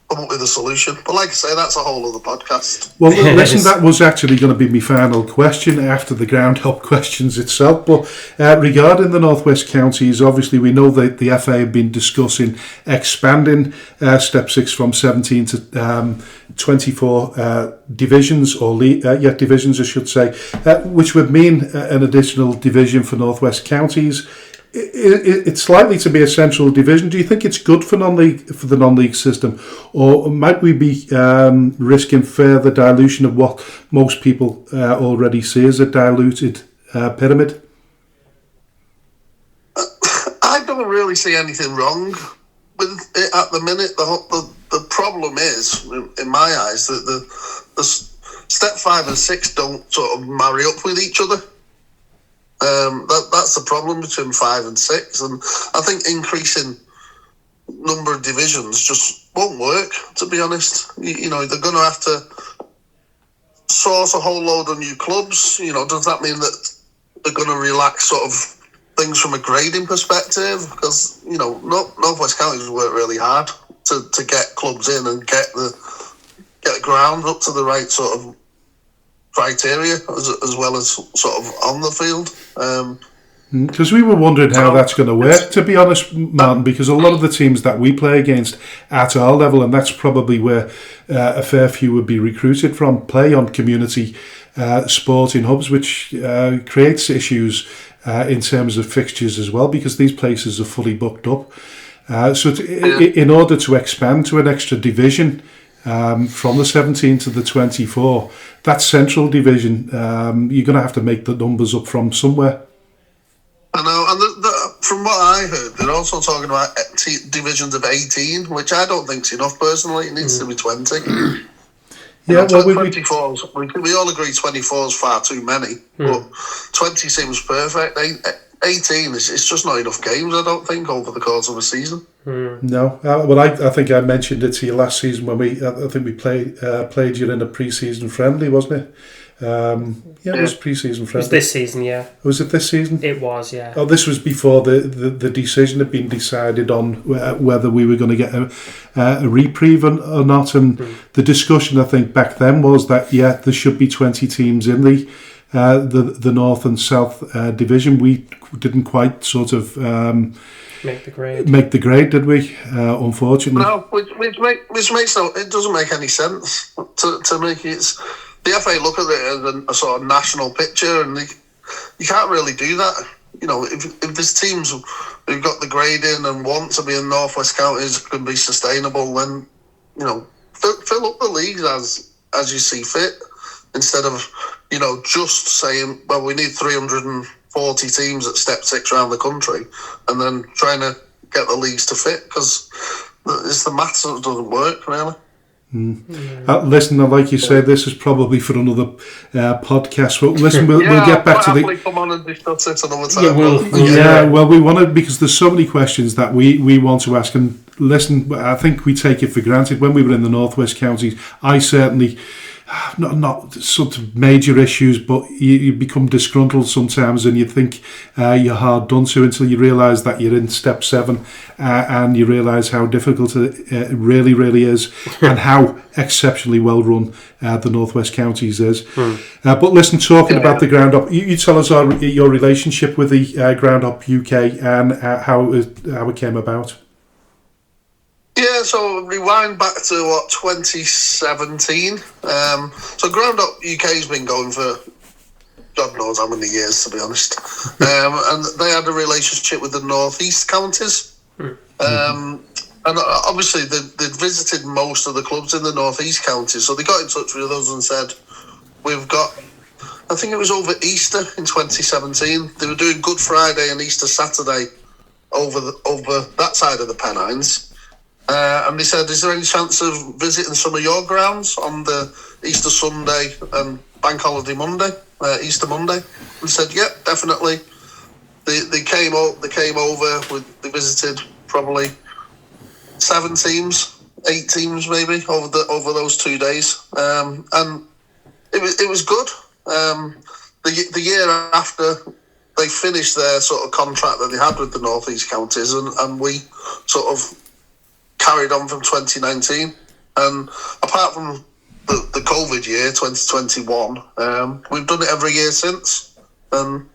come up with a solution. But like I say, that's a whole other podcast. Well, listen, that was actually going to be my final question after the ground hop questions itself. But regarding the North West Counties, obviously we know that the FA have been discussing expanding Step 6 from 17 to 24 divisions, or divisions I should say, which would mean an additional division for North West Counties. It's likely to be a central division. Do you think it's good for the non-league system, or might we be risking further dilution of what most people already see as a diluted pyramid? I don't really see anything wrong with it at the minute. The problem is, in my eyes, that the step 5 and 6 don't sort of marry up with each other. That's the problem between 5 and 6, and I think increasing number of divisions just won't work, to be honest. You know, they're going to have to source a whole load of new clubs. You know, does that mean that they're going to relax sort of things from a grading perspective? Because, you know, North West Counties work really hard to get clubs in and get the ground up to the right sort of criteria as well as sort of on the field. Because we were wondering how that's going to work, to be honest, Martin, because a lot of the teams that we play against at our level, and that's probably where a fair few would be recruited from, play on community sporting hubs, which creates issues in terms of fixtures as well, because these places are fully booked up. In order to expand to an extra division, from the 17 to the 24, that central division, you're going to have to make the numbers up from somewhere. I know, and from what I heard, they're also talking about divisions of 18, which I don't think's enough personally. It needs to be 20. Yeah, well, 24s, we all agree 24 is far too many, but 20 seems perfect. 18 it's just not enough games, I don't think, over the course of a season. No, well, I think I mentioned it to you last season when I think we played you in a pre-season friendly, wasn't it? It was pre-season friendly. It was this season, yeah. Was it this season? It was, yeah. Oh, this was before the decision had been decided on whether we were going to get a reprieve or not, and the discussion, I think, back then was that, there should be 20 teams in the North and South division. We didn't quite sort of make the grade, did we? Unfortunately, no. Which makes it doesn't make any sense to me. It's the FA look at it as a sort of national picture, and you can't really do that. You know, if there's teams who've got the grading and want to be in North West Counties can be sustainable, then, you know, fill up the leagues as you see fit, instead of, you know, just saying, well, we need 340 teams at Step 6 around the country, and then trying to get the leagues to fit, because it's the maths that doesn't work, really. Listen, like you say, this is probably for another podcast. But listen, we'll get back to the. Come on and discuss it another time. Well, we want to, because there's so many questions that we want to ask. And listen, I think we take it for granted. When we were in the North West Counties, I certainly. Not sort of major issues, but you become disgruntled sometimes, and you think you're hard done to, until you realise that you're in Step 7, and you realise how difficult it really, really is, and how exceptionally well run the North West Counties is. But listen, talking about the Ground Up, you tell us your relationship with the Ground Up UK and how it came about. Yeah, so rewind back to 2017. So Ground Up UK's been going for God knows how many years, to be honest. And they had a relationship with the North East counties. And obviously they'd visited most of the clubs in the North East counties, so they got in touch with us and said, we've got, I think it was over Easter in 2017, they were doing Good Friday and Easter Saturday over that side of the Pennines. And they said, is there any chance of visiting some of your grounds on the Easter Sunday and Bank Holiday Monday, Easter Monday? We said, yeah, definitely. They came over. They visited probably 7 teams 8 teams maybe over those 2 days, and it was good. The year after they finished their sort of contract that they had with the North East counties, and we sort of carried on from 2019. And apart from the COVID year, 2021, we've done it every year since. And,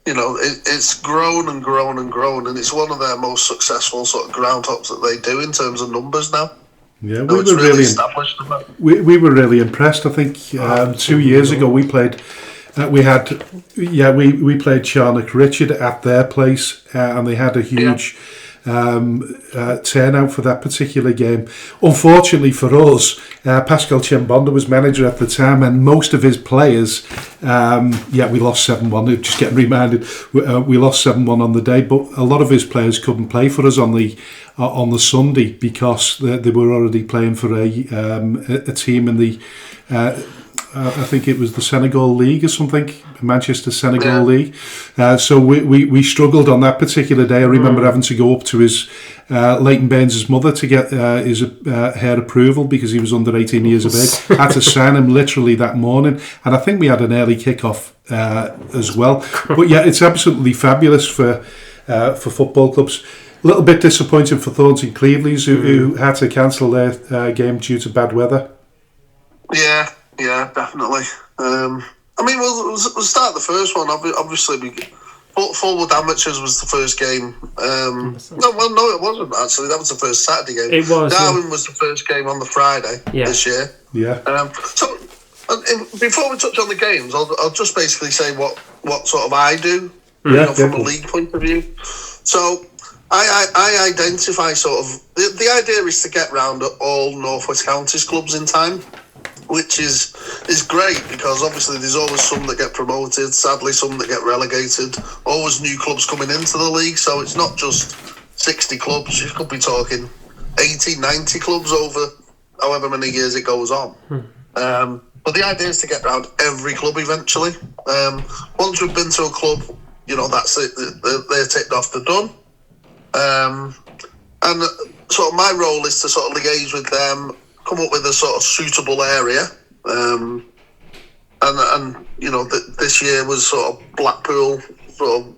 it's grown and grown and grown, and it's one of their most successful sort of ground hops that they do in terms of numbers now. Yeah, we were really established. We were really impressed. I think 2 years ago we played. We played Charnock Richard at their place, and they had a huge turnout for that particular game. Unfortunately for us, Pascal Chimbonda was manager at the time, and most of his players, we lost 7-1. Just getting reminded, we lost 7-1 on the day, but a lot of his players couldn't play for us on the Sunday because they were already playing for a team in the. I think it was the Senegal League or something, Manchester Senegal League. So we struggled on that particular day. I remember having to go up to his Leighton Baines' mother to get her approval because he was under 18 years of age. Had to sign him literally that morning, and I think we had an early kick-off as well. But yeah, it's absolutely fabulous for football clubs. A little bit disappointing for Thornton Clevelands who had to cancel their game due to bad weather. Yeah, definitely. We'll start the first one. Obviously, Fulwood Amateurs was the first game. No, it wasn't actually. That was the first Saturday game. It was. Darwin was the first game on the Friday this year. Yeah. So, before we touch on the games, I'll just basically say what sort of I do, from a league point of view. So, I identify sort of the idea is to get round at all North West Counties clubs in time, which is great because obviously there's always some that get promoted, sadly some that get relegated, always new clubs coming into the league, so it's not just 60 clubs, you could be talking 80, 90 clubs over however many years it goes on. But the idea is to get round every club eventually. Once we've been to a club, that's it, they're ticked off, they're done. And sort of my role is to sort of liaise with them, come up with a sort of suitable area, this year was sort of Blackpool, sort of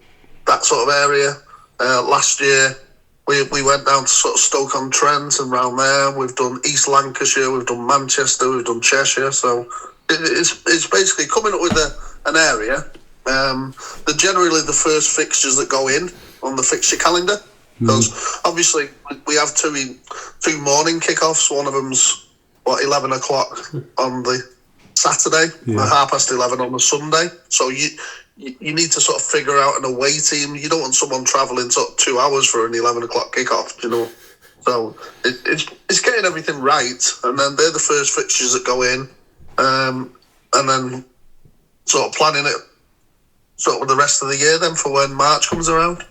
that sort of area. Last year we went down to sort of Stoke-on-Trent and round there. We've done East Lancashire, we've done Manchester, we've done Cheshire. So it's basically coming up with an area. They're generally the first fixtures that go in on the fixture calendar. Because obviously we have two morning kickoffs. One of them's 11 o'clock on the Saturday, 11:30 on the Sunday. So you need to sort of figure out an away team. You don't want someone travelling sort of 2 hours for an 11 o'clock kickoff, So it's getting everything right, and then they're the first fixtures that go in, and then sort of planning it sort of the rest of the year then for when March comes around.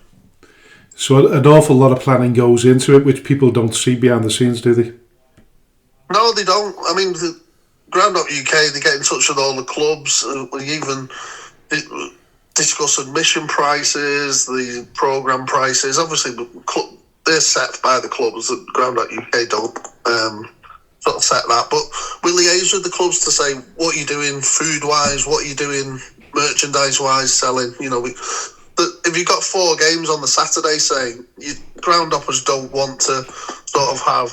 So an awful lot of planning goes into it, which people don't see behind the scenes, do they? No, they don't. I mean, Ground Up UK, they get in touch with all the clubs. We even discuss admission prices, the programme prices. Obviously, they're set by the clubs. Ground Up UK don't sort of set that. But we liaise with the clubs to say what you're doing food-wise, what you're doing merchandise-wise, selling. If you've got 4 games on the Saturday, say, ground uppers don't want to sort of have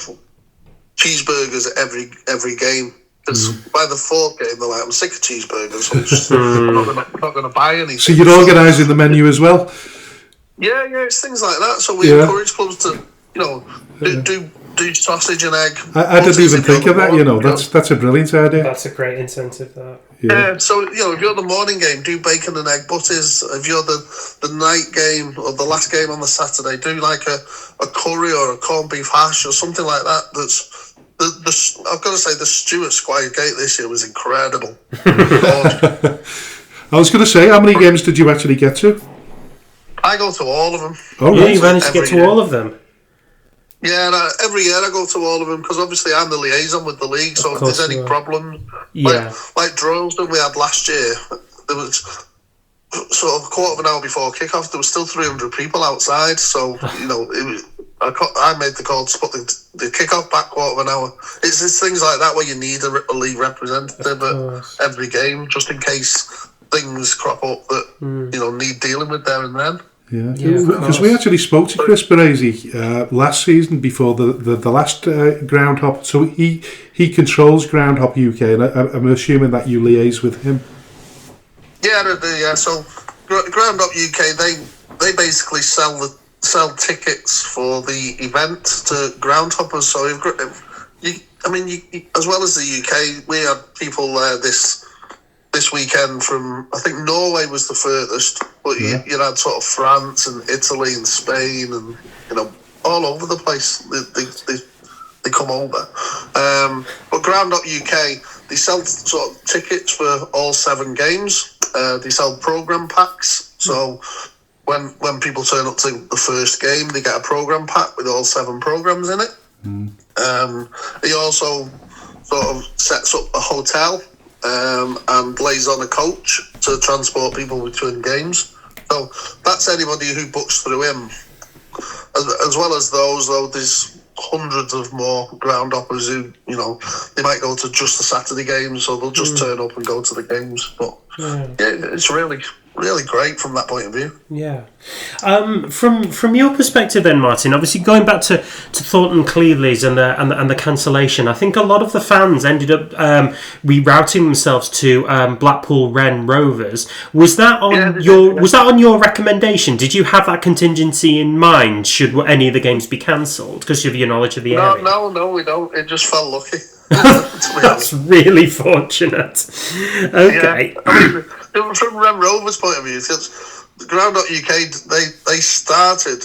cheeseburgers every game. Because by the 4th game, they're like, I'm sick of cheeseburgers, so I'm not going to buy anything. So you're organising the menu as well? Yeah, it's things like that. So we encourage clubs to, do sausage and egg. I didn't even think of that, that's a brilliant idea. That's a great incentive, that. So, if you're the morning game, do bacon and egg butties. If you're the night game or the last game on the Saturday, do like a curry or a corned beef hash or something like that. I've got to say, the stew at Squire Gate this year was incredible. I was going to say, how many games did you actually get to? I go to all of them. Oh, yeah, you managed to get to all of them? Yeah, and every year I go to all of them because obviously I'm the liaison with the league, so if there's any problems, like Droylsden we had last year, there was sort of a quarter of an hour before kick-off, there was still 300 people outside, so, I made the call to put the kick-off back quarter of an hour. It's things like that where you need a league representative at every game, just in case things crop up that need dealing with there and then. Yeah, because we actually spoke to Chris Baresi last season before the last ground hop. So he controls Ground Hop UK, and I'm assuming that you liaise with him. Yeah. So Ground Hop UK, they basically sell tickets for the event to ground hoppers. So as well as the UK, we had people there this weekend from, I think Norway was the furthest, but you had sort of France and Italy and Spain and all over the place. They come over. But Ground Up UK, they sell sort of tickets for all 7 games. They sell programme packs. So when people turn up to the first game, they get a programme pack with all 7 programmes in it. He also sort of sets up a hotel and lays on a coach to transport people between games. So that's anybody who books through him. As well as those, though, there's hundreds of more ground hoppers who, they might go to just the Saturday games, so they'll just turn up and go to the games. But it's really great from that point of view. Yeah. From your perspective then, Martin, obviously going back to Thornton Cleveley's and the cancellation, I think a lot of the fans ended up rerouting themselves to Blackpool Wren Rovers. Was that on your recommendation? Did you have that contingency in mind? Should any of the games be cancelled because of your knowledge of the area? No, we don't. It just felt lucky. That's really fortunate. Okay. Yeah. From Wren Rovers' point of view, because the Ground Up UK, they started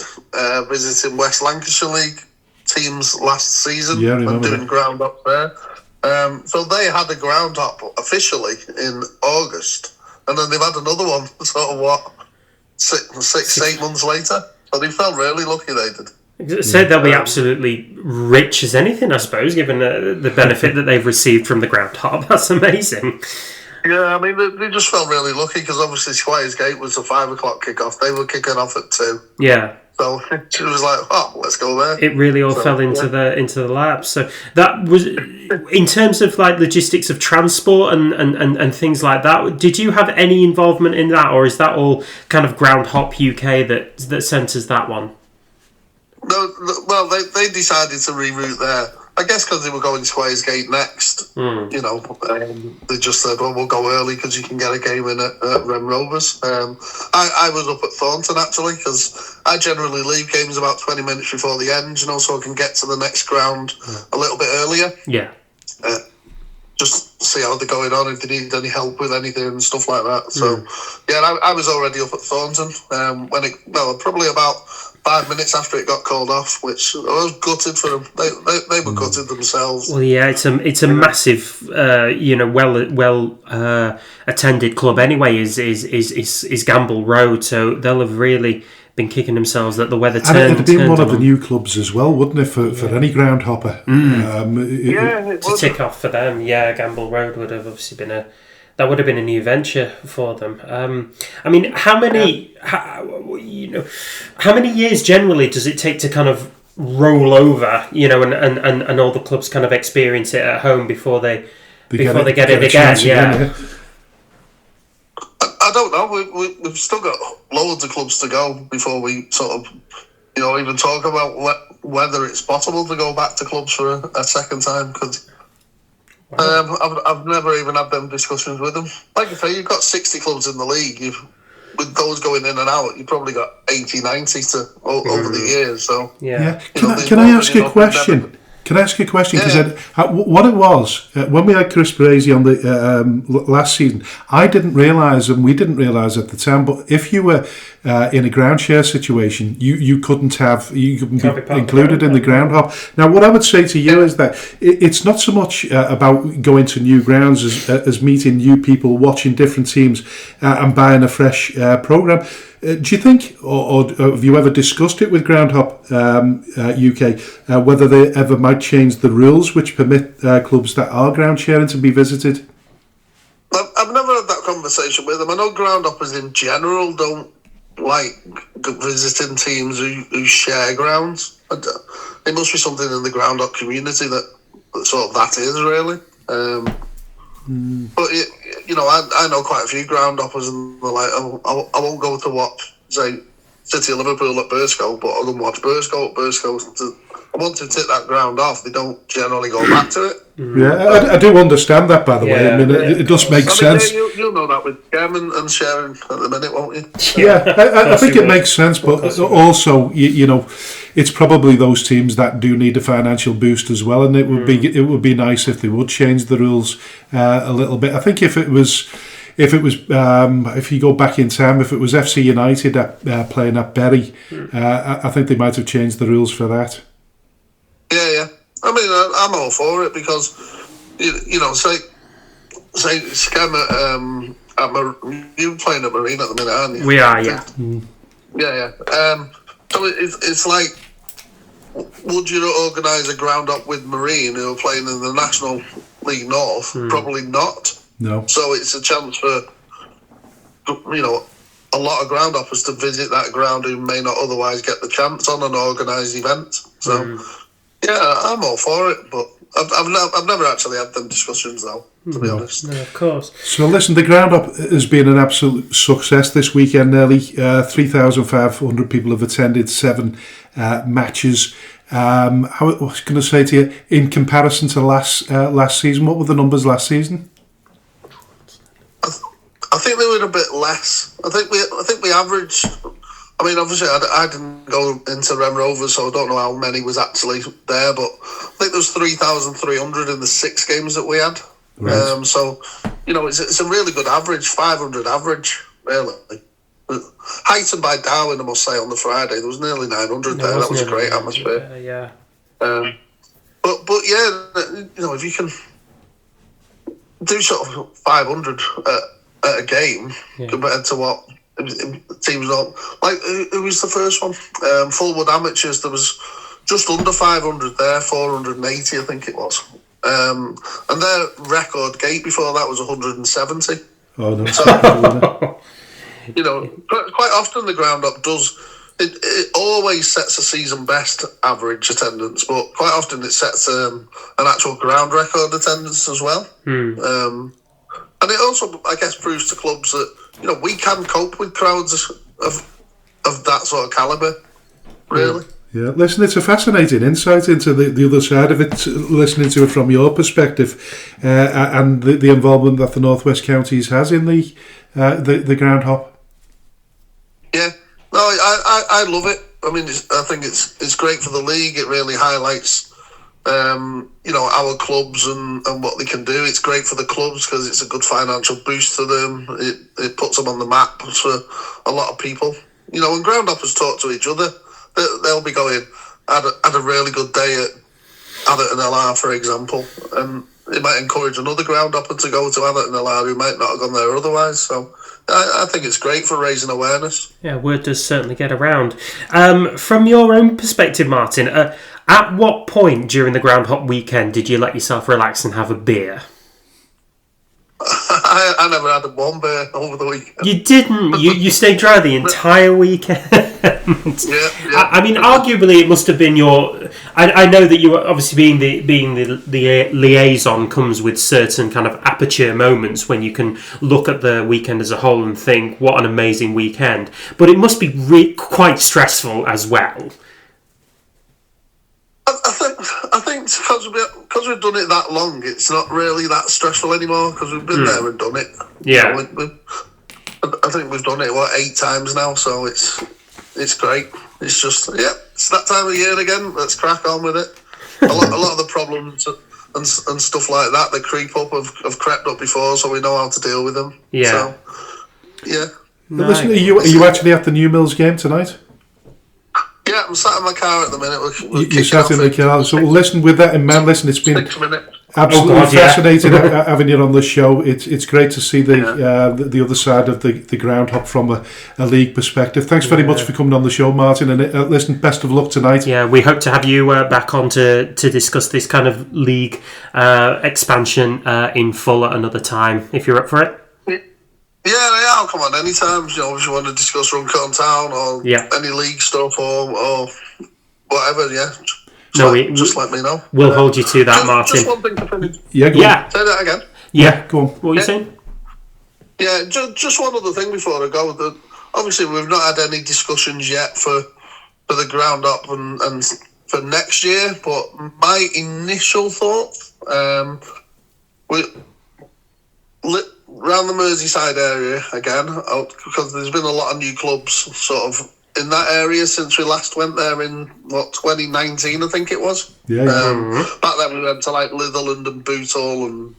visiting West Lancashire League teams last season and doing Ground Up there. So they had a Ground Up officially in August, and then they've had another one sort of 8 months later. So they felt really lucky, they did. So they'll be absolutely rich as anything, I suppose, given the benefit that they've received from the ground hop. That's amazing. Yeah, I mean, they just felt really lucky because obviously Squires Gate was a 5 o'clock kick-off. They were kicking off at 2. Yeah. So it was like, let's go there. It really all fell into the lap. So that was, in terms of like logistics of transport and things like that, did you have any involvement in that, or is that all kind of Ground Hop UK that centres that one? No, well, they decided to reroute there. I guess because they were going Squires Gate next. They just said, well, we'll go early because you can get a game in at Wren Rovers. I was up at Thornton, actually, because I generally leave games about 20 minutes before the end, so I can get to the next ground a little bit earlier. Yeah. Just see how they're going on, if they need any help with anything and stuff like that. So, I was already up at Thornton probably about 5 minutes after it got called off, which I was gutted for them. They were gutted themselves. Well, yeah, it's a massive, well attended club anyway. Is Gamble Road, so they'll have really been kicking themselves that the weather turned. And it'd been one of the new clubs as well, wouldn't it, for any ground hopper? To tick off for them, Gamble Road would have obviously been that would have been a new venture for them. I mean, how many years generally does it take to kind of roll over, and all the clubs kind of experience it at home before they get it again? Yeah. I don't know. We've still got loads of clubs to go before we sort of, even talk about whether it's possible to go back to clubs for a second time. Because I've never even had them discussions with them. Like I say, you've got 60 clubs in the league. With those going in and out, you've probably got 80, 90 over the years. So Can I ask you a question? Can I ask you a question? Because what it was, when we had Chris Baresi on the last season, I didn't realise, and we didn't realise at the time, but if you were in a ground share situation, you couldn't be included in the ground hop. Now, what I would say to you is that it's not so much about going to new grounds as meeting new people, watching different teams, and buying a fresh programme. Do you think, or have you ever discussed it with Ground Hop UK, whether they ever might change the rules which permit clubs that are ground sharing to be visited? I've never had that conversation with them. I know ground hoppers in general don't like visiting teams who share grounds. It must be something in the ground up community that sort of that is really. But I know quite a few ground uppers, and they're like, I won't go to watch, say, City of Liverpool at Prescot, but I'll go and watch Prescot at Prescot. Once they've hit that ground off, they don't generally go back to it. Yeah, I do understand that, by the way. I mean, it does make sense. You'll know that with Gem and Sharon at the minute, won't you? Yeah, I think it makes sense, but also, it's probably those teams that do need a financial boost as well, and it would be nice if they would change the rules a little bit. I think if you go back in time, if it was FC United playing at Bury, I think they might have changed the rules for that. Yeah. I mean, I'm all for it because, say Scam you're playing at Marine at the minute, aren't you? We are, yeah. Yeah. So it's like, would you organise a ground up with Marine who are playing in the National League North? Probably not. No. So it's a chance for, a lot of ground uppers to visit that ground who may not otherwise get the chance on an organised event. So, yeah, I'm all for it, but I've never actually had them discussions though, to be honest. No, of course. So listen, the ground up has been an absolute success this weekend. Nearly 3,500 people have attended 7 matches. I was going to say to you, in comparison to last season, what were the numbers last season? I think they were a bit less. I think we averaged. I mean, obviously, I didn't go into Rem Rovers, so I don't know how many was actually there, but I think there was 3,300 in the 6 games that we had. Right. So, it's a really good average, 500 average, really. Heightened by Darwin, I must say, on the Friday. There was nearly 900 there. That was a great atmosphere. Yeah. But yeah, if you can do sort of 500 at a game compared to what teams don't like. Who was the first one? Fullwood Amateurs. There was just under 500 there, 480, I think it was. And their record gate before that was 170. Oh no! So, quite often the ground up does. It always sets a season best average attendance, but quite often it sets an actual ground record attendance as well. And it also, I guess, proves to clubs that we can cope with crowds of that sort of calibre, really. Yeah, listen, it's a fascinating insight into the other side of it, listening to it from your perspective, and the involvement that the North West Counties has in the ground hop. Yeah, no, I love it. I mean, I think it's great for the league. It really highlights our clubs and what they can do. It's great for the clubs because it's a good financial boost to them. It puts them on the map for a lot of people. When ground uppers talk to each other, they'll be going, had a really good day at Atherton LR, for example, and it might encourage another ground upper to go to Atherton LR who might not have gone there otherwise. So I think it's great for raising awareness. Yeah, word does certainly get around. From your own perspective, Martin, at what point during the ground hop weekend did you let yourself relax and have a beer? I never had one beer over the weekend. You didn't? You stayed dry the entire weekend? Yeah. I mean, arguably it must have been your... I know that you were obviously being the liaison comes with certain kind of aperture moments when you can look at the weekend as a whole and think, what an amazing weekend. But it must be quite stressful as well. I think because we've done it that long, it's not really that stressful anymore because we've been there and done it. Yeah. I think we've done it 8 times now, so it's great. It's just it's that time of year again. Let's crack on with it. A lot of the problems and stuff like that creep up have crept up before, so we know how to deal with them. Yeah. So, yeah. Nice. Listen, are you actually at the New Mills game tonight? Yeah, I'm sat in my car at the minute. You're sat in the car. So listen, with that in mind, listen, it's been absolutely fascinating having you on the show. It's great to see the other side of the ground hop from a league perspective. Thanks very much for coming on the show, Martin. And listen, best of luck tonight. Yeah, we hope to have you back on to discuss this kind of league expansion in full at another time, if you're up for it. I'll come on anytime. If you want to discuss Runcorn Town or any league stuff or whatever, just let me know. We'll hold you to that, Martin. Just one thing to finish. Go on. Say that again. Yeah, go on. What were you saying? Yeah, just one other thing before I go. Obviously, we've not had any discussions yet for the ground up and for next year, but my initial thought, around the Merseyside area again, because there's been a lot of new clubs sort of in that area since we last went there in 2019, I think it was. Back then we went to like Litherland and Bootle, and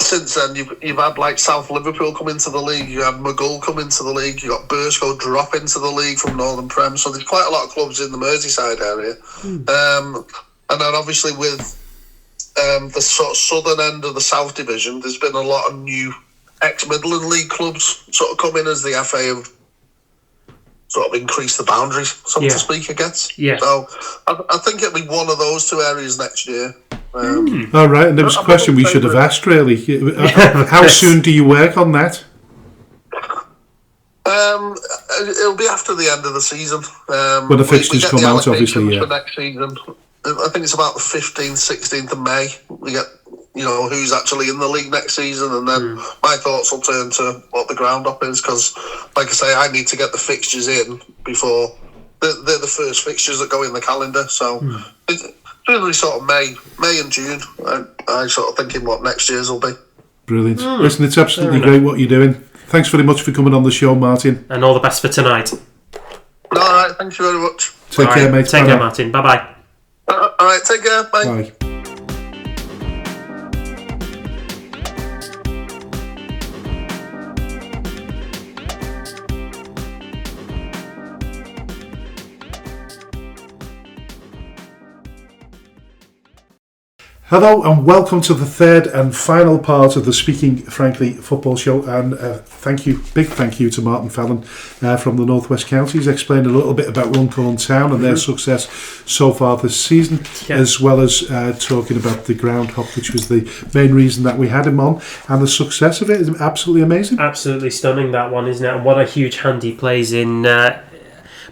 since then you've had like South Liverpool come into the league, you had McGull come into the league, you got Prescot drop into the league from Northern Prem, so there's quite a lot of clubs in the Merseyside area. And then obviously with the sort of southern end of the South Division, there's been a lot of new ex-Midland League clubs sort of come in as the FA have sort of increased the boundaries, so to speak, I guess. Yeah. So I think it'll be one of those two areas next year. All right, and there was a question we should have asked, really. How soon do you work on that? It'll be after the end of the season. When the fixtures come out, obviously, for next season. I think it's about the 15th, 16th of May. We get, who's actually in the league next season, and then my thoughts will turn to what the ground up is, because, like I say, I need to get the fixtures in before they're the first fixtures that go in the calendar. So it's really sort of May and June. I sort of thinking what next year's will be. Brilliant. Listen, it's absolutely great what you're doing. Thanks very much for coming on the show, Martin. And all the best for tonight. All right, thank you very much. Take care, mate. Take care, Martin. Bye-bye. All right, take care. Bye. Bye. Hello and welcome to the third and final part of the Speaking Frankly football show, and big thank you to Martin Fallon from the North West Counties, explained a little bit about Runcorn Town and their success so far this season, as well as talking about the ground hop, which was the main reason that we had him on, and the success of it is absolutely amazing. Absolutely stunning, that one, isn't it? And what a huge hand he plays in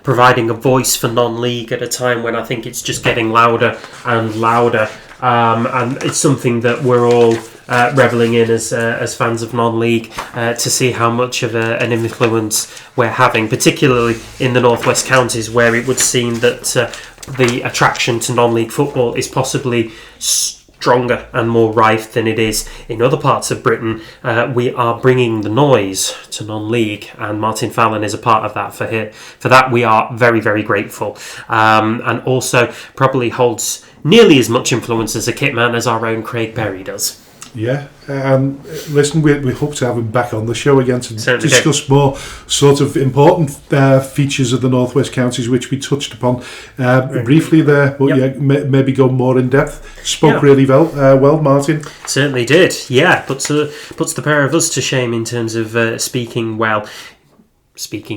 providing a voice for non-league at a time when I think it's just getting louder and louder. And it's something that we're all revelling in as fans of non-league, to see how much of an influence we're having, particularly in the North West Counties, where it would seem that the attraction to non-league football is possibly stronger and more rife than it is in other parts of Britain. We are bringing the noise to non-league, and Martin Fallon is a part of that. For that we are very, very grateful, and also probably holds nearly as much influence as a kit man as our own Craig Berry does. Yeah, listen, we hope to have him back on the show again to discuss more sort of important features of the North West Counties, which we touched upon briefly there, but maybe go more in depth. Spoke really well, Martin. Certainly did, puts the pair of us to shame in terms of speaking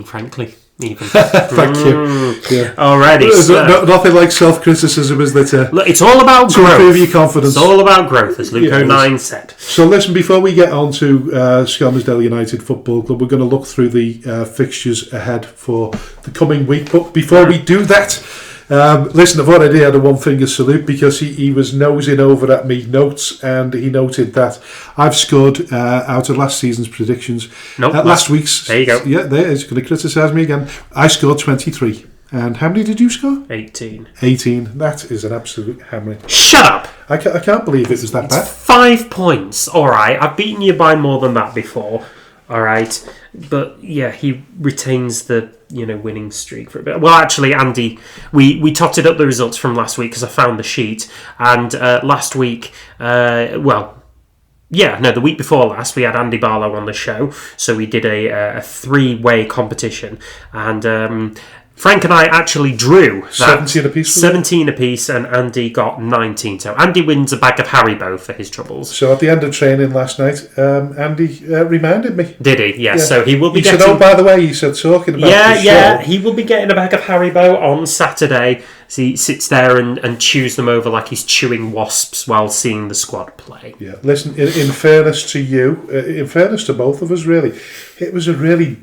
frankly. Even. Thank you. Yeah. Alrighty. So, nothing like self-criticism, is there? Look, it's all about growth. To improve your confidence. It's all about growth, as Luke O'Nine said. So listen, before we get on to Skelmersdale United Football Club, we're going to look through the fixtures ahead for the coming week. But before we do that, listen, I've already had a one-finger salute, because he was nosing over at me notes, and he noted that I've scored out of last season's predictions. Last week's. There you go. Yeah, there he's going to criticise me again. I scored 23. And how many did you score? 18. 18. That is an absolute hammering. Shut up! I can't believe it was that bad. 5 points. All right, I've beaten you by more than that before. All right, but he retains the winning streak for a bit. Well, actually, Andy, we totted up the results from last week because I found the sheet, and last week, the week before last, we had Andy Barlow on the show, so we did a 3-way competition, and Frank and I actually drew that. 17 apiece. 17 apiece, and Andy got 19. So Andy wins a bag of Haribo for his troubles. So at the end of training last night, Andy reminded me. Did he? Yes. Yeah. So he will be getting... said, by the way, you said talking about the show. He will be getting a bag of Haribo on Saturday. So he sits there and chews them over like he's chewing wasps while seeing the squad play. Yeah. Listen, in fairness to you, in fairness to both of us, really, it was a really...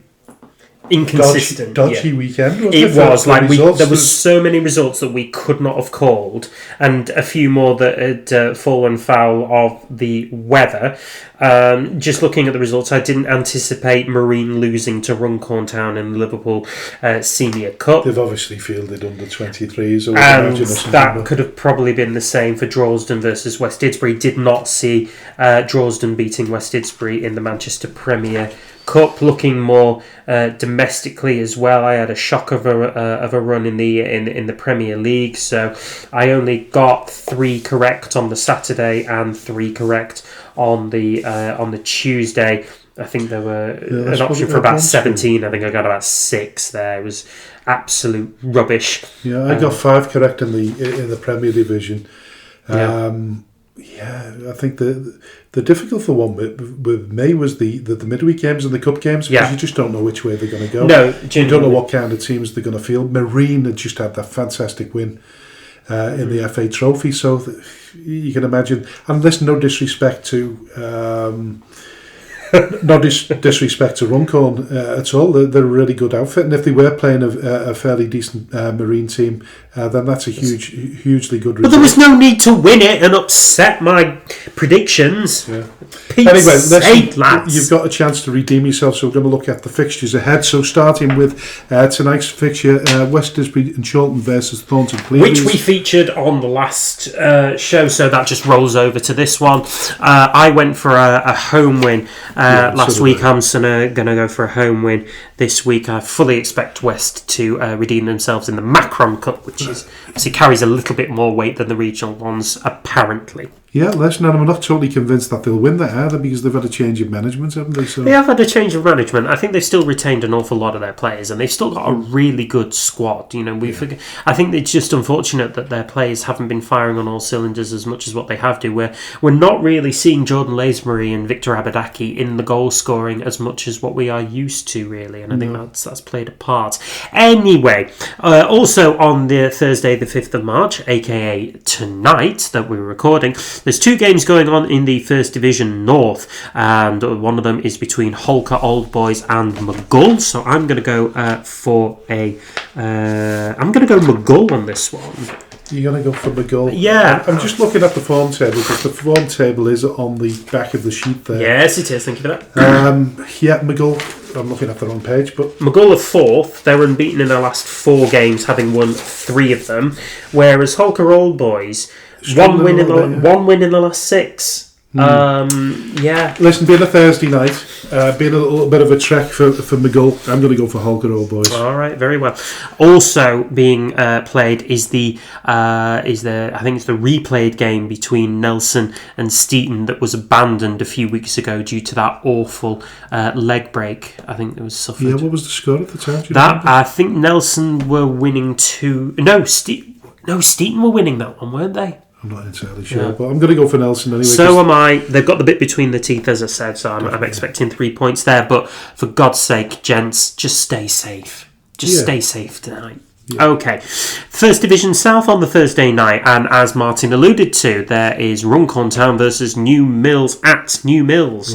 inconsistent, dodgy weekend. Wasn't it was like there was so many results that we could not have called, and a few more that had fallen foul of the weather. Just looking at the results, I didn't anticipate Marine losing to Runcorn Town in the Liverpool Senior Cup. They've obviously fielded under 23s, and that could have probably been the same for Droylsden versus West Didsbury. Did not see Droylsden beating West Didsbury in the Manchester Premier Cup. Looking more domestically as well, I had a shock of a run in the Premier League. So I only got 3 correct on the Saturday and 3 correct on the Tuesday. I think there were an option for about 17. I think I got about 6 there. It was absolute rubbish. Yeah, I got 5 correct in the Premier Division. I think the difficult one with me was the midweek games and the cup games, because you just don't know which way they're going to go. No, you don't know what kind of teams they're going to field. Marine had just had that fantastic win in the FA Trophy, so you can imagine. And listen, no disrespect to disrespect to Runcorn at all. They're a really good outfit, and if they were playing a fairly decent Marine team, then that's a hugely good result. But there was no need to win it and upset my predictions. Yeah. Pete's sake, lads. You've got a chance to redeem yourself, so we're going to look at the fixtures ahead. So starting with tonight's fixture, West Didsbury and Chorlton versus Thornton Cleveland, which we featured on the last show, so that just rolls over to this one. I went for a home win last week. I'm going to go for a home win this week. I fully expect West to redeem themselves in the Macron Cup, which obviously carries a little bit more weight than the regional ones, apparently. Yeah, listen, I'm not totally convinced that they'll win that either, because they've had a change of management, haven't they? So they have had a change of management. I think they've still retained an awful lot of their players, and they've still got a really good squad. You know, I think it's just unfortunate that their players haven't been firing on all cylinders as much as what they have to. We're not really seeing Jordan Lazenbury and Victor Abadaki in the goal scoring as much as what we are used to, really, and I think that's played a part. Anyway, also on the Thursday, the 5th of March, aka tonight that we're recording, there's 2 games going on in the First Division North, and one of them is between Holker Old Boys and McGull. So I'm going to go I'm going to go McGull on this one. You're going to go for McGull? Yeah. I'm just looking at the form table, because the form table is on the back of the sheet there. Yes, it is. Thank you for that. McGull, I'm looking at the wrong page, but McGull are 4th. They're unbeaten in their last 4 games, having won 3 of them, whereas Holker Old Boys, one win in the last 6. Listen, being a Thursday night, being a little bit of a trek for McGull, I'm going to go for Holker Old Boys. All right, very well. Also being played is the I think it's the replayed game between Nelson and Steeton that was abandoned a few weeks ago due to that awful leg break. I think it was suffered. Yeah, what was the score at the time? I think Nelson were winning 2. Steeton were winning that one, weren't they? I'm not entirely sure, but I'm going to go for Nelson anyway. So am I. They've got the bit between the teeth, as I said, so I'm expecting 3 points there. But for God's sake, gents, just stay safe. Stay safe tonight. Yeah. Okay. First Division South on the Thursday night, and as Martin alluded to, there is Runcorn Town versus New Mills at New Mills.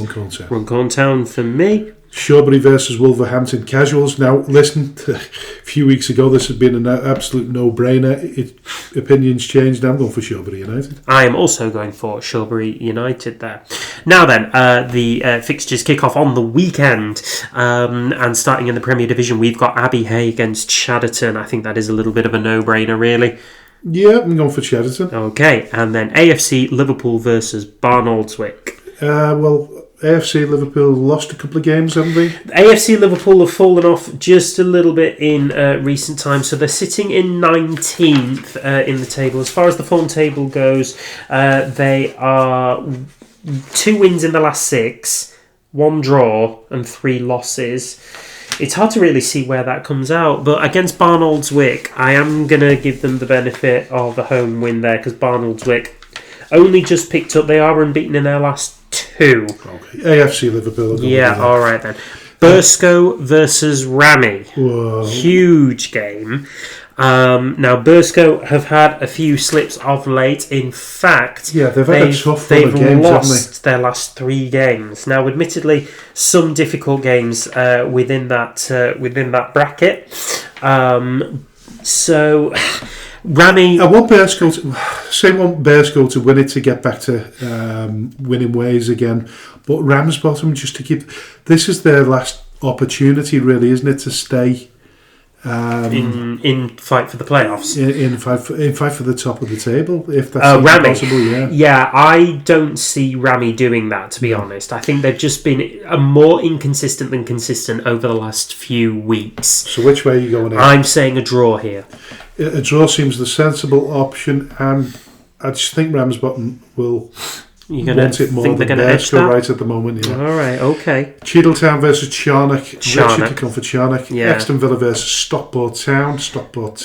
Runcorn Town for me. Shawbury versus Wolverhampton Casuals. Now, listen, a few weeks ago this had been an absolute no-brainer. Opinions changed. I'm going for Shawbury United. I am also going for Shawbury United there. Now then, the fixtures kick off on the weekend, and starting in the Premier Division, we've got Abbey Hay against Chadderton. I think that is a little bit of a no-brainer, really. Yeah, I'm going for Chadderton. Okay, and then AFC Liverpool versus Barnoldswick. AFC Liverpool lost a couple of games, haven't they? AFC Liverpool have fallen off just a little bit in recent times, so they're sitting in 19th in the table. As far as the form table goes, they are 2 wins in the last 6, 1 draw and 3 losses. it's hard to really see where that comes out. But against Barnoldswick, I am going to give them the benefit of a home win there, because Barnoldswick only just picked up. They are unbeaten in their last 2. Okay. AFC Liverpool. Yeah, all right then. Burscough versus Ramy. Whoa. Huge game. Now, Burscough have had a few slips of late. In fact, they've had a tough run they've of games, lost their last 3 games. Now, admittedly, some difficult games within that bracket. So, Ramy, I want Burscough to win it to get back to winning ways again. But Ramsbottom, just to keep, this is their last opportunity, really, isn't it, to stay in fight for the playoffs, in fight for the top of the table, if that's possible. Yeah, I don't see Ramy doing that, to be honest. I think they've just been more inconsistent than consistent over the last few weeks. So which way are you going? I'm saying a draw here. A draw seems the sensible option, and I just think Ramsbottom will want it more than Burscough right at the moment. Yeah. All right, okay. Cheadletown versus Charnock. Richard could come for Charnock. Yeah. Exton Villa versus Stockport Town.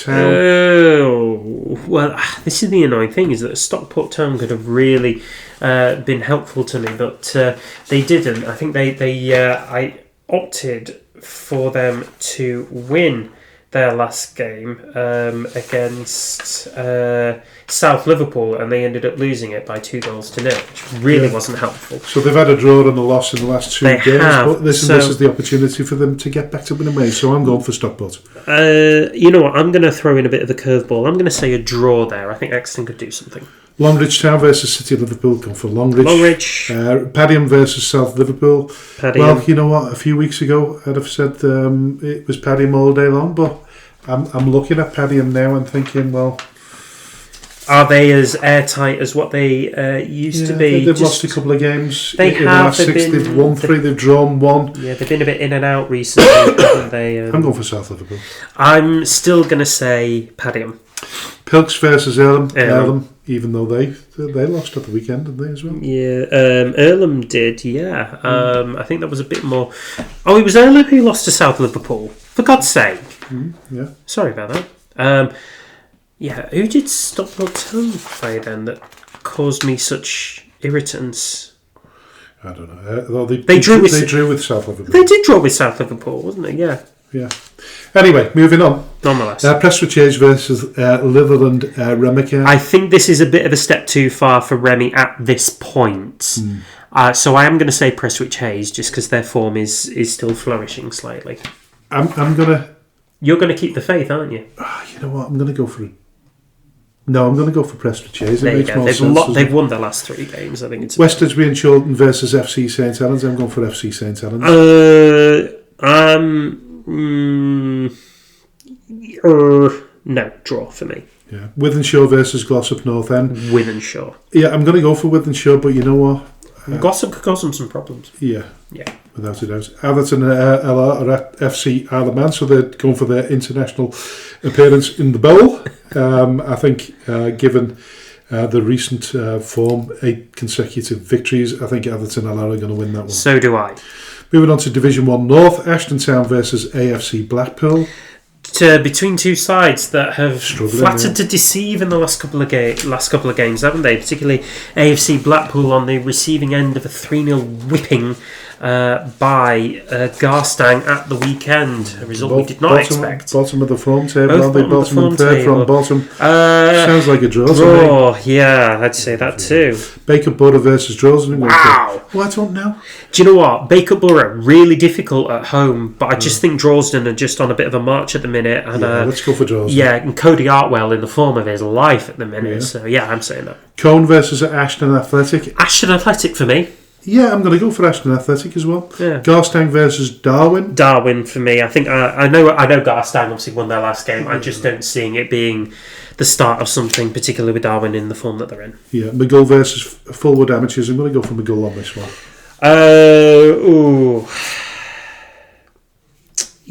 Oh, well, this is the annoying thing, is that Stockport Town could have really been helpful to me, but they didn't. I think I opted for them to win their last game against South Liverpool, and they ended up losing it by 2-0, which really wasn't helpful. So they've had a draw and a loss in the last 2 games, but this is the opportunity for them to get back to winning ways. So I'm going for Stockport. You know what? I'm going to throw in a bit of a curveball. I'm going to say a draw there. I think Exton could do something. Longridge Town versus City Liverpool. Come for Longridge. Padiham versus South Liverpool. Well, you know what? A few weeks ago, I'd have said it was Padiham all day long, but I'm looking at Padiham now and thinking, well, are they as airtight as what they used to be? They've lost a couple of games. In the last 6, they've won 3, they've drawn 1. Yeah, they've been a bit in and out recently, haven't they? I'm going for South Liverpool. I'm still going to say Padiham. Pilks versus Earlham, even though they lost at the weekend, didn't they, as well? Yeah, Earlham did, yeah. I think that was a bit more... Oh, it was Earlham who lost to South Liverpool. For God's sake. Yeah. Sorry about that. Who did Stockport Town play then that caused me such irritants? I don't know. They drew with South Liverpool. They did draw with South Liverpool, wasn't it? Yeah. Anyway, moving on. Nonetheless. Prescot versus Litherland Remaker. I think this is a bit of a step too far for Remy at this point. So I am going to say Prestwich Hayes, just because their form is still flourishing slightly. I'm going to... You're going to keep the faith, aren't you? You know what? I'm going to go for... No, I'm going to go for Prestwich Hayes. There you go. They've won their last 3 games. I think it's West Didsbury and Chilton versus FC St Helens. I'm going for FC St Helens. No, draw for me. Yeah, Wythenshawe versus Glossop North End. Wythenshawe. Yeah, I'm going to go for Wythenshawe, but you know what? Glossop could cause them some problems. Yeah, without a doubt. Atherton LR are at FC Isle of Man, so they're going for their international appearance in the bowl. I think, given the recent form, 8 consecutive victories, I think Atherton LR are going to win that one. So do I. Moving on to Division 1 North, Ashton Town versus AFC Blackpool. Between 2 sides that have flattered to deceive in the last couple of games, haven't they? Particularly AFC Blackpool on the receiving end of a 3-0 whipping by Garstang at the weekend. A result we did not expect. Bottom of the form table, aren't they? Bottom and third from bottom. Sounds like a draw. Yeah, I'd say that too. Baker Borough versus Droylsden. Wow. Well, I don't know. Do you know what? Baker Borough, really difficult at home, but I just think Droylsden are just on a bit of a march at the minute. And, let's go for Droylsden. Yeah, and Cody Artwell in the form of his life at the minute. So, I'm saying that. Cone versus Ashton Athletic. Ashton Athletic for me. Yeah, I'm going to go for Ashton Athletic as well. Yeah. Garstang versus Darwin. Darwin for me. I think I know Garstang obviously won their last game. I just don't see it being the start of something, particularly with Darwin in the form that they're in. Yeah, McGill versus Fulwood Amateurs. I'm going to go for McGill on this one.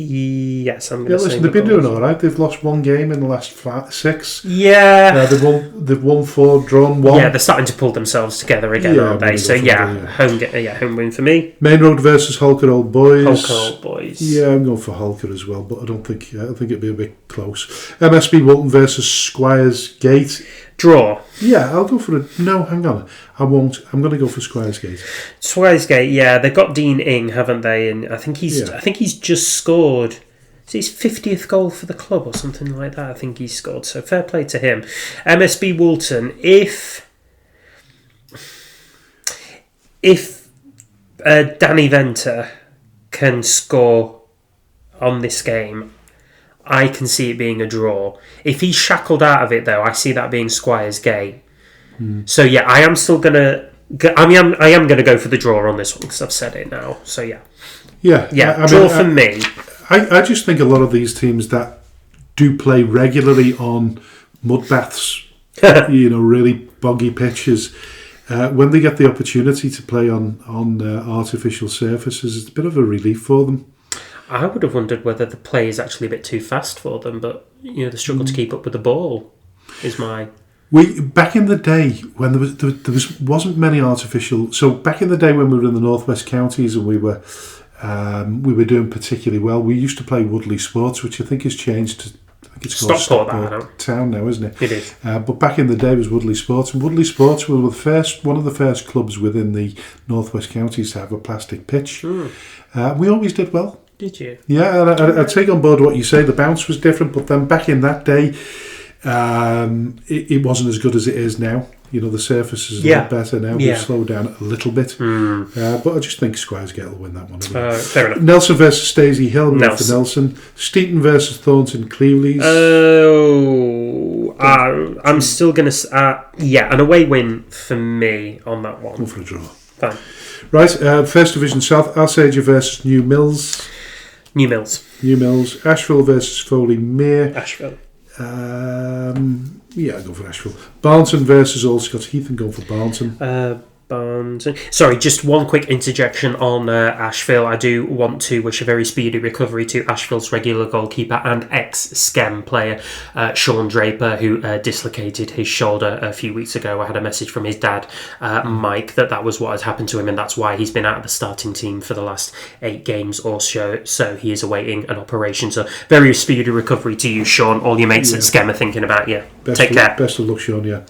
Yes, I'm going Yeah, to say. listen, they've been doing all right. They've lost one game in the last 6. Yeah. They've won 4, drawn 1. Yeah, they're starting to pull themselves together again, aren't they? So home win for me. Main Road versus Holker Old Boys. Holker Old Boys. Yeah, I'm going for Holker as well, but I think it'd be a bit close. MSB Walton versus Squires Gate. Draw. Yeah, I'll go for a... No, hang on. I won't. I'm going to go for Squires Gate. Squires Gate, yeah. They've got Dean Ing, haven't they? And I think he's just scored... Is it his 50th goal for the club or something like that? I think he's scored. So fair play to him. MSB Walton, if Danny Venter can score on this game, I can see it being a draw. If he's shackled out of it, though, I see that being Squires Gate. So yeah, I am still gonna. I am gonna go for the draw on this one because I've said it now. So yeah, draw for me. I just think a lot of these teams that do play regularly on mud baths, really boggy pitches, when they get the opportunity to play on artificial surfaces, it's a bit of a relief for them. I would have wondered whether the play is actually a bit too fast for them, but they struggle to keep up with the ball. Back in the day when there wasn't many artificial. So back in the day when we were in the Northwest Counties and we were doing particularly well, we used to play Woodley Sports, which I think has changed to. I think it's called Stockport Town now, isn't it? It is. But back in the day it was Woodley Sports, and Woodley Sports were one of the first clubs within the Northwest Counties to have a plastic pitch. We always did well. Did you? Yeah, and I take on board what you say. The bounce was different, but then back in that day, it wasn't as good as it is now. The surface is a lot better now. We've slowed down a little bit. But I just think Squires Gate will win that one. Fair enough. Nelson versus Stacey Hill. Nelson. Steeton versus Thornton Cleveley's. I'm still going to... an away win for me on that one. Go for a draw. Fine. Right, First Division South. Alsager versus New Mills. New Mills. Asheville versus Foley Mere. Asheville. I'll go for Asheville. Barnton versus Old Scots Heath, and go for Barnton. Barnton. Sorry, just one quick interjection on Asheville. I do want to wish a very speedy recovery to Asheville's regular goalkeeper and ex-Skem player, Sean Draper, who dislocated his shoulder a few weeks ago. I had a message from his dad, Mike, that was what had happened to him, and that's why he's been out of the starting team for the last 8 games or so he is awaiting an operation. So very speedy recovery to you, Sean. All your mates at Skem are thinking about you. Take care. Best of luck, Sean, yeah.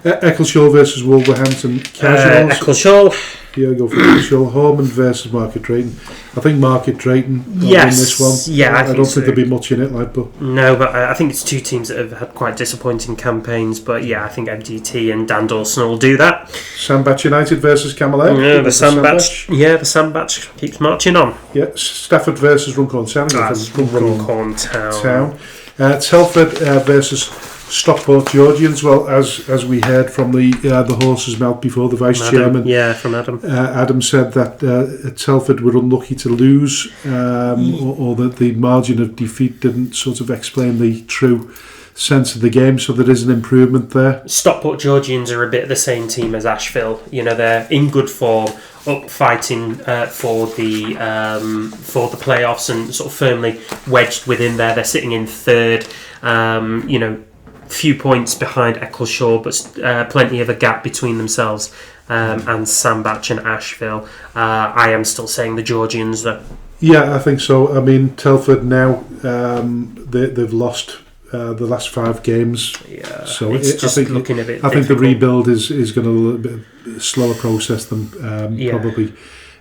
Eccleshall versus Wolverhampton Casuals. Eccleshall. Yeah, go for Eccleshall. Horman versus Market Drayton. I think Market Drayton will win this one. Yeah, I don't think there'll be much in it, but no, but I think it's 2 teams that have had quite disappointing campaigns. But yeah, I think MDT and Dan Dawson will do that. Sandbach United versus Camberley. Yeah, the Sandbach keeps marching on. Yeah, Stafford versus Runcorn Town. Runcorn Town. Telford versus Stockport Georgians. Well, as we heard from the horse's mouth before, the vice chairman, from Adam. Adam said that Telford were unlucky to lose, or that the margin of defeat didn't sort of explain the true sense of the game. So there is an improvement there. Stockport Georgians are a bit the same team as Asheville. They're in good form, up fighting for the playoffs, and sort of firmly wedged within there. They're sitting in 3rd. Few points behind Eccleshall, but plenty of a gap between themselves and Sandbach and Asheville. I am still saying the Georgians, though. Yeah, I think so. I mean, Telford now, they've lost the last 5 games. Yeah, so it's just looking a bit difficult. I think the rebuild is going to be a little bit slower process than probably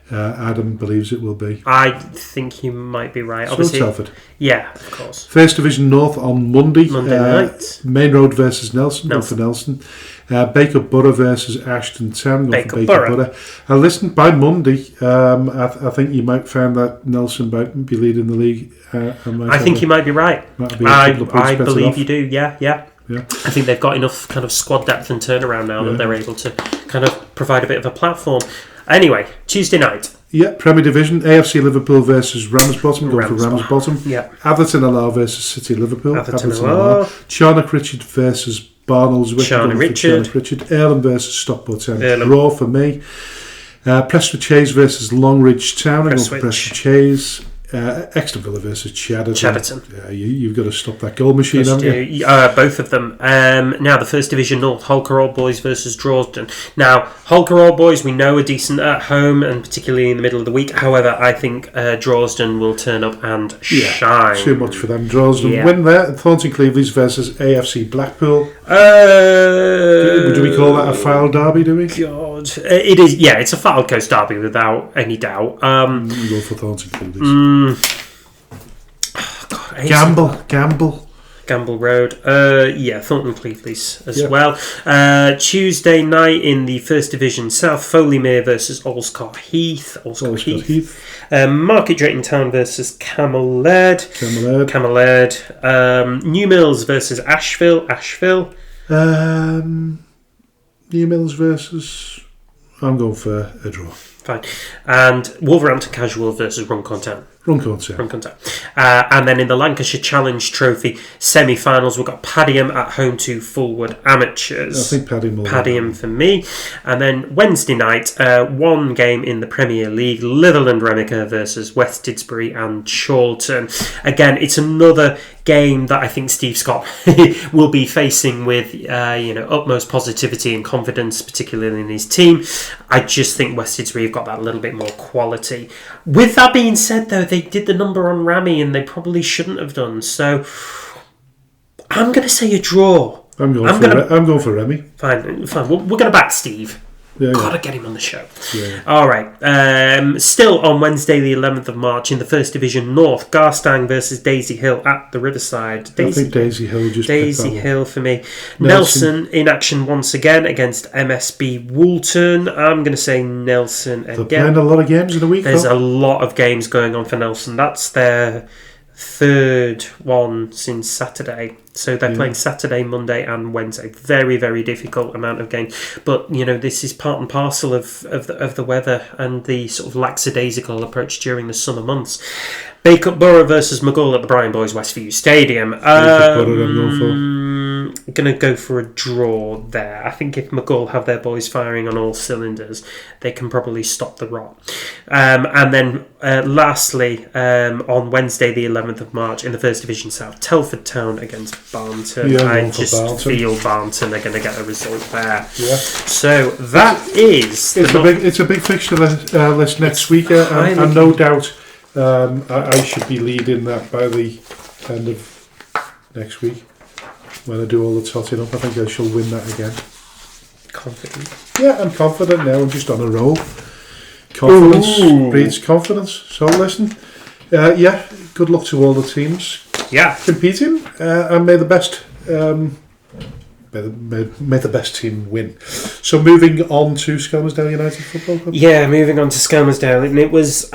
Adam believes it will be. I think you might be right. Obviously, Telford. Yeah, of course. First Division North on Monday night. Main Road versus Nelson. Go for Nelson. Baker Borough versus Ashton Town. Go for Baker Borough. And listen, by Monday, I think you might find that Nelson might be leading the league. I think you might be right. I believe you do. Yeah. I think they've got enough kind of squad depth and turnaround now that they're able to kind of provide a bit of a platform. Anyway, Tuesday night. Yeah, Premier Division, AFC Liverpool versus Ramsbottom. Go for Ramsbottom. Yeah. Atherton Allow versus City Liverpool. Atherton Allow. Charnock Richard versus Barnell's. Charnock Richard. Earlham versus Stockport Town. Draw for me. Prestwich Hayes versus Longridge Town. I go for Prestwich Hayes. Exton Villa versus Chadderton. Yeah, you've got to stop that goal machine, haven't you? Both of them. Now, the First Division North, Holker Old Boys versus Droylsden. Now, Holker Old Boys, we know, are decent at home, and particularly in the middle of the week. However, I think Droylsden will turn up and shine. Too much for them. Droylsden win there. Thornton Cleveland versus AFC Blackpool. Do we call that a foul derby, do we? God. It is, yeah, it's a foul coast derby without any doubt. You go for Thornton Cleveland. Gamble Road. Thornton Cleveland as well. Tuesday night in the First Division South, Foleymere versus Allscott Heath. Market Drayton Town versus Camel Laird. New Mills versus Asheville. New Mills versus... I'm going for a draw. Fine. And Wolverhampton Casual versus Runcorn Town. And then in the Lancashire Challenge Trophy semi-finals, we've got Padiham at home to Fulwood Amateurs. I think Padiham for me. And then Wednesday night, one game in the Premier League, Litherland Remica versus West Didsbury and Chorlton. Again, it's another game that I think Steve Scott will be facing with utmost positivity and confidence, particularly in his team. I just think West Didsbury have got that little bit more quality. With that being said, though, they did the number on Rami and they probably shouldn't have done. So I'm going to say a draw. I'm going for Remy. Fine. We're going to back Steve. Gotta get him on the show. All right. Still on Wednesday, the 11th of March, in the First Division North, Garstang versus Daisy Hill at the Riverside. I think Daisy Hill just Daisy Hill for me. Nelson in action once again against MSB Woolton. I'm going to say Nelson again. They're playing a lot of games in a week. There's a lot of games going on for Nelson. That's their third one since Saturday. So they're playing Saturday, Monday and Wednesday. Very, very difficult amount of games. But, this is part and parcel of the weather and the sort of lackadaisical approach during the summer months. Bacup Borough versus McGull at the Brian Boys Westview Stadium. Going to go for a draw there. I think if McGull have their boys firing on all cylinders, they can probably stop the rot. And then lastly, on Wednesday the 11th of March in the First Division South, Telford Town against Barnton. I just feel Barnton are going to get a result there. Yeah. So that is... It's a big fixture list next week, and no doubt I should be leading that by the end of next week. When I do all the totting up, I think I shall win that again. Confident? Yeah, I'm confident now. I'm just on a roll. Confidence breeds confidence. So listen, good luck to all the teams. Yeah, competing, and may the best team win. So moving on to Skelmersdale United Football Club. Yeah, moving on to Skelmersdale, and it was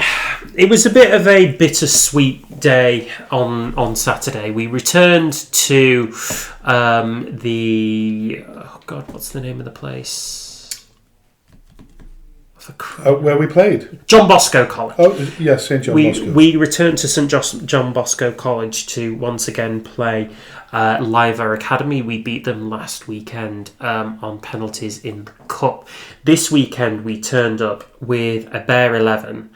a bit of a bittersweet day on Saturday. We returned to what's the name of the place? Where we played? John Bosco College. Oh, yes, St John Bosco. We returned to St John Bosco College to once again play Liver Academy. We beat them last weekend on penalties in the Cup. This weekend we turned up with a bare 11.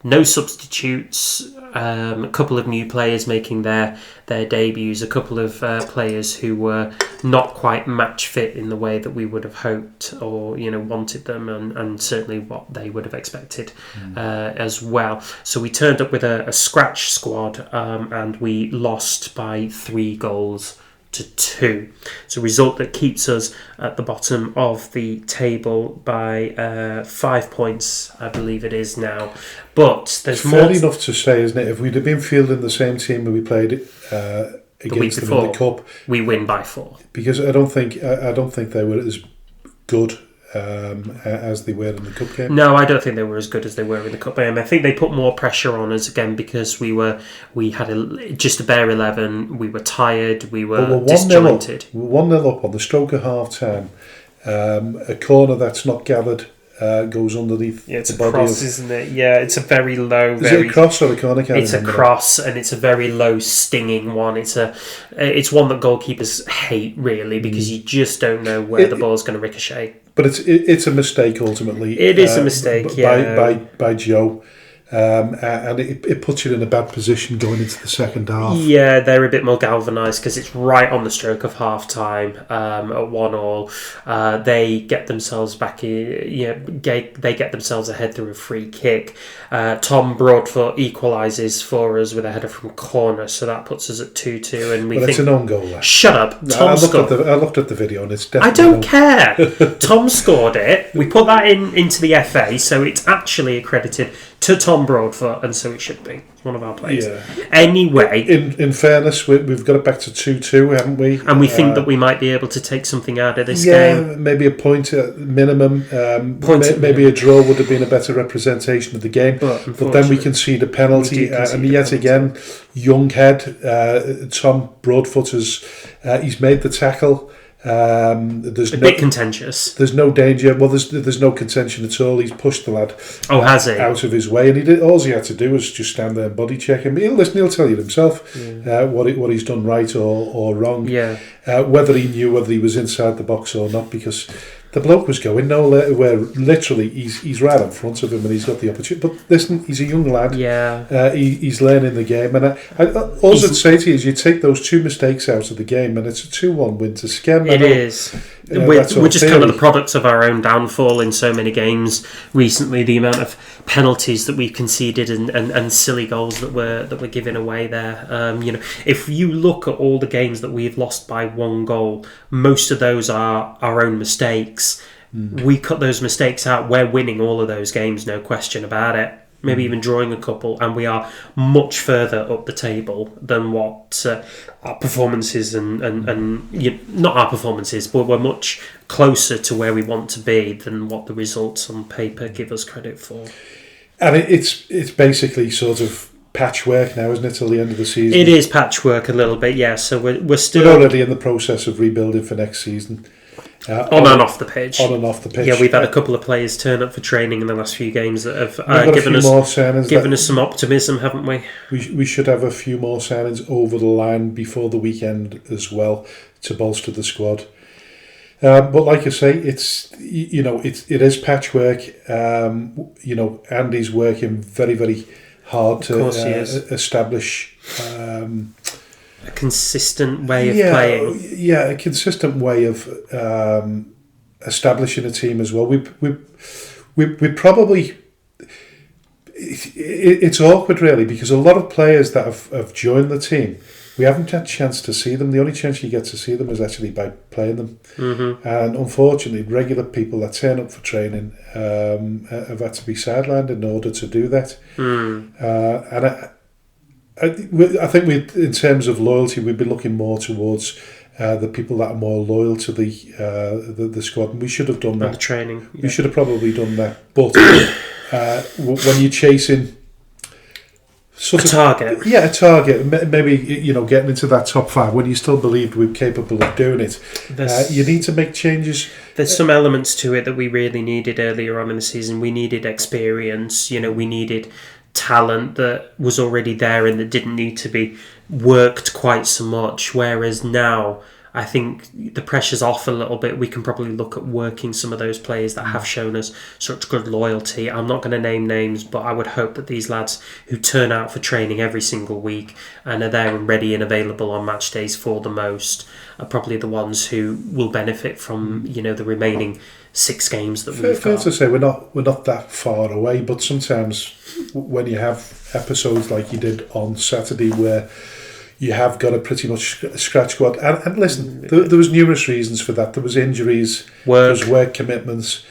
No substitutes, a couple of new players making their debuts, a couple of players who were not quite match fit in the way that we would have hoped or wanted them, and certainly what they would have expected as well. So we turned up with a scratch squad, and we lost by 3-2. It's a result that keeps us at the bottom of the table by 5 points, I believe it is now. But there's more. Fair enough to say, isn't it? If we'd have been fielding the same team that we played against them in the Cup, we win by 4. Because I don't think they were as good as they were in the Cup game. No, I don't think they were as good as they were in the Cup game. I think they put more pressure on us again because we had just a bare 11. We were tired. We were disjointed. 1-0 up on the stroke of half time. A corner that's not gathered goes underneath. Yeah, it's a cross, isn't it? Yeah, it's a very low. Is it a cross or a corner? It's a cross, and it's a very low, stinging one. It's one that goalkeepers hate, really, because you just don't know where the ball's going to ricochet. But it's a mistake ultimately. It is a mistake, by Joe. and it puts you in a bad position going into the second half. Yeah, they're a bit more galvanised because it's right on the stroke of half time at 1-1. They get themselves back in, they get themselves ahead through a free kick. Tom Broadfoot equalises for us with a header from corner, so that puts us at 2-2. And it's an own goal. Shut up. I looked at the video and it's definitely. I don't care. Tom scored it. We put that into the FA, so it's actually accredited to Tom Broadfoot, and so it should be. It's one of our players. Yeah. Anyway, in fairness, we've got it back to 2-2, haven't we? And we think that we might be able to take something out of this game. Yeah, maybe a point at minimum. Maybe a draw would have been a better representation of the game. But then we concede a penalty, and yet again, young head Tom Broadfoot he's made the tackle. There's bit contentious. There's no danger. Well, there's no contention at all. He's pushed the lad has he? out of his way, and all he had to do was just stand there and body check him. He'll tell you himself what he's done right or wrong. Yeah. Whether he knew whether he was inside the box or not, because the bloke was going nowhere. Where literally he's right in front of him and he's got the opportunity. But listen, he's a young lad. Yeah. He's learning the game, and all I'd say to you is you take those two mistakes out of the game, and it's a 2-1 win to Skem. It is. We're just kind of the products of our own downfall in so many games recently. The amount of penalties that we've conceded and silly goals that we're giving away there. If you look at all the games that we've lost by 1 goal, most of those are our own mistakes. We cut those mistakes out. We're winning all of those games, no question about it. Maybe even drawing a couple, and we are much further up the table than what our performances and not our performances, but we're much closer to where we want to be than what the results on paper give us credit for. And it's basically sort of patchwork now, isn't it, till the end of the season? It is patchwork a little bit, yeah. So we're still already in the process of rebuilding for next season. On and off the pitch. On and off the pitch. Yeah, we've had a couple of players turn up for training in the last few games that have given us some optimism, haven't we? We should have a few more signings over the line before the weekend as well to bolster the squad. But like I say, it is patchwork. Andy's working very, very hard to establish a consistent way of playing. Yeah, a consistent way of establishing a team as well. We probably. It's awkward really, because a lot of players that have joined the team, we haven't had a chance to see them. The only chance you get to see them is actually by playing them. Mm-hmm. And unfortunately, regular people that turn up for training have had to be sidelined in order to do that. And I think in terms of loyalty, we'd be looking more towards the people that are more loyal to the squad. And we should have done that. The training. Yeah. We should have probably done that. But when you're chasing a target. Yeah, a target. Maybe, getting into that top 5 when you still believed we were capable of doing it. You need to make changes. There's some elements to it that we really needed earlier on in the season. We needed experience. We needed talent that was already there and that didn't need to be worked quite so much. Whereas now, I think the pressure's off a little bit. We can probably look at working some of those players that have shown us such good loyalty. I'm not going to name names, but I would hope that these lads who turn out for training every single week and are there and ready and available on match days for the most are probably the ones who will benefit from the remaining 6 games that we've got. Fair to say we're not that far away, but sometimes when you have episodes like you did on Saturday where you have got a pretty much scratch squad. And listen, there was numerous reasons for that. There was injuries, there was work commitments.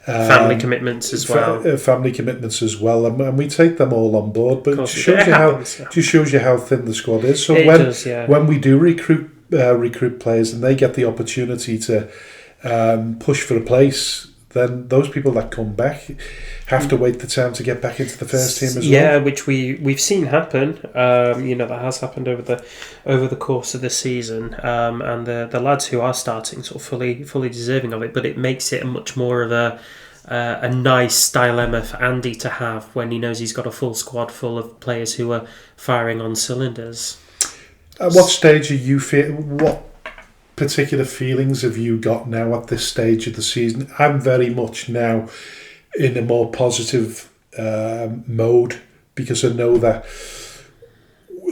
Family commitments as well. Family commitments as well. And we take them all on board. But it just shows you how thin the squad is. So when we do recruit players and they get the opportunity to push for a place, then those people that come back have to wait the time to get back into the first team as well. Yeah, which we've seen happen. That has happened over the course of the season. And the lads who are starting sort of fully deserving of it. But it makes it much more of a nice dilemma for Andy to have when he knows he's got a full squad full of players who are firing on cylinders. At what stage are you what particular feelings have you got now at this stage of the season? I'm very much now in a more positive mode because I know that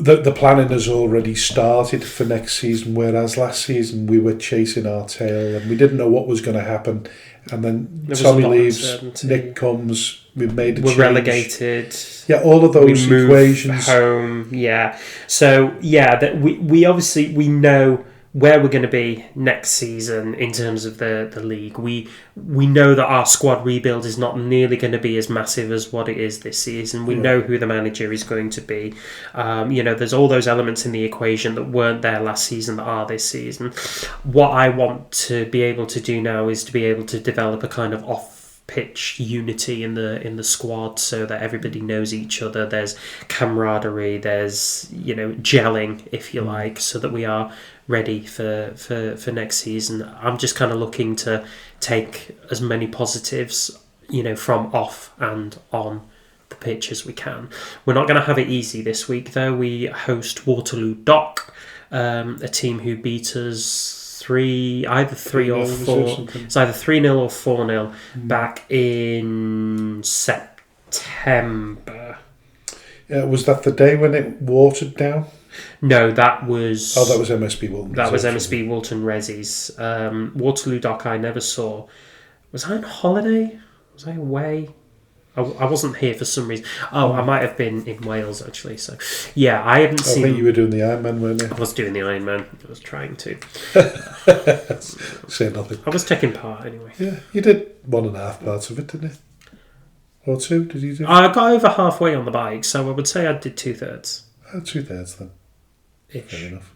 the planning has already started for next season, whereas last season we were chasing our tail and we didn't know what was going to happen. And then Tommy leaves, Nick comes, we've made a change. We're relegated. Yeah, all of those equations. Home, yeah. So, yeah, that we obviously, we know where we're going to be next season in terms of the league. We know that our squad rebuild is not nearly going to be as massive as what it is this season. We know who the manager is going to be. There's all those elements in the equation that weren't there last season that are this season. What I want to be able to do now is to be able to develop a kind of off-pitch unity in the squad so that everybody knows each other. There's camaraderie, there's gelling, if you like, so that we are ready for next season. I'm just kind of looking to take as many positives, from off and on the pitch as we can. We're not going to have it easy this week, though. We host Waterloo Dock, a team who beat us either 3 or 4. It's either 3-0 or 4-0 back in September. Was that the day when it watered down? No, that was... Oh, that was MSB Walton. That was MSB Walton Resi's. Waterloo Dock I never saw. Was I on holiday? Was I away? I wasn't here for some reason. Oh, I might have been in Wales, actually. So, yeah, I haven't seen... I think you were doing the Ironman, weren't you? I was doing the Ironman. I was trying to. Say nothing. I was taking part, anyway. Yeah, you did 1.5 parts of it, didn't you? Or 2, did you do? I got over halfway on the bike, so I would say I did 2/3. 2/3 then. Ish. Fair enough.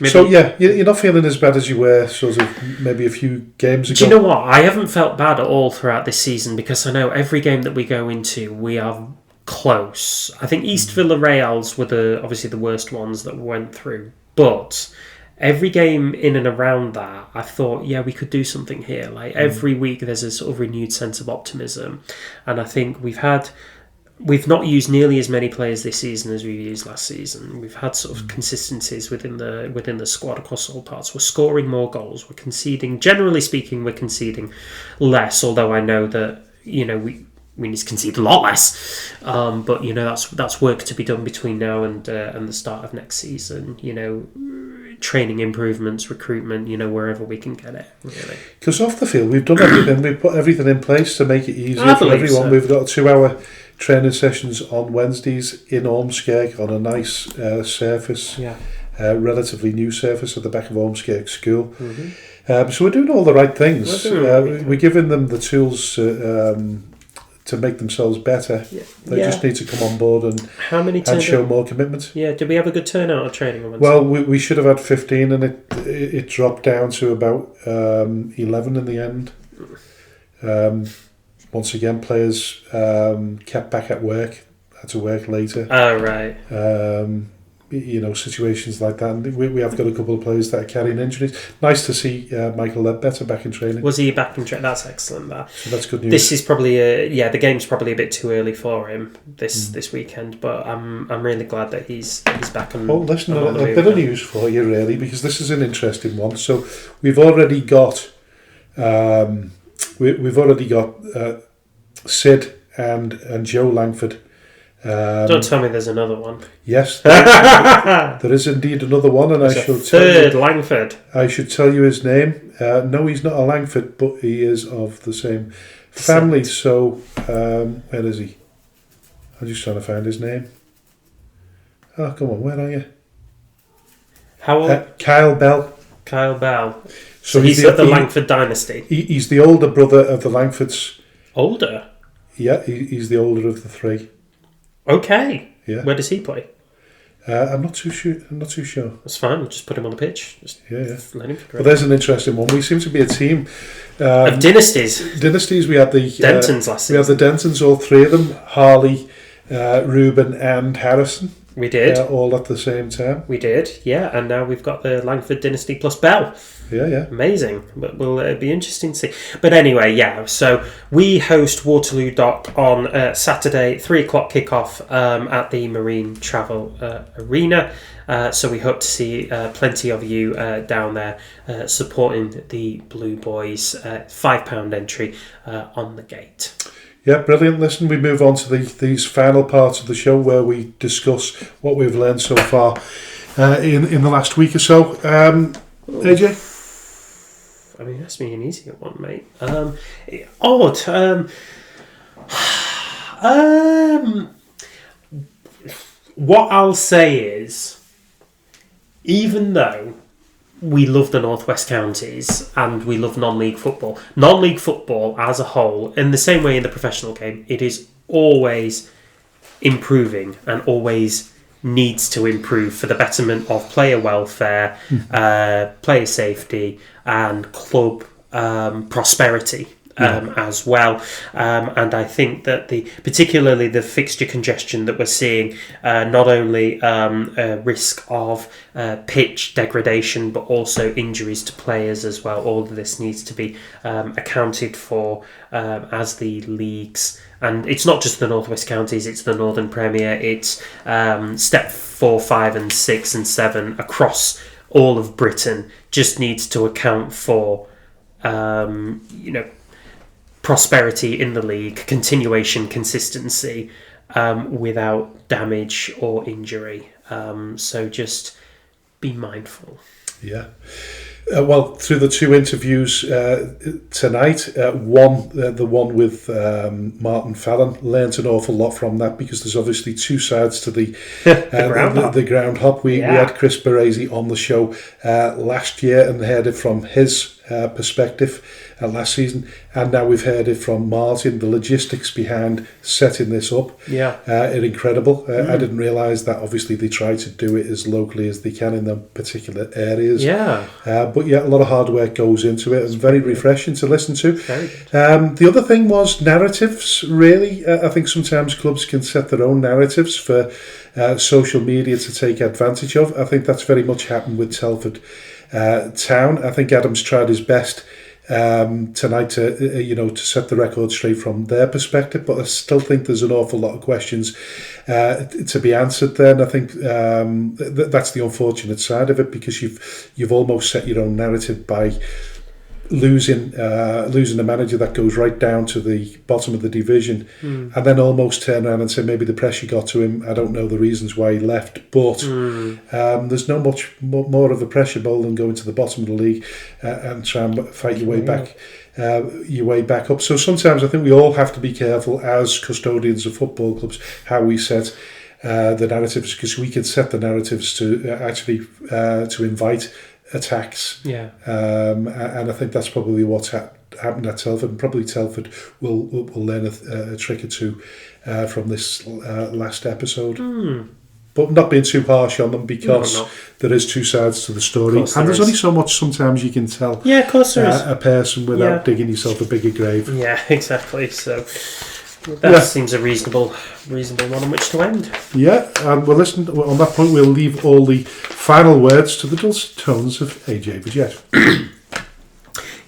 Maybe. So, yeah, you're not feeling as bad as you were sort of maybe a few games ago. Do you know what? I haven't felt bad at all throughout this season because I know every game that we go into, we are close. I think East Villarreal's were obviously the worst ones that we went through. But every game in and around that, I thought, yeah, we could do something here. Like every week there's a sort of renewed sense of optimism. And I think we've not used nearly as many players this season as we've used last season. We've had sort of consistencies within the squad across all parts. We're scoring more goals. We're conceding. Generally speaking, we're conceding less. Although I know that we need to concede a lot less. But that's work to be done between now and the start of next season. Training improvements, recruitment. Wherever we can get it. Really. Because off the field, we've done everything. We've put everything in place to make it easier for everyone. So. We've got a 2-hour training sessions on Wednesdays in Ormskirk on a nice surface, relatively new surface at the back of Ormskirk School. Mm-hmm. So we're doing all the right things. We're giving them the tools to make themselves better. Yeah. They just need to come on board and show more commitment. Yeah, did we have a good turnout of training on Wednesday? Well, we should have had 15 and it dropped down to about 11 in the end. Once again, players kept back at work, had to work later. Oh, right. Situations like that. And we have got a couple of players that are carrying injuries. Nice to see Michael Ledbetter back in training. Was he back in training? That's excellent. So that's good news. This is probably the game's probably a bit too early for him this weekend, but I'm really glad that he's back on. Well, listen, a bit of news for you really, because this is an interesting one. So we've already got Sid and Joe Langford. Don't tell me there's another one. Yes, there is indeed another one, and there's third Langford. I should tell you his name. No, he's not a Langford, but he is of the same family. So, where is he? I'm just trying to find his name. Oh, come on, where are you? How old? Kyle Bell. Kyle Bell. So he's of the Langford dynasty. He's the older brother of the Langfords. Older? Yeah, he's the older of the three. Okay. Yeah. Where does he play? I'm not too sure. That's fine. We'll just put him on the pitch. Let him. But there's an interesting one. We seem to be a team of dynasties. Dynasties. We had the Dentons last season. We had the Dentons, all three of them: Harley, Reuben, and Harrison. We did. All at the same time. We did. Yeah, and now we've got the Langford dynasty plus Bell. Yeah. Amazing. But it'll be interesting to see. But anyway, so we host Waterloo Dock on Saturday, 3:00 kickoff at the Marine Travel Arena. So we hope to see plenty of you down there supporting the Blue Boys. £5 entry on the gate. Yeah, brilliant. Listen, we move on to these final parts of the show where we discuss what we've learned so far in the last week or so. AJ? I mean, that's me an easier one, mate. Odd. What I'll say is, even though we love the North West Counties and we love non-league football as a whole, in the same way in the professional game, it is always improving and always needs to improve for the betterment of player welfare, player safety and club prosperity. As well, and I think that particularly the fixture congestion that we're seeing, not only a risk of pitch degradation but also injuries to players as well. All of this needs to be accounted for as the leagues, and it's not just the North West Counties, it's the Northern Premier, it's step 4, 5 and 6 and 7 across all of Britain, just needs to account for prosperity in the league, continuation, consistency, without damage or injury. So just be mindful. Yeah. Well, through the two interviews tonight, the one with Martin Fallon, learnt an awful lot from that, because there's obviously two sides to the ground hop. We had Chris Baresi on the show last year and heard it from his perspective last season, and now we've heard it from Martin, the logistics behind setting this up. Are incredible. I didn't realise that obviously they try to do it as locally as they can in the particular areas. But a lot of hard work goes into it. It's very refreshing to listen to. The other thing was narratives, really. I think sometimes clubs can set their own narratives for social media to take advantage of. I think that's very much happened with Telford Town. I think Adam's tried his best tonight to set the record straight from their perspective, but I still think there's an awful lot of questions to be answered there, and I think that's the unfortunate side of it, because you've almost set your own narrative by losing a manager that goes right down to the bottom of the division, and then almost turn around and say maybe the pressure got to him. I don't know the reasons why he left, but there's no much more of a pressure bowl than going to the bottom of the league and try and fight your way back. Up. So sometimes I think we all have to be careful as custodians of football clubs how we set the narratives, because we can set the narratives to actually to invite attacks, and I think that's probably what's happened at Telford, and probably Telford will learn a trick or two from this last episode. But not being too harsh on them, because there is two sides to the story, and there's only so much sometimes you can tell of course there is. A person without digging yourself a bigger grave. Yeah, exactly. So that seems a reasonable one on which to end. Yeah, and well, listen, on that point, we'll leave all the final words to the dulcet tones of AJ Vegette.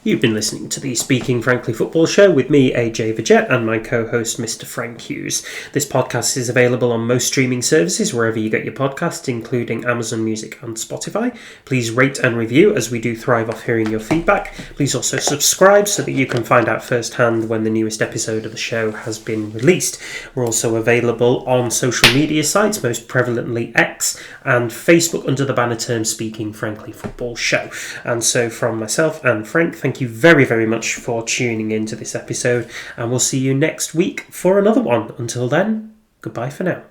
You've been listening to the Speaking Frankly Football Show with me, AJ Vegette, and my co-host, Mr. Frank Hughes. This podcast is available on most streaming services, wherever you get your podcasts, including Amazon Music and Spotify. Please rate and review, as we do thrive off hearing your feedback. Please also subscribe so that you can find out firsthand when the newest episode of the show has been released. We're also available on social media sites, most prevalently X and Facebook, under the banner term Speaking Frankly Football Show. And so from myself and Frank, thank you very, very much for tuning in to this episode, and we'll see you next week for another one. Until then, goodbye for now.